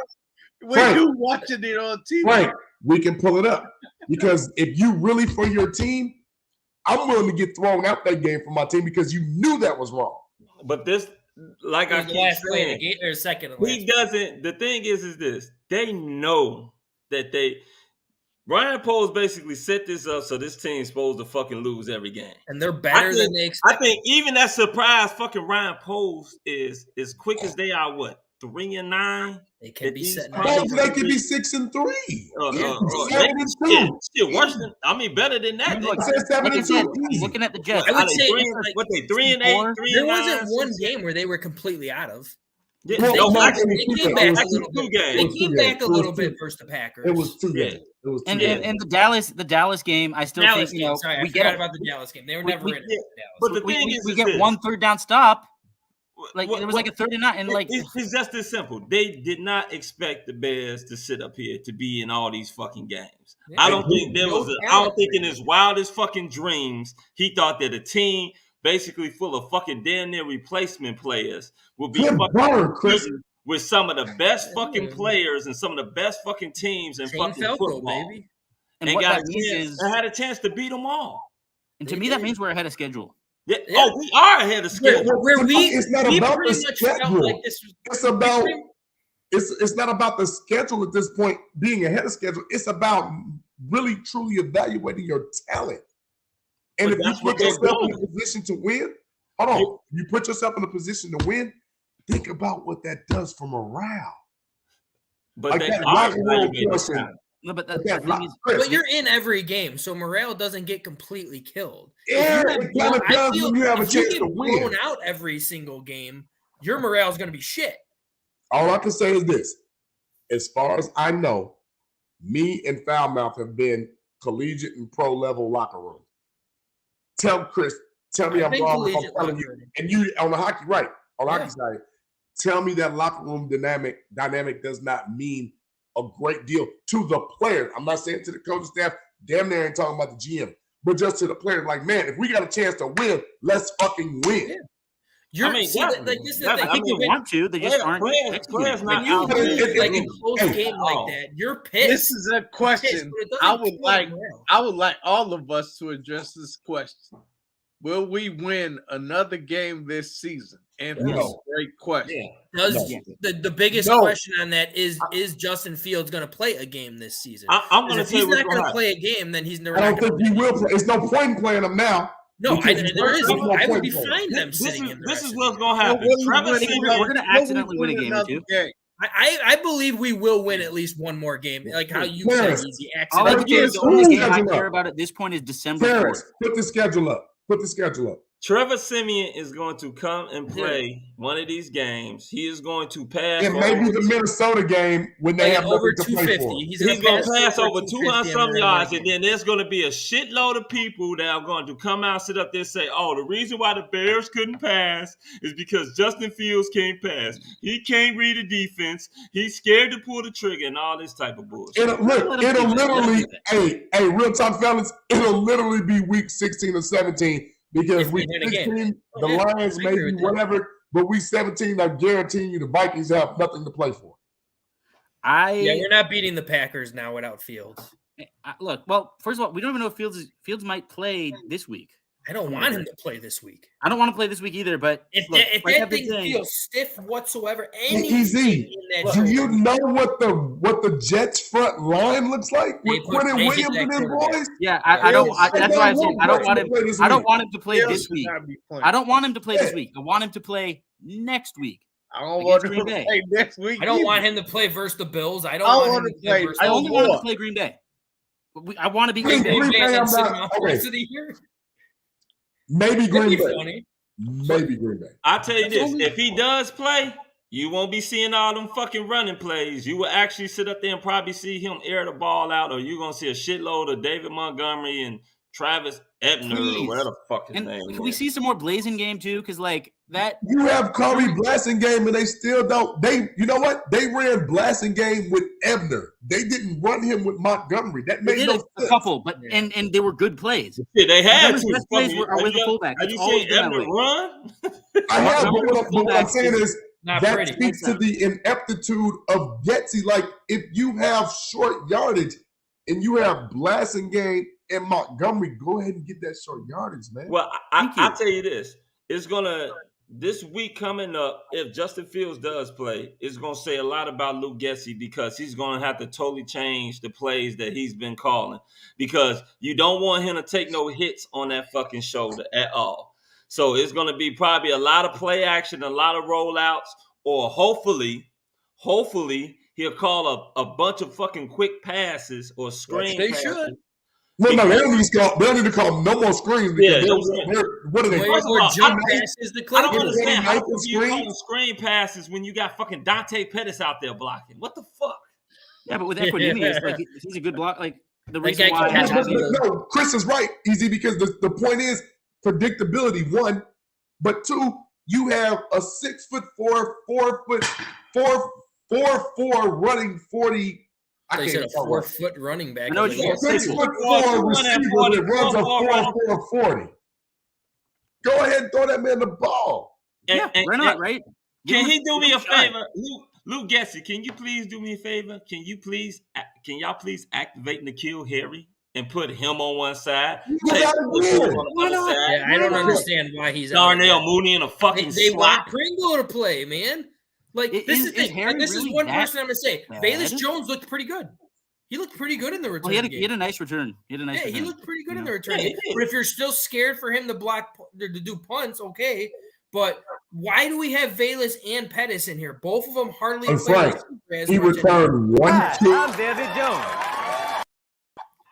Speaker 5: when you watching it on TV?
Speaker 2: Right, we can pull it up. Because if you really for your team, I'm willing to get thrown out that game for my team because you knew that was wrong.
Speaker 9: But this, like I keep saying, he doesn't. The thing is this: they know that Ryan Poles basically set this up so this team's supposed to fucking lose every game,
Speaker 4: and they're better than they expect.
Speaker 9: I think even that surprise fucking Ryan Poles is as quick as they are. What 3-9?
Speaker 4: They can be set.
Speaker 2: They could be 6-3.
Speaker 9: 7-2. Still worse than. I mean, better than that.
Speaker 8: Looking at the Jets,
Speaker 4: I would say
Speaker 9: what they 3-8.
Speaker 4: There wasn't one game where they were completely out of.
Speaker 9: Yeah,
Speaker 4: they came back a little bit. They came back a little bit versus the Packers.
Speaker 2: It was 2 games.
Speaker 8: And the Dallas game, I still think
Speaker 4: I forgot about the Dallas game. They were never in Dallas.
Speaker 8: But the thing is, we get 1 third down stop. Like it was like a 39, and like
Speaker 9: it's just this simple. They did not expect the Bears to sit up here to be in all these fucking games.
Speaker 4: Yeah,
Speaker 9: I don't think there was. I don't think in his wildest fucking dreams he thought that a team basically full of fucking damn near replacement players would be fucking with some of the best fucking players and some of the best fucking teams in fucking football,
Speaker 4: baby.
Speaker 8: And what that means is
Speaker 9: I had a chance to beat them all.
Speaker 8: And to me, that means we're ahead of schedule.
Speaker 9: Yeah. Oh, we are ahead of schedule.
Speaker 2: It's not about the schedule. It's not about the schedule at this point being ahead of schedule. It's about really truly evaluating your talent. And if you put yourself in a position to win, hold on. You put yourself in a position to win, think about what that does for morale.
Speaker 9: But
Speaker 2: like that locker room person.
Speaker 8: No, but
Speaker 4: but you're in every game, so morale doesn't get completely killed.
Speaker 2: Yeah, it kind of does when you have a chance to win.
Speaker 4: Blown out every single game, your morale is going to be shit.
Speaker 2: All I can say is this: as far as I know, me and Foulmouth have been collegiate and pro level locker room. Tell me I'm wrong if I'm telling you. And you on the hockey, right? On the hockey side, tell me that locker room dynamic does not mean a great deal to the players. I'm not saying to the coaching staff, damn near ain't talking about the GM, but just to the players. Like, man, if we got a chance to win, let's fucking win.
Speaker 4: Yeah.
Speaker 8: I think they want to. They just aren't.
Speaker 4: Players not out there. Like a close game like that, you're pissed.
Speaker 5: This is a question. I would like all of us to address this question. Will we win another game this season? And great question.
Speaker 4: Yeah. The biggest question on that is Justin Fields going to play a game this season?
Speaker 9: I'm going to say
Speaker 4: he's not going to play a game, then he's never.
Speaker 2: I don't think he will play. There's no point in playing him now.
Speaker 4: No, there is. I would be fine them sitting in.
Speaker 9: This is what's going to happen.
Speaker 8: We're going to accidentally win a game or two.
Speaker 4: I believe we will win at least one more game, like how you said.
Speaker 8: All I the only game I care about at this point is December 4th.
Speaker 2: Put the schedule up.
Speaker 9: Trevor Siemian is going to come and play one of these games. He is going to pass.
Speaker 2: It may be the Minnesota game when they have
Speaker 4: over
Speaker 2: 250.
Speaker 4: He's
Speaker 9: going to pass over 200 some yards, and then there's going to be a shitload of people that are going to come out, sit up there, and say, "Oh, the reason why the Bears couldn't pass is because Justin Fields can't pass. He can't read the defense. He's scared to pull the trigger, and all this type of bullshit."
Speaker 2: It'll literally, hey, real talk, fellas. It'll literally be week 16 or 17. Because week 16, the Lions may be whatever, but week 17, I'm guaranteeing you the Vikings have nothing to play for.
Speaker 4: We're not beating the Packers now without Fields.
Speaker 8: Look, well, first of all, we don't even know if Fields might play this week.
Speaker 4: I don't want him to play this week.
Speaker 8: I don't want to play this week either, but
Speaker 4: if that thing feels stiff whatsoever,
Speaker 2: easy. Do you know what the Jets front line looks like with Quentin Williams and them boys?
Speaker 8: Yeah, I don't. That's why I said I don't want him. I don't want him to play this week. I don't want him to play this week. I want him to play next week.
Speaker 5: I don't want him to play next week.
Speaker 4: I don't want him to play versus the Bills. I don't want him to play.
Speaker 8: I only want him to play Green Bay. I want to be Green Bay.
Speaker 2: Maybe Green Bay. Maybe Green Bay.
Speaker 9: I'll tell you this. If he does play, you won't be seeing all them fucking running plays. You will actually sit up there and probably see him air the ball out, or you're going to see a shitload of David Montgomery and Travis Ebner or whatever the fuck his name is.
Speaker 8: Can we see some more Blazing game too? Because like that.
Speaker 2: You have Corey Blasting game and they still don't. You know what? They ran Blasting game with Ebner. They didn't run him with Montgomery. That made no sense.
Speaker 8: A couple, but and they were good plays.
Speaker 9: Yeah, they had to.
Speaker 8: Best plays were with the fullback.
Speaker 9: Have you seen Ebner run?
Speaker 2: I have, but what I'm saying is that speaks to the ineptitude of Getsy. Like if you have short yardage and you have Blasting game and Montgomery, go ahead and get that short yardage, man.
Speaker 9: Well, I'll tell you this. It's going to, this week coming up, if Justin Fields does play, it's going to say a lot about Luke Getsy because he's going to have to totally change the plays that he's been calling because you don't want him to take no hits on that fucking shoulder at all. So it's going to be probably a lot of play action, a lot of rollouts, or hopefully he'll call a bunch of fucking quick passes or screen passes.
Speaker 4: Should.
Speaker 2: No, they don't need to call no more screens because what are they?
Speaker 4: Jump passes the
Speaker 9: I don't understand how you call screen passes when you got fucking Dante Pettis out there blocking. What the fuck?
Speaker 8: Yeah, but with Equinemius, like he's a good block. Like the reason why
Speaker 2: no, Chris is right, Easy, because the point is predictability, one, but two, You have a 6'4", 4'4" running 40.
Speaker 4: I can't said a 4-foot running back.
Speaker 8: No,
Speaker 2: it's a 6'4" receiver that runs a 4'40". Go ahead and throw that man the ball.
Speaker 8: Yeah, why not, right?
Speaker 9: Can he do me a favor? Luke Gessie, can you please do me a favor? Can y'all please activate N'Keal Harry and put him on one side?
Speaker 4: Why not? Yeah, I don't understand why he's
Speaker 9: Darnell Mooney in a fucking
Speaker 4: They
Speaker 9: slot.
Speaker 4: want Pringle to play, man. Like this is the thing.
Speaker 8: Harry
Speaker 4: This
Speaker 8: really
Speaker 4: is one
Speaker 8: that
Speaker 4: person I'm gonna say.
Speaker 8: bad?
Speaker 4: Bayless Jones looked pretty good. He looked pretty good in the return game.
Speaker 8: He had a nice return. He
Speaker 4: looked pretty good in the return game. But if you're still scared for him to do punts, okay. But why do we have Bayless and Pettis in here? Both of them hardly play.
Speaker 2: He returned one kick.
Speaker 15: I'm David Jones.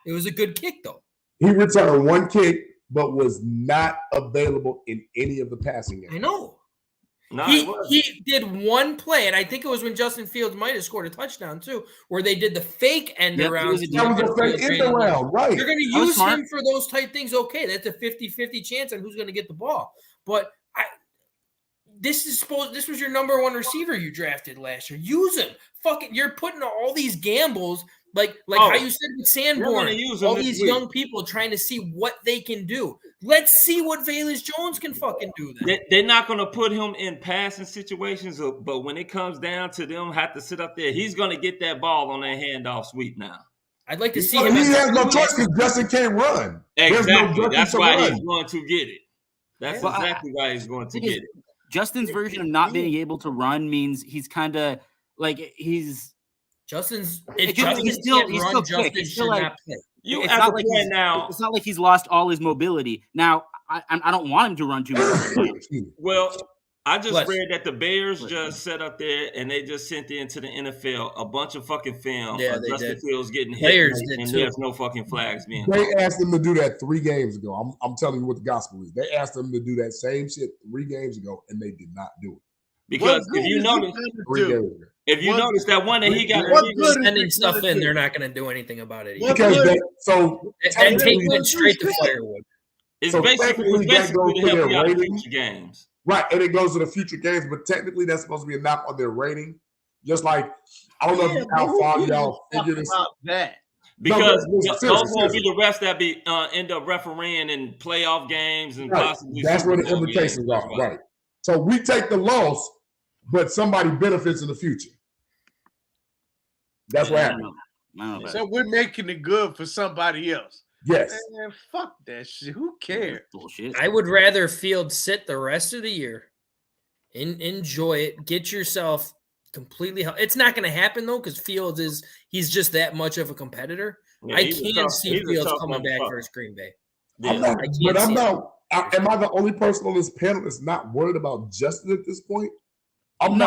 Speaker 4: It was a good kick, though.
Speaker 2: He returned one kick, but was not available in any of the passing games.
Speaker 4: I know.
Speaker 9: No,
Speaker 4: he did one play, and I think it was when Justin Fields might have scored a touchdown too, where they did the fake end around.
Speaker 2: That was a fake end around, right?
Speaker 4: You're going to use him for those type things. Okay, that's a 50-50 chance on who's going to get the ball. But this was your number one receiver you drafted last year. Use him. Fucking, you're putting all these gambles, like how you said with Sanborn, all these young people trying to see what they can do. Let's see what Bayless Jones can fucking do then.
Speaker 9: They're not going to put him in passing situations, but when it comes down to them have to sit up there, he's going to get that ball on that handoff sweep now.
Speaker 4: I'd like to see him.
Speaker 2: He has no choice because Justin can't run.
Speaker 9: Exactly. That's why
Speaker 2: run.
Speaker 9: he's going to get it. That's exactly why he's going to get it.
Speaker 8: Justin's version of not being able to run means he's kind of like
Speaker 4: Justin's.
Speaker 8: He's still quick. He's still like.
Speaker 9: It's not like
Speaker 8: it's not like he's lost all his mobility. Now, I don't want him to run too much.
Speaker 9: Well, I just read that the Bears just set up there and they just sent into the NFL a bunch of fucking film.
Speaker 4: Yeah, they
Speaker 9: Justin
Speaker 4: did.
Speaker 9: Fields getting hit,
Speaker 4: Players did
Speaker 9: and
Speaker 4: too.
Speaker 9: there's no fucking flags being.
Speaker 2: They asked them to do that 3 games ago. I'm telling you what the gospel is. They asked them to do that same shit 3 games ago, and they did not do it.
Speaker 9: Because if you notice, that one that he got
Speaker 4: sending stuff in, they're not going to do anything about it.
Speaker 2: Because
Speaker 4: that take went straight to firewood.
Speaker 9: It's
Speaker 2: so
Speaker 9: basically
Speaker 2: that goes to their
Speaker 9: out
Speaker 2: ratings.
Speaker 9: Games.
Speaker 2: Right, and it goes to the future games, but technically that's supposed to be a knock on their rating. Just like, I don't know how far y'all figure this out.
Speaker 9: Because those won't be the refs that be end up refereeing in playoff games and possibly.
Speaker 2: That's where the implications are, right? So we take the loss, but somebody benefits in the future. That's what happened.
Speaker 5: So we're making it good for somebody else.
Speaker 2: Yes.
Speaker 5: Man, fuck that shit. Who cares?
Speaker 8: Bullshit.
Speaker 4: I would rather Fields sit the rest of the year, enjoy it, get yourself completely. It's not going to happen though, because Fields he's just that much of a competitor.
Speaker 9: Yeah,
Speaker 4: I can't see Fields coming back versus Green Bay.
Speaker 2: Yeah. Am I the only person on this panel that's not worried about Justin at this point? I'm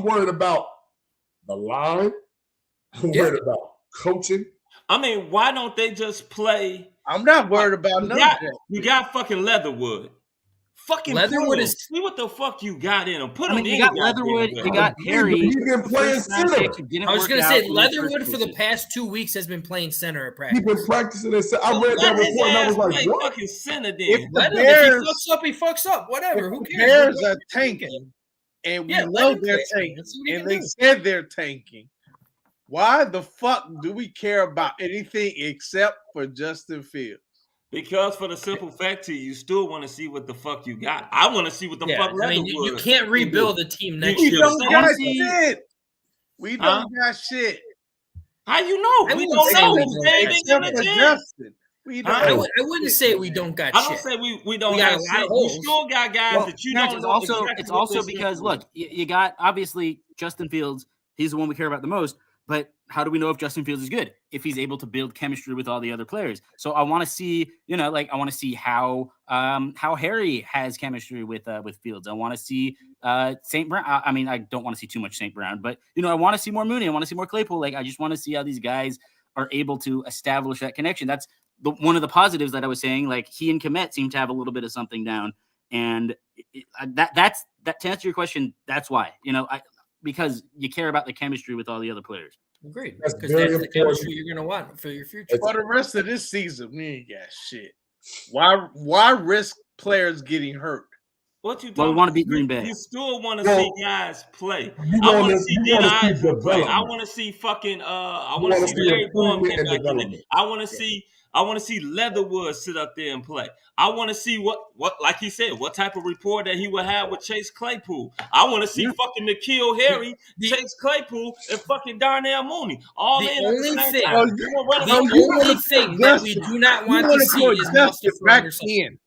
Speaker 2: worried about the line. I'm worried about coaching.
Speaker 9: I mean, why don't they just play?
Speaker 5: I'm not worried about none of that.
Speaker 9: You got fucking Leatherwood. Fucking
Speaker 4: Leatherwood is
Speaker 9: see what the fuck you got in him. Put him in.
Speaker 8: You got Leatherwood. You got Harry.
Speaker 2: He's been playing center.
Speaker 4: I was going to say Leatherwood for the past 2 weeks has been playing center at practice.
Speaker 2: He's been practicing it. I read that report and I was like, "What?"
Speaker 9: Fucking center then.
Speaker 5: If the
Speaker 4: Bears, he fucks up. Whatever. Who cares?
Speaker 5: Bears are tanking, and we know they're tanking, and they said they're tanking. Why the fuck do we care about anything except for Justin Fields?
Speaker 9: Because for the simple fact you still want to see what the fuck you got. I want to see what the fuck Leatherwood.
Speaker 4: I mean, you can't rebuild the team next
Speaker 5: We
Speaker 4: year.
Speaker 5: don't got shit. We don't got shit.
Speaker 9: How you know? We don't know.
Speaker 5: Justin.
Speaker 4: I wouldn't say we don't got shit.
Speaker 9: I don't say we don't have shit. We still got guys that you don't know.
Speaker 8: It's also because look, you got obviously Justin Fields. He's the one we care about the most. But how do we know if Justin Fields is good? If he's able to build chemistry with all the other players. So I want to see, I want to see how Harry has chemistry with Fields. I want to see St. Brown. I mean, I don't want to see too much St. Brown, but I want to see more Mooney. I want to see more Claypool. I just want to see how these guys are able to establish that connection. That's one of the positives that I was saying. Like he and Kmet seem to have a little bit of something down, and that's to answer your question. That's why because you care about the chemistry with all the other players.
Speaker 4: Agreed. Because that's the chemistry you're going to want for your future.
Speaker 5: For the rest of this season, we ain't got shit. Why risk players getting hurt?
Speaker 9: What you talking
Speaker 8: Well, we want to
Speaker 9: about?
Speaker 8: beat Green Bay.
Speaker 9: You still want to see guys play.
Speaker 2: You
Speaker 9: I want
Speaker 2: wanna-
Speaker 9: to see
Speaker 2: you
Speaker 9: Dean
Speaker 2: wanna see
Speaker 9: Eisen play. I
Speaker 2: development.
Speaker 9: want to see fucking I
Speaker 2: You
Speaker 9: want to
Speaker 2: wanna
Speaker 9: see
Speaker 2: see
Speaker 9: Larry Boone
Speaker 2: improvement
Speaker 9: come
Speaker 2: and
Speaker 9: back in there.
Speaker 2: development.
Speaker 9: I want to see Leatherwood sit up there and play. I want to see what like he said, what type of rapport that he would have with Chase Claypool. I want to see fucking N'Keal Harry, Chase Claypool, and fucking Darnell Mooney all
Speaker 4: The
Speaker 9: in at the
Speaker 4: only
Speaker 9: same
Speaker 4: thing,
Speaker 9: time.
Speaker 4: the only thing that we do not want to see is Mustafa under something.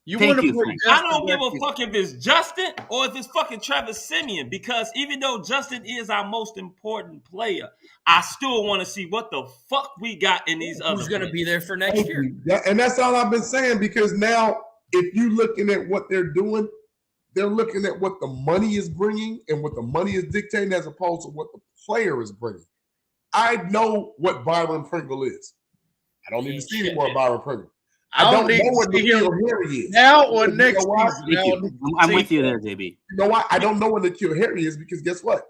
Speaker 5: Thank you, Frank.
Speaker 9: I don't give a fuck if it's Justin or if it's fucking Travis Simeon, because even though Justin is our most important player, I still want to see what the fuck we got in these other.
Speaker 4: Who's going to be there for next
Speaker 2: Thank
Speaker 4: year?
Speaker 2: you. And that's all I've been saying, because now if you're looking at what they're doing, they're looking at what the money is bringing and what the money is dictating as opposed to what the player is bringing. I know what Byron Pringle is. I don't need to see any more Byron Pringle. I don't know what N'Keal Harry is.
Speaker 5: Now or
Speaker 2: You know
Speaker 5: next
Speaker 2: why?
Speaker 5: season.
Speaker 8: I'm with you there, JB.
Speaker 2: You know why? I don't know what N'Keal Harry is because guess what?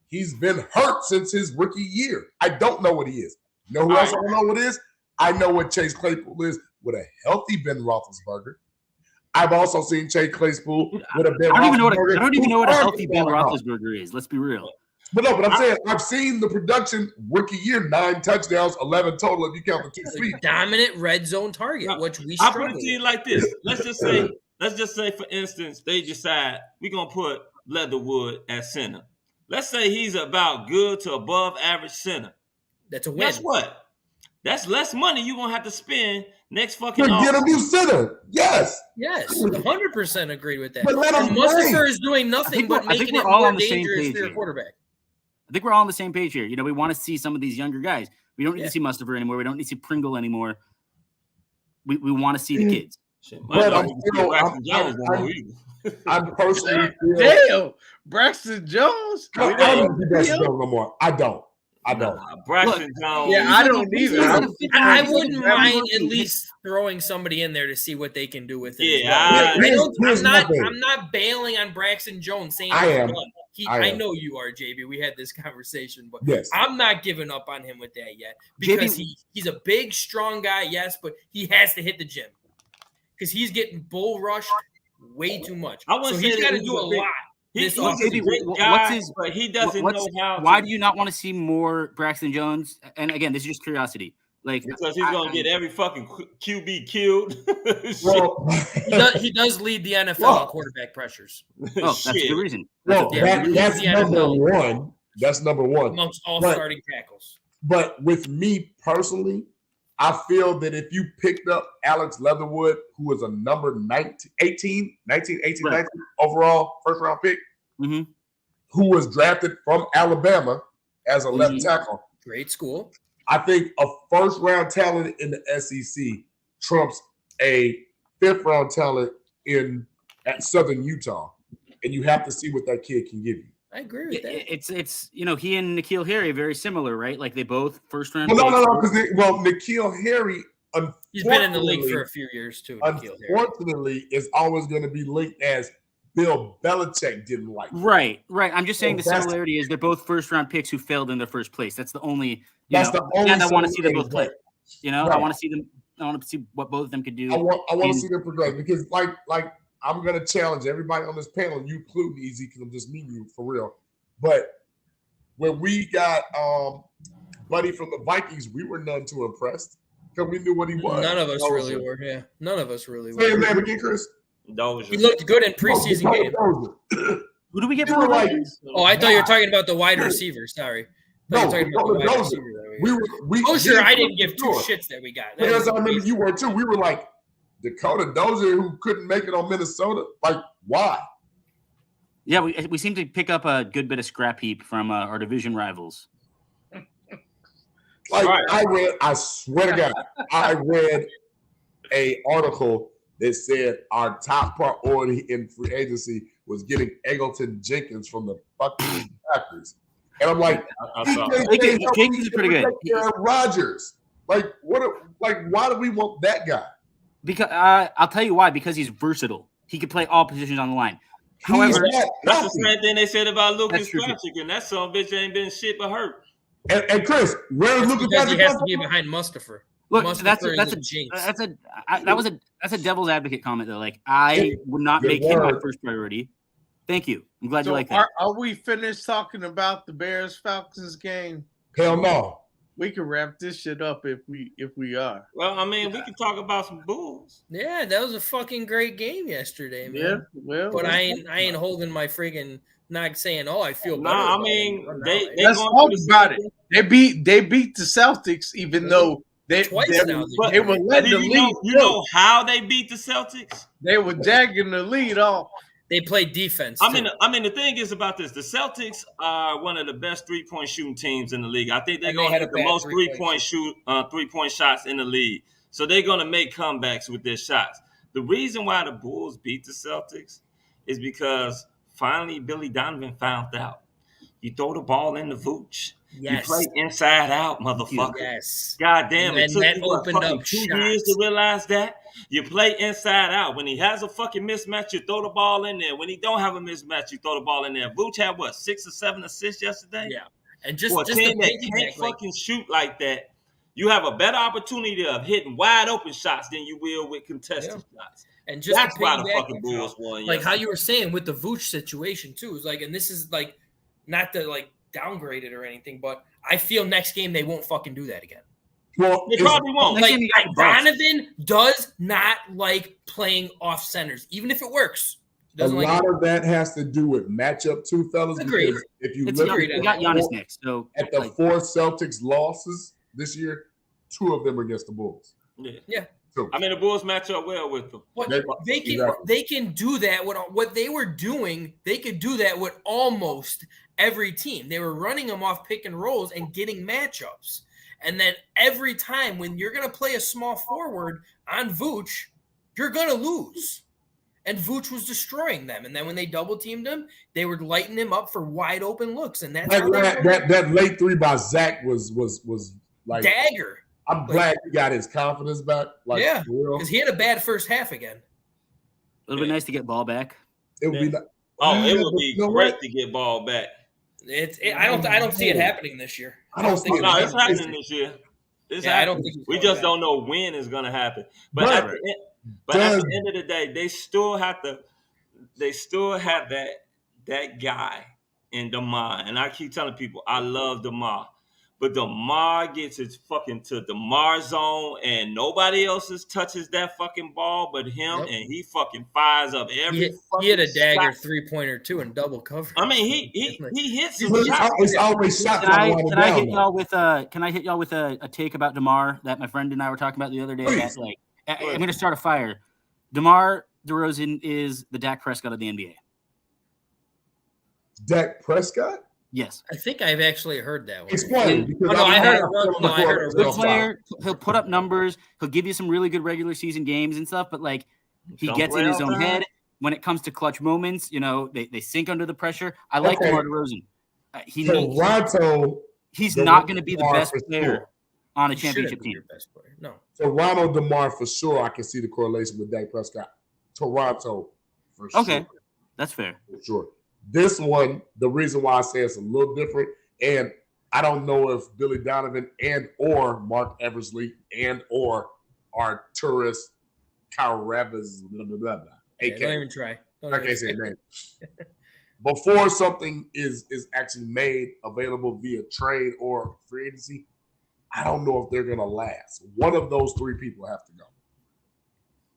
Speaker 2: He's been hurt since his rookie year. I don't know what he is. You know who else I don't know what is? I know what Chase Claypool is with a healthy Ben Roethlisberger. I've also seen Chase Claypool with a Ben
Speaker 8: I don't even know what
Speaker 2: Roethlisberger.
Speaker 8: I don't even know what a healthy Ben
Speaker 2: who's
Speaker 8: Roethlisberger is. Let's be real.
Speaker 2: But I'm saying I've seen the production rookie year, 9 touchdowns, 11 total if you count the 2 feet.
Speaker 4: Dominant red zone target, which we
Speaker 9: I
Speaker 4: struggle
Speaker 9: put it to you
Speaker 4: with.
Speaker 9: like this. Let's just say, for instance, they decide we're gonna put Leatherwood at center. Let's say he's about good to above average center.
Speaker 4: That's a win.
Speaker 9: Guess what? That's less money you're gonna have to spend next fucking
Speaker 2: To get a new center. Yes.
Speaker 4: Yes, 100% agree with that.
Speaker 2: But let him
Speaker 4: And Mustafa
Speaker 2: play.
Speaker 4: is doing nothing but
Speaker 8: I think
Speaker 4: making
Speaker 8: we're
Speaker 4: it
Speaker 8: all
Speaker 4: more
Speaker 8: on the same
Speaker 4: dangerous
Speaker 8: page
Speaker 4: for your
Speaker 8: here.
Speaker 4: quarterback.
Speaker 8: I think we're all on the same page here. You know, we want to see some of these younger guys. We don't need to see Mustafa anymore. We don't need to see Pringle anymore. We want to see the kids.
Speaker 2: But I'm personally
Speaker 5: Damn, Braxton Jones.
Speaker 2: I don't think that's no more. I don't.
Speaker 9: Braxton Jones.
Speaker 5: Yeah, I don't either.
Speaker 4: I wouldn't mind at least throwing somebody in there to see what they can do with it.
Speaker 9: Yeah,
Speaker 4: I'm not bailing on Braxton Jones saying
Speaker 2: I am.
Speaker 4: I know you are, JB. We had this conversation, but
Speaker 2: yes.
Speaker 4: I'm not giving up on him with that yet because he's a big, strong guy, yes, but he has to hit the gym because he's getting bull rushed way too much. So he's got to do a lot.
Speaker 9: He's a great guy, but he doesn't know how.
Speaker 8: Why do you not want to see more Braxton Jones? And again, this is just curiosity. Like
Speaker 9: because he's gonna get every fucking QB killed.
Speaker 2: Well,
Speaker 4: he does lead the NFL in quarterback pressures.
Speaker 8: Oh, that's a good reason.
Speaker 2: Well, that's number one. That's number one
Speaker 4: amongst all starting tackles.
Speaker 2: But with me personally, I feel that if you picked up Alex Leatherwood, who was a number 19 overall first round pick, who was drafted from Alabama as a left tackle.
Speaker 4: Great school.
Speaker 2: I think a first round talent in the SEC trumps a 5th round talent at Southern Utah. And you have to see what that kid can give you.
Speaker 4: I agree with that.
Speaker 8: It's he and N'Keal Harry are very similar, right? Like they both first round.
Speaker 2: Well, no, because N'Keal Harry,
Speaker 4: he's been in the league for a few years too.
Speaker 2: Unfortunately, is always going to be linked as Bill Belichick didn't like.
Speaker 8: Right. I'm just saying the similarity is they're both first round picks who failed in their first place. That's the only.
Speaker 2: The only.
Speaker 8: And I want to see them both play. You know,
Speaker 2: right.
Speaker 8: I want to see them. I want to see what both of them could do.
Speaker 2: I want to see them progress because, like I'm going to challenge everybody on this panel, you including Easy, because I'm just meeting you for real. But when we got Buddy from the Vikings, we were none too impressed because we knew what he was.
Speaker 4: None of us really were. Yeah, none of us really were.
Speaker 2: Say his name again, Chris.
Speaker 4: He looked good in preseason games.
Speaker 8: Who do we get
Speaker 2: from the
Speaker 8: Vikings?
Speaker 4: Oh, I thought you were talking about the wide receiver. Sorry.
Speaker 2: No,
Speaker 4: I didn't give two shits that we got.
Speaker 2: Because I remember you were too. We were like, Dakota Dozier, who couldn't make it on Minnesota. Like, why?
Speaker 8: Yeah, we seem to pick up a good bit of scrap heap from our division rivals.
Speaker 2: I swear to God, I read an article that said our top priority in free agency was getting Eggleton Jenkins from the fucking Packers. And I'm like,
Speaker 8: Jenkins is pretty good.
Speaker 2: Rodgers. Like, why do we want that guy?
Speaker 8: Because I'll tell you why. Because he's versatile. He can play all positions on the line. However,
Speaker 9: that's the same thing they said about Lucas Patrick, and that son bitch ain't been shit but hurt.
Speaker 2: And Chris, where's Lucas Patrick?
Speaker 4: He has to be behind Mustafa.
Speaker 8: Look, that's a devil's advocate comment though. Like I would not make him my first priority. Thank you. I'm glad you like that.
Speaker 5: Are we finished talking about the Bears Falcons game?
Speaker 2: Hell no.
Speaker 5: We can wrap this shit up if we are.
Speaker 9: Well, I mean, we can talk about some Bulls.
Speaker 4: Yeah, that was a fucking great game yesterday, man.
Speaker 5: Yeah, well,
Speaker 4: but I ain't holding my friggin' not saying, oh, I feel better.
Speaker 9: I mean,
Speaker 5: let's talk about it. They beat the Celtics, even though they were letting the lead.
Speaker 9: You know how they beat the Celtics?
Speaker 5: They were jagging the lead off.
Speaker 4: They played defense.
Speaker 9: I mean, the thing is about this: the Celtics are one of the best 3-point shooting teams in the league. I think they're going to hit the most 3-point shots in the league. So they're going to make comebacks with their shots. The reason why the Bulls beat the Celtics is because finally Billy Donovan found out. You throw the ball in the Vooch.
Speaker 4: Yes.
Speaker 9: You play inside out, motherfucker.
Speaker 4: Yes.
Speaker 9: God damn it.
Speaker 4: And that opened up
Speaker 9: 2 years to realize that. You play inside out. When he has a fucking mismatch, you throw the ball in there. When he don't have a mismatch, you throw the ball in there. Vooch had, 6 or 7 assists yesterday?
Speaker 4: Yeah. And just
Speaker 9: a team that can't fucking shoot like that, you have a better opportunity of hitting wide open shots than you will with contested shots.
Speaker 4: And just
Speaker 9: that's why the fucking Bulls won.
Speaker 4: Like how you were saying with the Vooch situation too, is like, and this is like not to like downgrade it or anything, but I feel next game they won't fucking do that again.
Speaker 2: Well,
Speaker 9: they probably won't.
Speaker 4: Like Donovan does not like playing off centers, even if it works.
Speaker 2: A lot of that has to do with matchup too, fellas.
Speaker 4: Agreed.
Speaker 2: If you
Speaker 8: look
Speaker 2: at
Speaker 8: Giannis next, so
Speaker 2: at the 4 Celtics losses this year, 2 of them are against the Bulls.
Speaker 4: Yeah.
Speaker 2: So,
Speaker 9: I mean, the Bulls match up well with them.
Speaker 4: They can do that. What they were doing, they could do that with almost every team. They were running them off pick and rolls and getting matchups. And then every time when you're going to play a small forward on Vooch, you're going to lose. And Vooch was destroying them. And then when they double teamed him, they were lighting him up for wide open looks. And that's
Speaker 2: that late 3 by Zach was like
Speaker 4: dagger.
Speaker 2: I'm glad he got his confidence back. Like,
Speaker 4: yeah, because he had a bad first half again.
Speaker 8: A little bit nice to get ball back.
Speaker 2: It would be.
Speaker 9: It would be great to get ball back.
Speaker 4: I don't see it happening this year.
Speaker 2: I don't think
Speaker 9: it's happening this year.
Speaker 4: I don't think
Speaker 9: we just don't know when it's going to happen. But at the end of the day, they still have that guy in DeMar. And I keep telling people I love DeMar. But DeMar gets his fucking to DeMar zone, and nobody else touches that fucking ball but him, and he fucking fires up every.
Speaker 4: He had a dagger 3-pointer too in double cover.
Speaker 9: I mean, he hits.
Speaker 2: It's always shots.
Speaker 8: Can I hit y'all with a take about DeMar that my friend and I were talking about the other day? That's like, I'm going to start a fire. DeMar DeRozan is the Dak Prescott of the NBA.
Speaker 2: Dak Prescott?
Speaker 8: Yes,
Speaker 4: I think I've actually heard that one.
Speaker 2: Explain.
Speaker 4: I heard a
Speaker 8: good player. He'll put up numbers. He'll give you some really good regular season games and stuff. But like, he gets in his own head when it comes to clutch moments. You know, they sink under the pressure. I like DeMar DeRozan. He's not going to be the best player on a championship team.
Speaker 4: No.
Speaker 2: Toronto DeMar for sure. I can see the correlation with Dak Prescott. Toronto for sure.
Speaker 8: Okay, that's fair.
Speaker 2: For sure. This one, the reason why I say it's a little different, and I don't know if Billy Donovan and or Mark Eversley and or Arturas Carabas, blah, blah, blah, blah.
Speaker 4: Yeah, don't even try.
Speaker 2: I can't say name. Before something is actually made available via trade or free agency, I don't know if they're going to last. One of those 3 people have to go.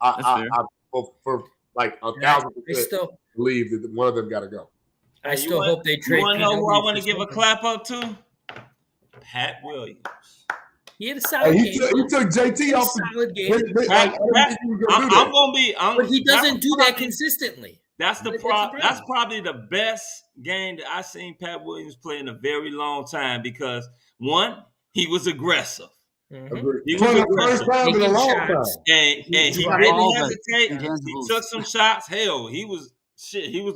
Speaker 2: I for like 1,000% believe that one of them got to go.
Speaker 4: I still hope they trade.
Speaker 9: You want to know who I want to give a clap up to? Pat Williams.
Speaker 4: He had a solid game. He
Speaker 2: took JT off the
Speaker 4: solid game.
Speaker 9: I'm gonna be.
Speaker 4: But he doesn't do that consistently.
Speaker 9: That's the problem. That's probably the best game that I've seen Pat Williams play in a very long time because one, he was aggressive.
Speaker 2: Mm-hmm. He was aggressive. And
Speaker 9: he didn't hesitate. He took some shots. Hell, he was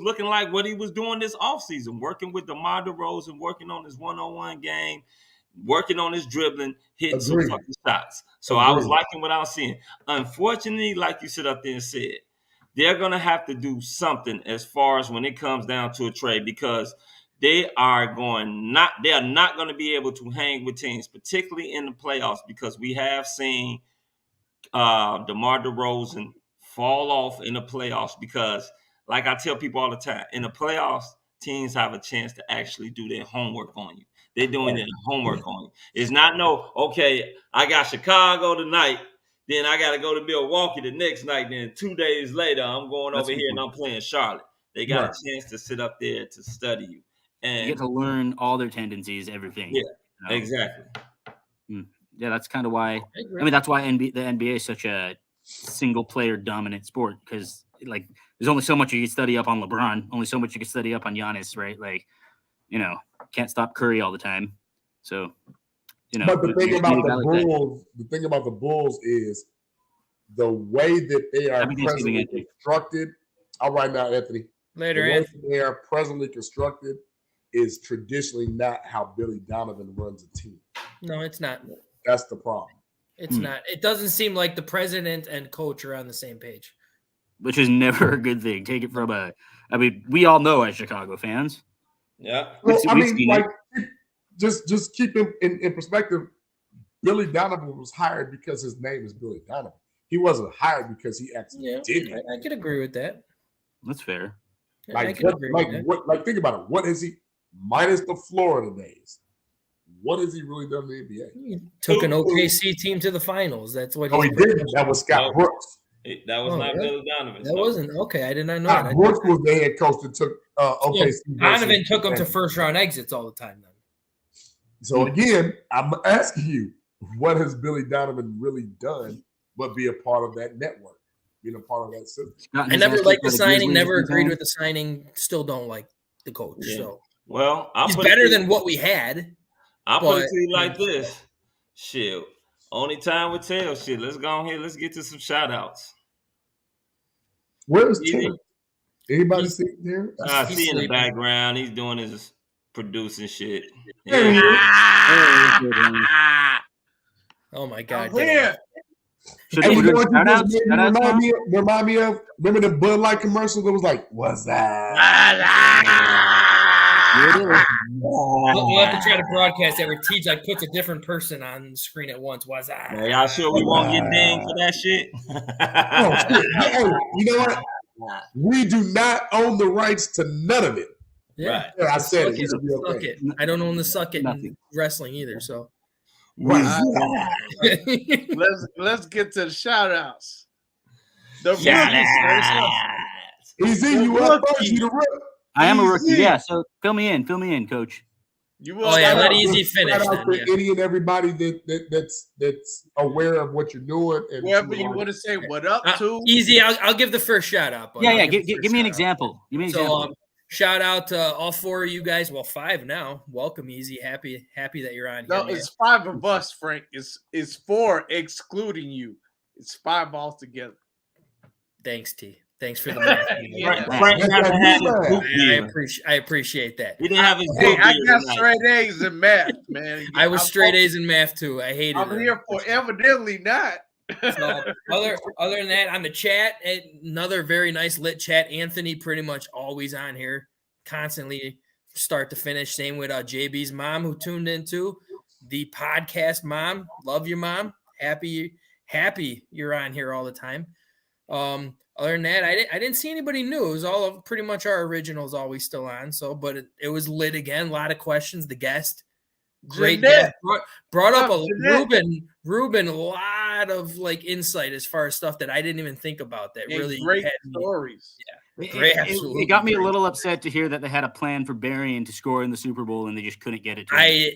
Speaker 9: looking like what he was doing this offseason, working with DeMar DeRozan, working on his one-on-one game, working on his dribbling, hitting some fucking shots. So I was liking what I was seeing. Unfortunately, like you sit up there and said, they're going to have to do something as far as when it comes down to a trade because they are not going to be able to hang with teams, particularly in the playoffs, because we have seen DeMar DeRozan fall off in the playoffs because, like I tell people all the time, in the playoffs, teams have a chance to actually do their homework on you. They're doing their homework on you. It's not okay, I got Chicago tonight, then I got to go to Milwaukee the next night, then 2 days later, I'm going over here and I'm playing Charlotte. They got a chance to sit up there to study you. And
Speaker 8: you get to learn all their tendencies, everything.
Speaker 9: Yeah, exactly.
Speaker 8: Yeah, that's kind of why. I mean, that's why the NBA is such a single-player dominant sport, because like there's only so much you can study up on LeBron, only so much you can study up on Giannis, right? Like, can't stop Curry all the time. So,
Speaker 2: But the thing about the Bulls is the way that they are presently constructed. All right, now, Anthony.
Speaker 4: Later,
Speaker 2: the way that they are presently constructed is traditionally not how Billy Donovan runs a team.
Speaker 4: No, it's not.
Speaker 2: That's the problem.
Speaker 4: It's not. It doesn't seem like the president and coach are on the same page.
Speaker 8: Which is never a good thing. Take it from we all know as Chicago fans.
Speaker 9: Yeah.
Speaker 2: Well, just keep him in perspective. Billy Donovan was hired because his name is Billy Donovan. He wasn't hired because he actually did it.
Speaker 4: I could agree with that.
Speaker 8: That's fair.
Speaker 2: Think about it. What has he, minus the Florida days, what has he really done in the NBA?
Speaker 4: He took an OKC team to the finals. That's what.
Speaker 2: No, he didn't. That was Scott Brooks.
Speaker 9: That was not Billy Donovan.
Speaker 4: That wasn't okay. I did not know.
Speaker 2: Scott Brooks was the head coach that took OKC.
Speaker 4: Donovan took them to first round exits all the time. Then.
Speaker 2: So again, I'm asking you, what has Billy Donovan really done but be a part of that network, being a part of that system?
Speaker 4: I never liked the signing, never agreed with the signing, still don't like the coach. Yeah. So he's better than what we had.
Speaker 9: I'll put it to you like this. Shit. Only time will tell. Shit. Let's go on here. Let's get to some shout outs.
Speaker 2: Where's Tim? Anybody see him?
Speaker 9: I see in the background. He's doing his producing shit.
Speaker 4: Oh my God.
Speaker 2: Remind me of, remember the Bud Light commercial that was like, what's that?
Speaker 4: We'll have to try to broadcast that where T like puts a different person on the screen at once. What's that?
Speaker 9: Yeah, y'all sure we won't get dinged for that shit?
Speaker 2: Hey, you know what? We do not own the rights to none of it.
Speaker 4: Yeah,
Speaker 2: right. I said it.
Speaker 4: Suck it. I don't own the suck it in wrestling either. So
Speaker 5: let's get to the shout outs. The
Speaker 2: Easy, you up first. You the rookie.
Speaker 8: I am a rookie. Yeah, so fill me in, coach.
Speaker 4: Let Easy finish.
Speaker 2: Shout out to any and everybody that's aware of what you're doing. And
Speaker 5: whoever you want to say what up to.
Speaker 4: Easy, I'll give the first shout out.
Speaker 8: Give me an example. Give me an example.
Speaker 4: Shout out to all 4 of you guys. Well, 5 now. Welcome, Easy. Happy that you're on here.
Speaker 5: No, it's 5 of us, Frank. It's 4 excluding you. It's 5 altogether.
Speaker 4: Thanks, T. Thanks for the math. I appreciate that.
Speaker 9: He didn't have his
Speaker 5: I got straight A's in math, man.
Speaker 4: I was straight A's in math too. I hated it.
Speaker 5: I'm here for evidently not.
Speaker 4: So, other than that, on the chat, another very nice lit chat. Anthony pretty much always on here, constantly start to finish. Same with JB's mom who tuned in too. The podcast mom, love your mom. Happy you're on here all the time. Other than that, I didn't see anybody new. It was all of pretty much our originals always still on. So, but it was lit again. A lot of questions. The guest, great guest, brought up a Ruben, a lot of like insight as far as stuff that I didn't even think about. That
Speaker 5: and
Speaker 4: really
Speaker 5: great stories.
Speaker 4: Yeah. Absolutely.
Speaker 8: It got me a little upset to hear that they had a plan for Berrien to score in the Super Bowl and they just couldn't get it to him.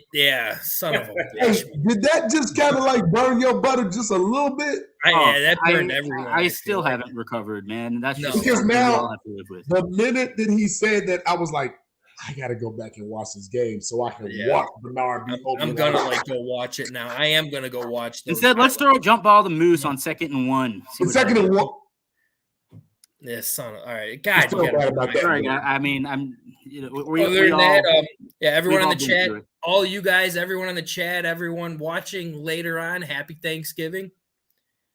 Speaker 4: Son of a
Speaker 2: bitch. Did that just kind of like burn your butter just a little bit?
Speaker 4: That burned everyone.
Speaker 8: I still haven't recovered, man. That's just
Speaker 2: because now I'll have to live with. The minute that he said that, I was like, I got to go back and watch this game so I can watch Bernard be open.
Speaker 4: I'm going to go watch it now. I am going to go watch this.
Speaker 8: Instead, let's throw a jump ball to Moose on 2nd and 1.
Speaker 2: Second and 1.
Speaker 4: Yes, son. All right, God.
Speaker 8: Sorry, I mean, I'm.
Speaker 4: Everyone in the chat, all you guys, everyone in the chat, everyone watching later on. Happy Thanksgiving.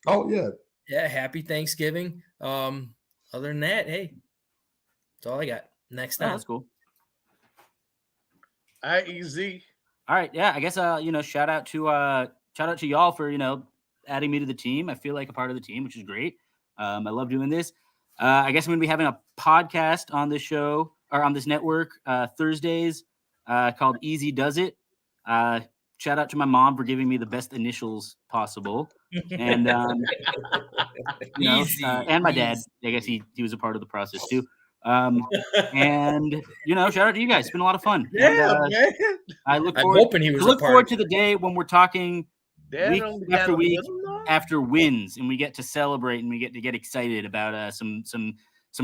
Speaker 2: Oh yeah.
Speaker 4: Yeah, happy Thanksgiving. Other than that, hey, that's all I got. Next time.
Speaker 8: That's cool.
Speaker 5: All right, easy.
Speaker 8: All right, yeah, I guess shout out to y'all for adding me to the team. I feel like a part of the team, which is great. I love doing this. I guess I'm going to be having a podcast on this show or on this network Thursdays called Easy Does It. Shout out to my mom for giving me the best initials possible, and and my dad. I guess he was a part of the process too. And shout out to you guys. It's been a lot of fun.
Speaker 5: Yeah,
Speaker 8: and,
Speaker 5: man.
Speaker 8: I look
Speaker 4: I'm
Speaker 8: forward.
Speaker 4: hoping he was
Speaker 8: I look forward to the day when we're talking week after week after wins, and we get to celebrate and we get to get excited about some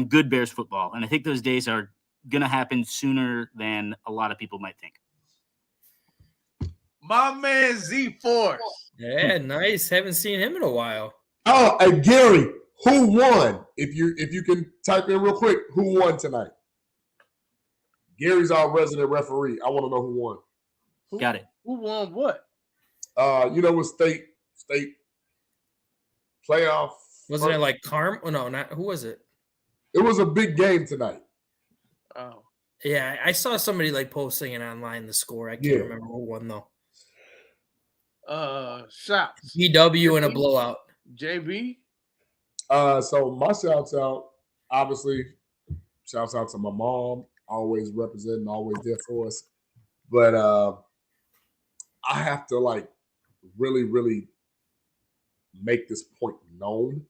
Speaker 8: good Bears football. And I think those days are gonna happen sooner than a lot of people might think.
Speaker 5: My man Z Force.
Speaker 4: Yeah, nice. Haven't seen him in a while.
Speaker 2: Oh, and Gary, who won? If you can type in real quick, who won tonight? Gary's our resident referee. I want to know who won.
Speaker 8: Got it.
Speaker 5: Who won what?
Speaker 2: With state playoff.
Speaker 4: Wasn't it like Carm? Oh no, not who was it?
Speaker 2: It was a big game tonight.
Speaker 5: Oh.
Speaker 4: Yeah, I saw somebody like posting it online, the score. I can't remember who won though.
Speaker 5: Shots.
Speaker 4: EW in a blowout.
Speaker 5: JB.
Speaker 2: So my shouts out, obviously, shouts out to my mom, always representing, always there for us. But I have to really, really make this point known.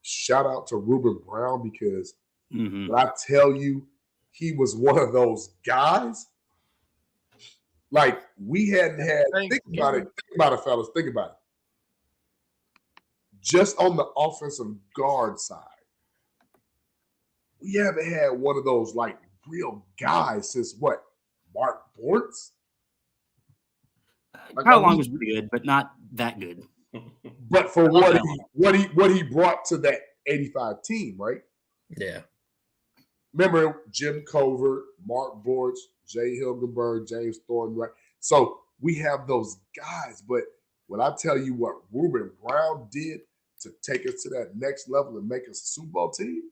Speaker 2: Shout out to Ruben Brown because when I tell you he was one of those guys. We hadn't had. Think about it, fellas. Think about it. Just on the offensive guard side, we haven't had one of those real guys since what? Mark Bortz?
Speaker 8: Kyle Long was pretty good, but not that good.
Speaker 2: But for what he brought to that 85 team, right?
Speaker 4: Yeah.
Speaker 2: Remember Jim Covert, Mark Bortz, Jay Hilgenberg, James Thornton, right? So we have those guys, but when I tell you what Ruben Brown did to take us to that next level and make us a Super Bowl team,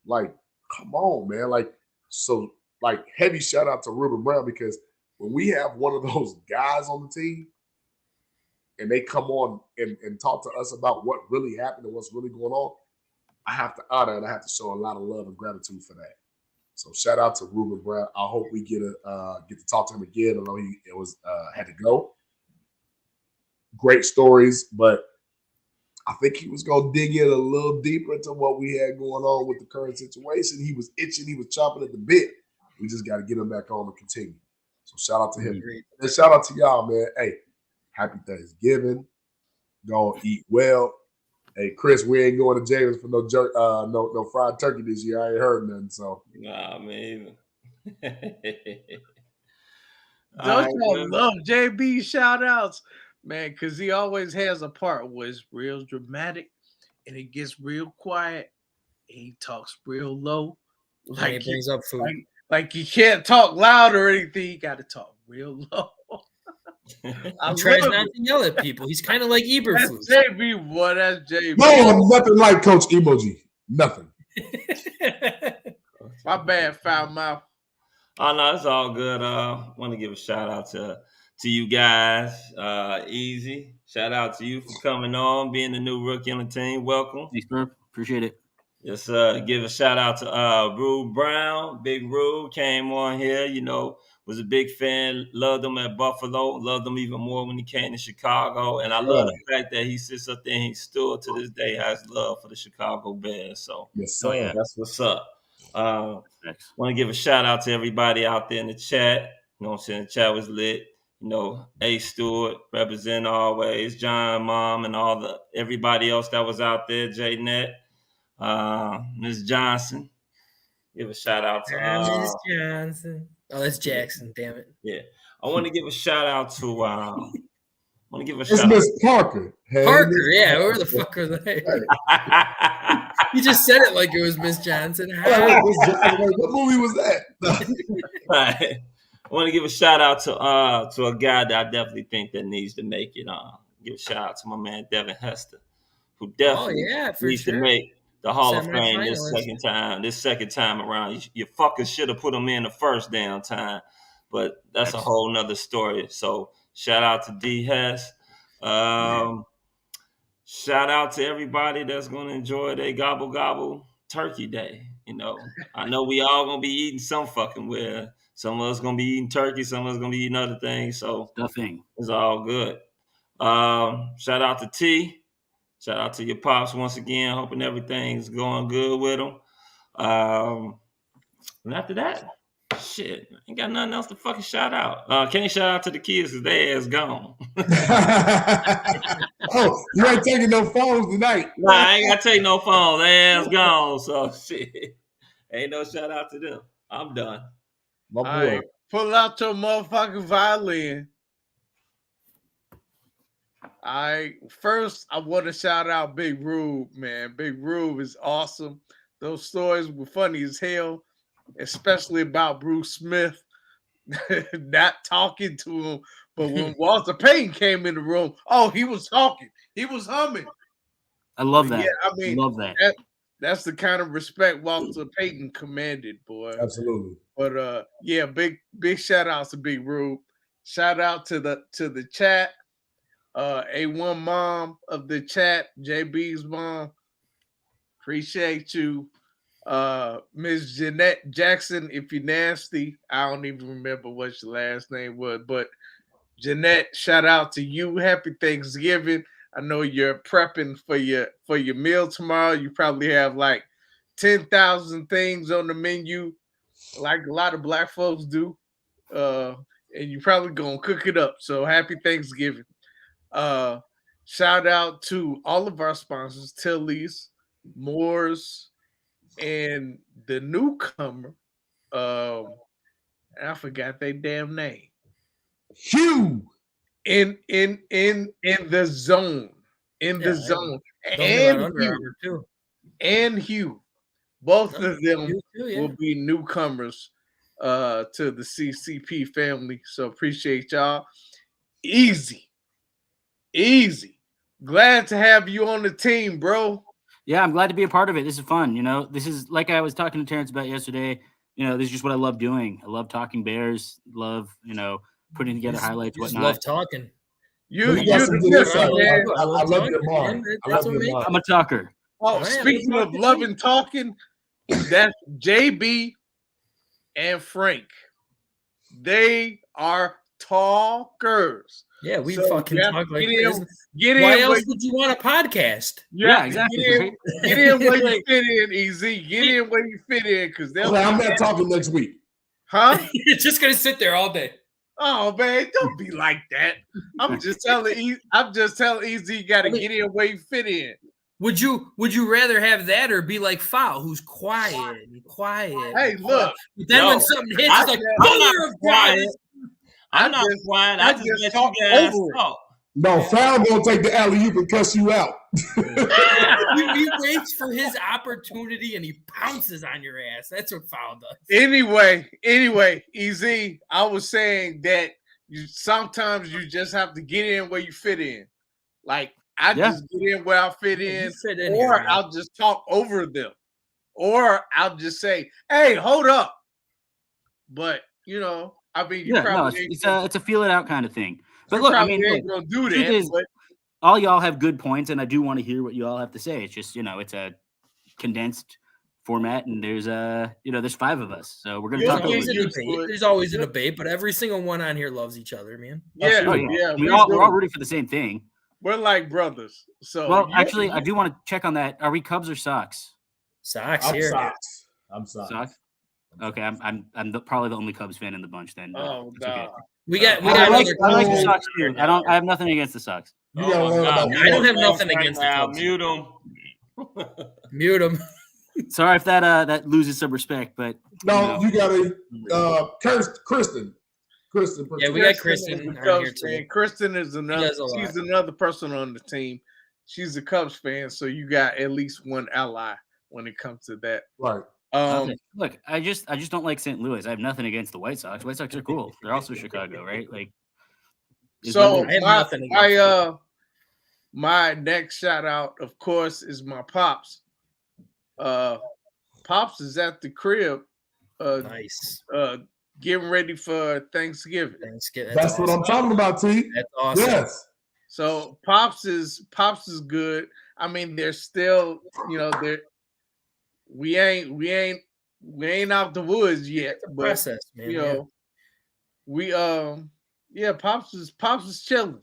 Speaker 2: come on, man. Heavy shout out to Ruben Brown because when we have one of those guys on the team and they come on and talk to us about what really happened and what's really going on, I have to honor and I have to show a lot of love and gratitude for that. So shout out to Ruben Brown. I hope we get to talk to him again. I know he had to go. Great stories, but I think he was going to dig in a little deeper into what we had going on with the current situation. He was itching. He was chomping at the bit. We just got to get him back on and continue. So shout out to him. And shout out to y'all, man. Hey, happy Thanksgiving. Go eat well. Hey, Chris, we ain't going to James for no fried turkey this year. I ain't heard nothing. So
Speaker 9: nah, man.
Speaker 5: Don't y'all love JB shout outs, man? Because he always has a part where it's real dramatic and it gets real quiet and he talks real low.
Speaker 4: He brings up food.
Speaker 5: Like you can't talk loud or anything. You got to talk real low.
Speaker 4: He tries not to yell at people. He's kind of like Eberflus.
Speaker 5: That's JB, boy. That's JB.
Speaker 2: No, nothing like Coach Emoji. Nothing.
Speaker 5: My bad, foul mouth.
Speaker 9: Oh no, it's all good. Want to give a shout out to you guys. Easy. Shout out to you for coming on, being the new rookie on the team. Welcome.
Speaker 8: Thanks, bro. Appreciate it.
Speaker 9: Yes, give a shout out to Ruben Brown. Big Rube came on here, was a big fan, loved him at Buffalo, loved him even more when he came to Chicago. And I love the fact that he sits up there and he still to this day has love for the Chicago Bears. So
Speaker 2: yes,
Speaker 9: that's what's up. Want to give a shout out to everybody out there in the chat. You know what I'm saying? The chat was lit. A Stewart, represent always, John, Mom, and everybody else that was out there, J Net. Ms. Johnson. Give a shout out to
Speaker 4: Ms. Johnson. Oh, that's Jackson, damn it.
Speaker 9: Yeah. I want to give a shout out to
Speaker 2: It's Miss Parker.
Speaker 4: Hey, Parker, yeah, where the fuck was that? You just said it like it was Miss Johnson.
Speaker 2: What movie was that?
Speaker 9: Right. I want to give a shout out to a guy that I definitely think that needs to make it. Give a shout out to my man Devin Hester, who definitely needs to the Hall of Fame
Speaker 4: Semi-finalist.
Speaker 9: this second time around. You fuckers should have put them in the first damn time, but that's a whole nother story. So shout out to D Hess. Shout out to everybody that's going to enjoy their gobble gobble turkey day. You know, I know we all going to be eating some fucking where. Some of us going to be eating turkey. Some of us going to be eating other things. So
Speaker 8: Stuffing.
Speaker 9: It's all good. Shout out to T. Shout out to your pops once again. Hoping everything's going good with them. And after that, shit, ain't got nothing else to fucking shout out. Can't shout out to the kids because their ass gone.
Speaker 2: Oh, you ain't taking no phones tonight.
Speaker 9: Nah, I ain't got to take no phone. Their ass gone. So shit, ain't no shout out to them. I'm done.
Speaker 5: All right, pull out your motherfucking violin. All right, first I want to shout out Big Rube, man. Big Rube is awesome. Those stories were funny as hell, especially about Bruce Smith not talking to him. But when Walter Payton came in the room, oh, he was talking. He was humming.
Speaker 8: I love that.
Speaker 5: Yeah, I mean,
Speaker 8: love that.
Speaker 5: That's the kind of respect Walter Payton commanded, boy.
Speaker 2: Absolutely.
Speaker 5: But yeah, big shout out to Big Rube. Shout out to the chat. A1 mom of the chat, JB's mom. Appreciate you. Miss Jeanette Jackson, if you're nasty. I don't even remember what your last name was, but Jeanette, shout out to you. Happy Thanksgiving. I know you're prepping for your meal tomorrow. You probably have like 10,000 things on the menu, like a lot of black folks do. And you probably gonna cook it up. So happy Thanksgiving. Shout out to all of our sponsors, Tilly's, Moore's, and the newcomer. I forgot their damn name.
Speaker 2: Hugh.
Speaker 5: In the zone. In the zone. And Hugh. Both of them will be newcomers to the CCP family. So appreciate y'all. Easy. Glad to have you on the team, bro.
Speaker 8: Yeah, I'm glad to be a part of it. This is fun. You know, this is like I was talking to Terrence about yesterday. You know, this is just what I love doing. I love talking Bears. Love, putting together highlights, whatnot.
Speaker 4: Love talking.
Speaker 5: I
Speaker 2: love your mom.
Speaker 8: I'm a talker.
Speaker 5: Oh, speaking of love and talking, that's JB and Frank. They are talkers.
Speaker 4: Yeah, we fucking talk like this.
Speaker 5: Why
Speaker 4: else would you want a podcast?
Speaker 5: Yeah, exactly. Get in where you fit in, Easy. Get in where you fit in, because
Speaker 2: I'm not talking next week.
Speaker 5: Huh?
Speaker 4: You're just gonna sit there all day.
Speaker 5: Oh man, don't be like that. I'm just telling Easy you gotta get in where you fit in.
Speaker 4: Would you rather have that or be like Foul, who's quiet?
Speaker 5: Hey, look.
Speaker 4: But then when something hits, it's like,
Speaker 9: I'm not quiet. I just let you guys talk.
Speaker 2: No, Foul gonna take the alley-oop and cuss you out.
Speaker 4: he waits for his opportunity and he pounces on your ass. That's what Foul does.
Speaker 5: Anyway, Easy, I was saying that sometimes you just have to get in where you fit in. Like I just get in where I fit in, or I'll just talk over them, or I'll just say, "Hey, hold up." But I mean,
Speaker 8: it's a feel it out kind of thing. But look, I mean,
Speaker 5: gonna do that. But
Speaker 8: all y'all have good points, and I do want to hear what you all have to say. It's just it's a condensed format, and there's there's 5 of us, so we're gonna talk.
Speaker 4: There's always a debate, but every single one on here loves each other, man.
Speaker 5: Yeah.
Speaker 8: We're all rooting for the same thing.
Speaker 5: We're like brothers. So
Speaker 8: actually, I do want to check on that. Are we Cubs or Sox?
Speaker 4: Sox
Speaker 2: I'm
Speaker 4: here.
Speaker 2: Sox. I'm Sox.
Speaker 8: Sox? Okay, I'm probably the only Cubs fan in the bunch then.
Speaker 5: Oh,
Speaker 8: okay.
Speaker 4: We got.
Speaker 8: I like the Sox too. I have nothing against the Sox.
Speaker 4: I don't have nothing against the Cubs. Mute them.
Speaker 8: Sorry if that loses some respect, but
Speaker 2: you gotta Kristen.
Speaker 4: Yeah, we got Kristen on here too.
Speaker 5: Kristen is she's another person on the team. She's a Cubs fan, so you got at least one ally when it comes to that.
Speaker 2: Right.
Speaker 8: Okay. Look, I just don't like St. Louis. I have nothing against the White Sox. White Sox are cool. They're also Chicago, right? Like,
Speaker 5: so my next shout out, of course, is my pops. Pops is at the crib.
Speaker 4: Nice.
Speaker 5: Getting ready for Thanksgiving.
Speaker 2: That's what I'm talking about, T.
Speaker 4: That's awesome.
Speaker 2: Yes.
Speaker 5: So Pops is good. I mean, they're still, we ain't out the woods yet. But
Speaker 4: process, man.
Speaker 5: Pops is chilling.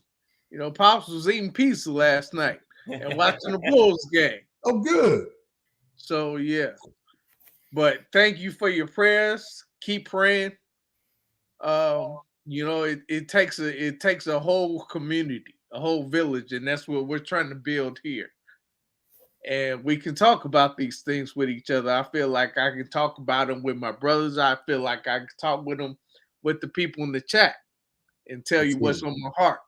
Speaker 5: Pops was eating pizza last night and watching the Bulls game.
Speaker 2: Oh, good.
Speaker 5: So yeah. But thank you for your prayers. Keep praying. It takes a whole community, a whole village, and that's what we're trying to build here. And we can talk about these things with each other. I feel like I can talk about them with my brothers. I feel like I can talk with them with the people in the chat and tell you what's on my heart.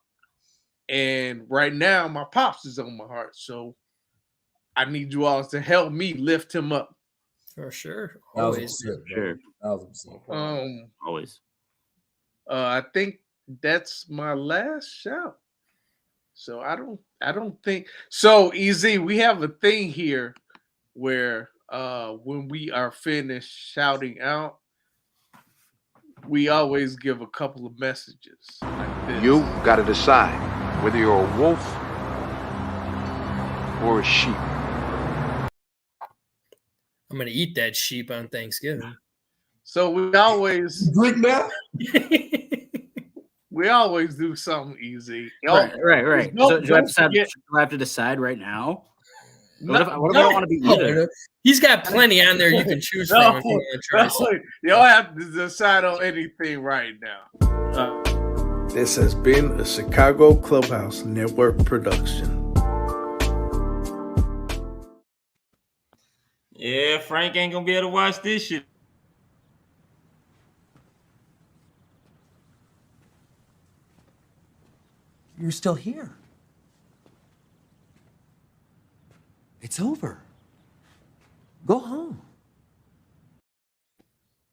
Speaker 5: And right now, my pops is on my heart. So I need you all to help me lift him up.
Speaker 4: For sure. Always.
Speaker 8: Sure.
Speaker 2: 1,000%.
Speaker 8: Always.
Speaker 5: I think that's my last shout. So I don't think so. Easy. We have a thing here where when we are finished shouting out, we always give a couple of messages like this.
Speaker 15: You got to decide whether you're a wolf or a sheep.
Speaker 4: I'm gonna eat that sheep on Thanksgiving.
Speaker 5: So we always
Speaker 2: drink now.
Speaker 5: We always do something easy.
Speaker 8: Right. So do I have to decide right now? What if I don't want to be either?
Speaker 4: He's got plenty on there you can choose from. If you want to try something.
Speaker 5: You don't have to decide on anything right now.
Speaker 16: This has been a Chicago Clubhouse Network production.
Speaker 9: Yeah, Frank ain't gonna be able to watch this shit.
Speaker 17: You're still here. It's over. Go home.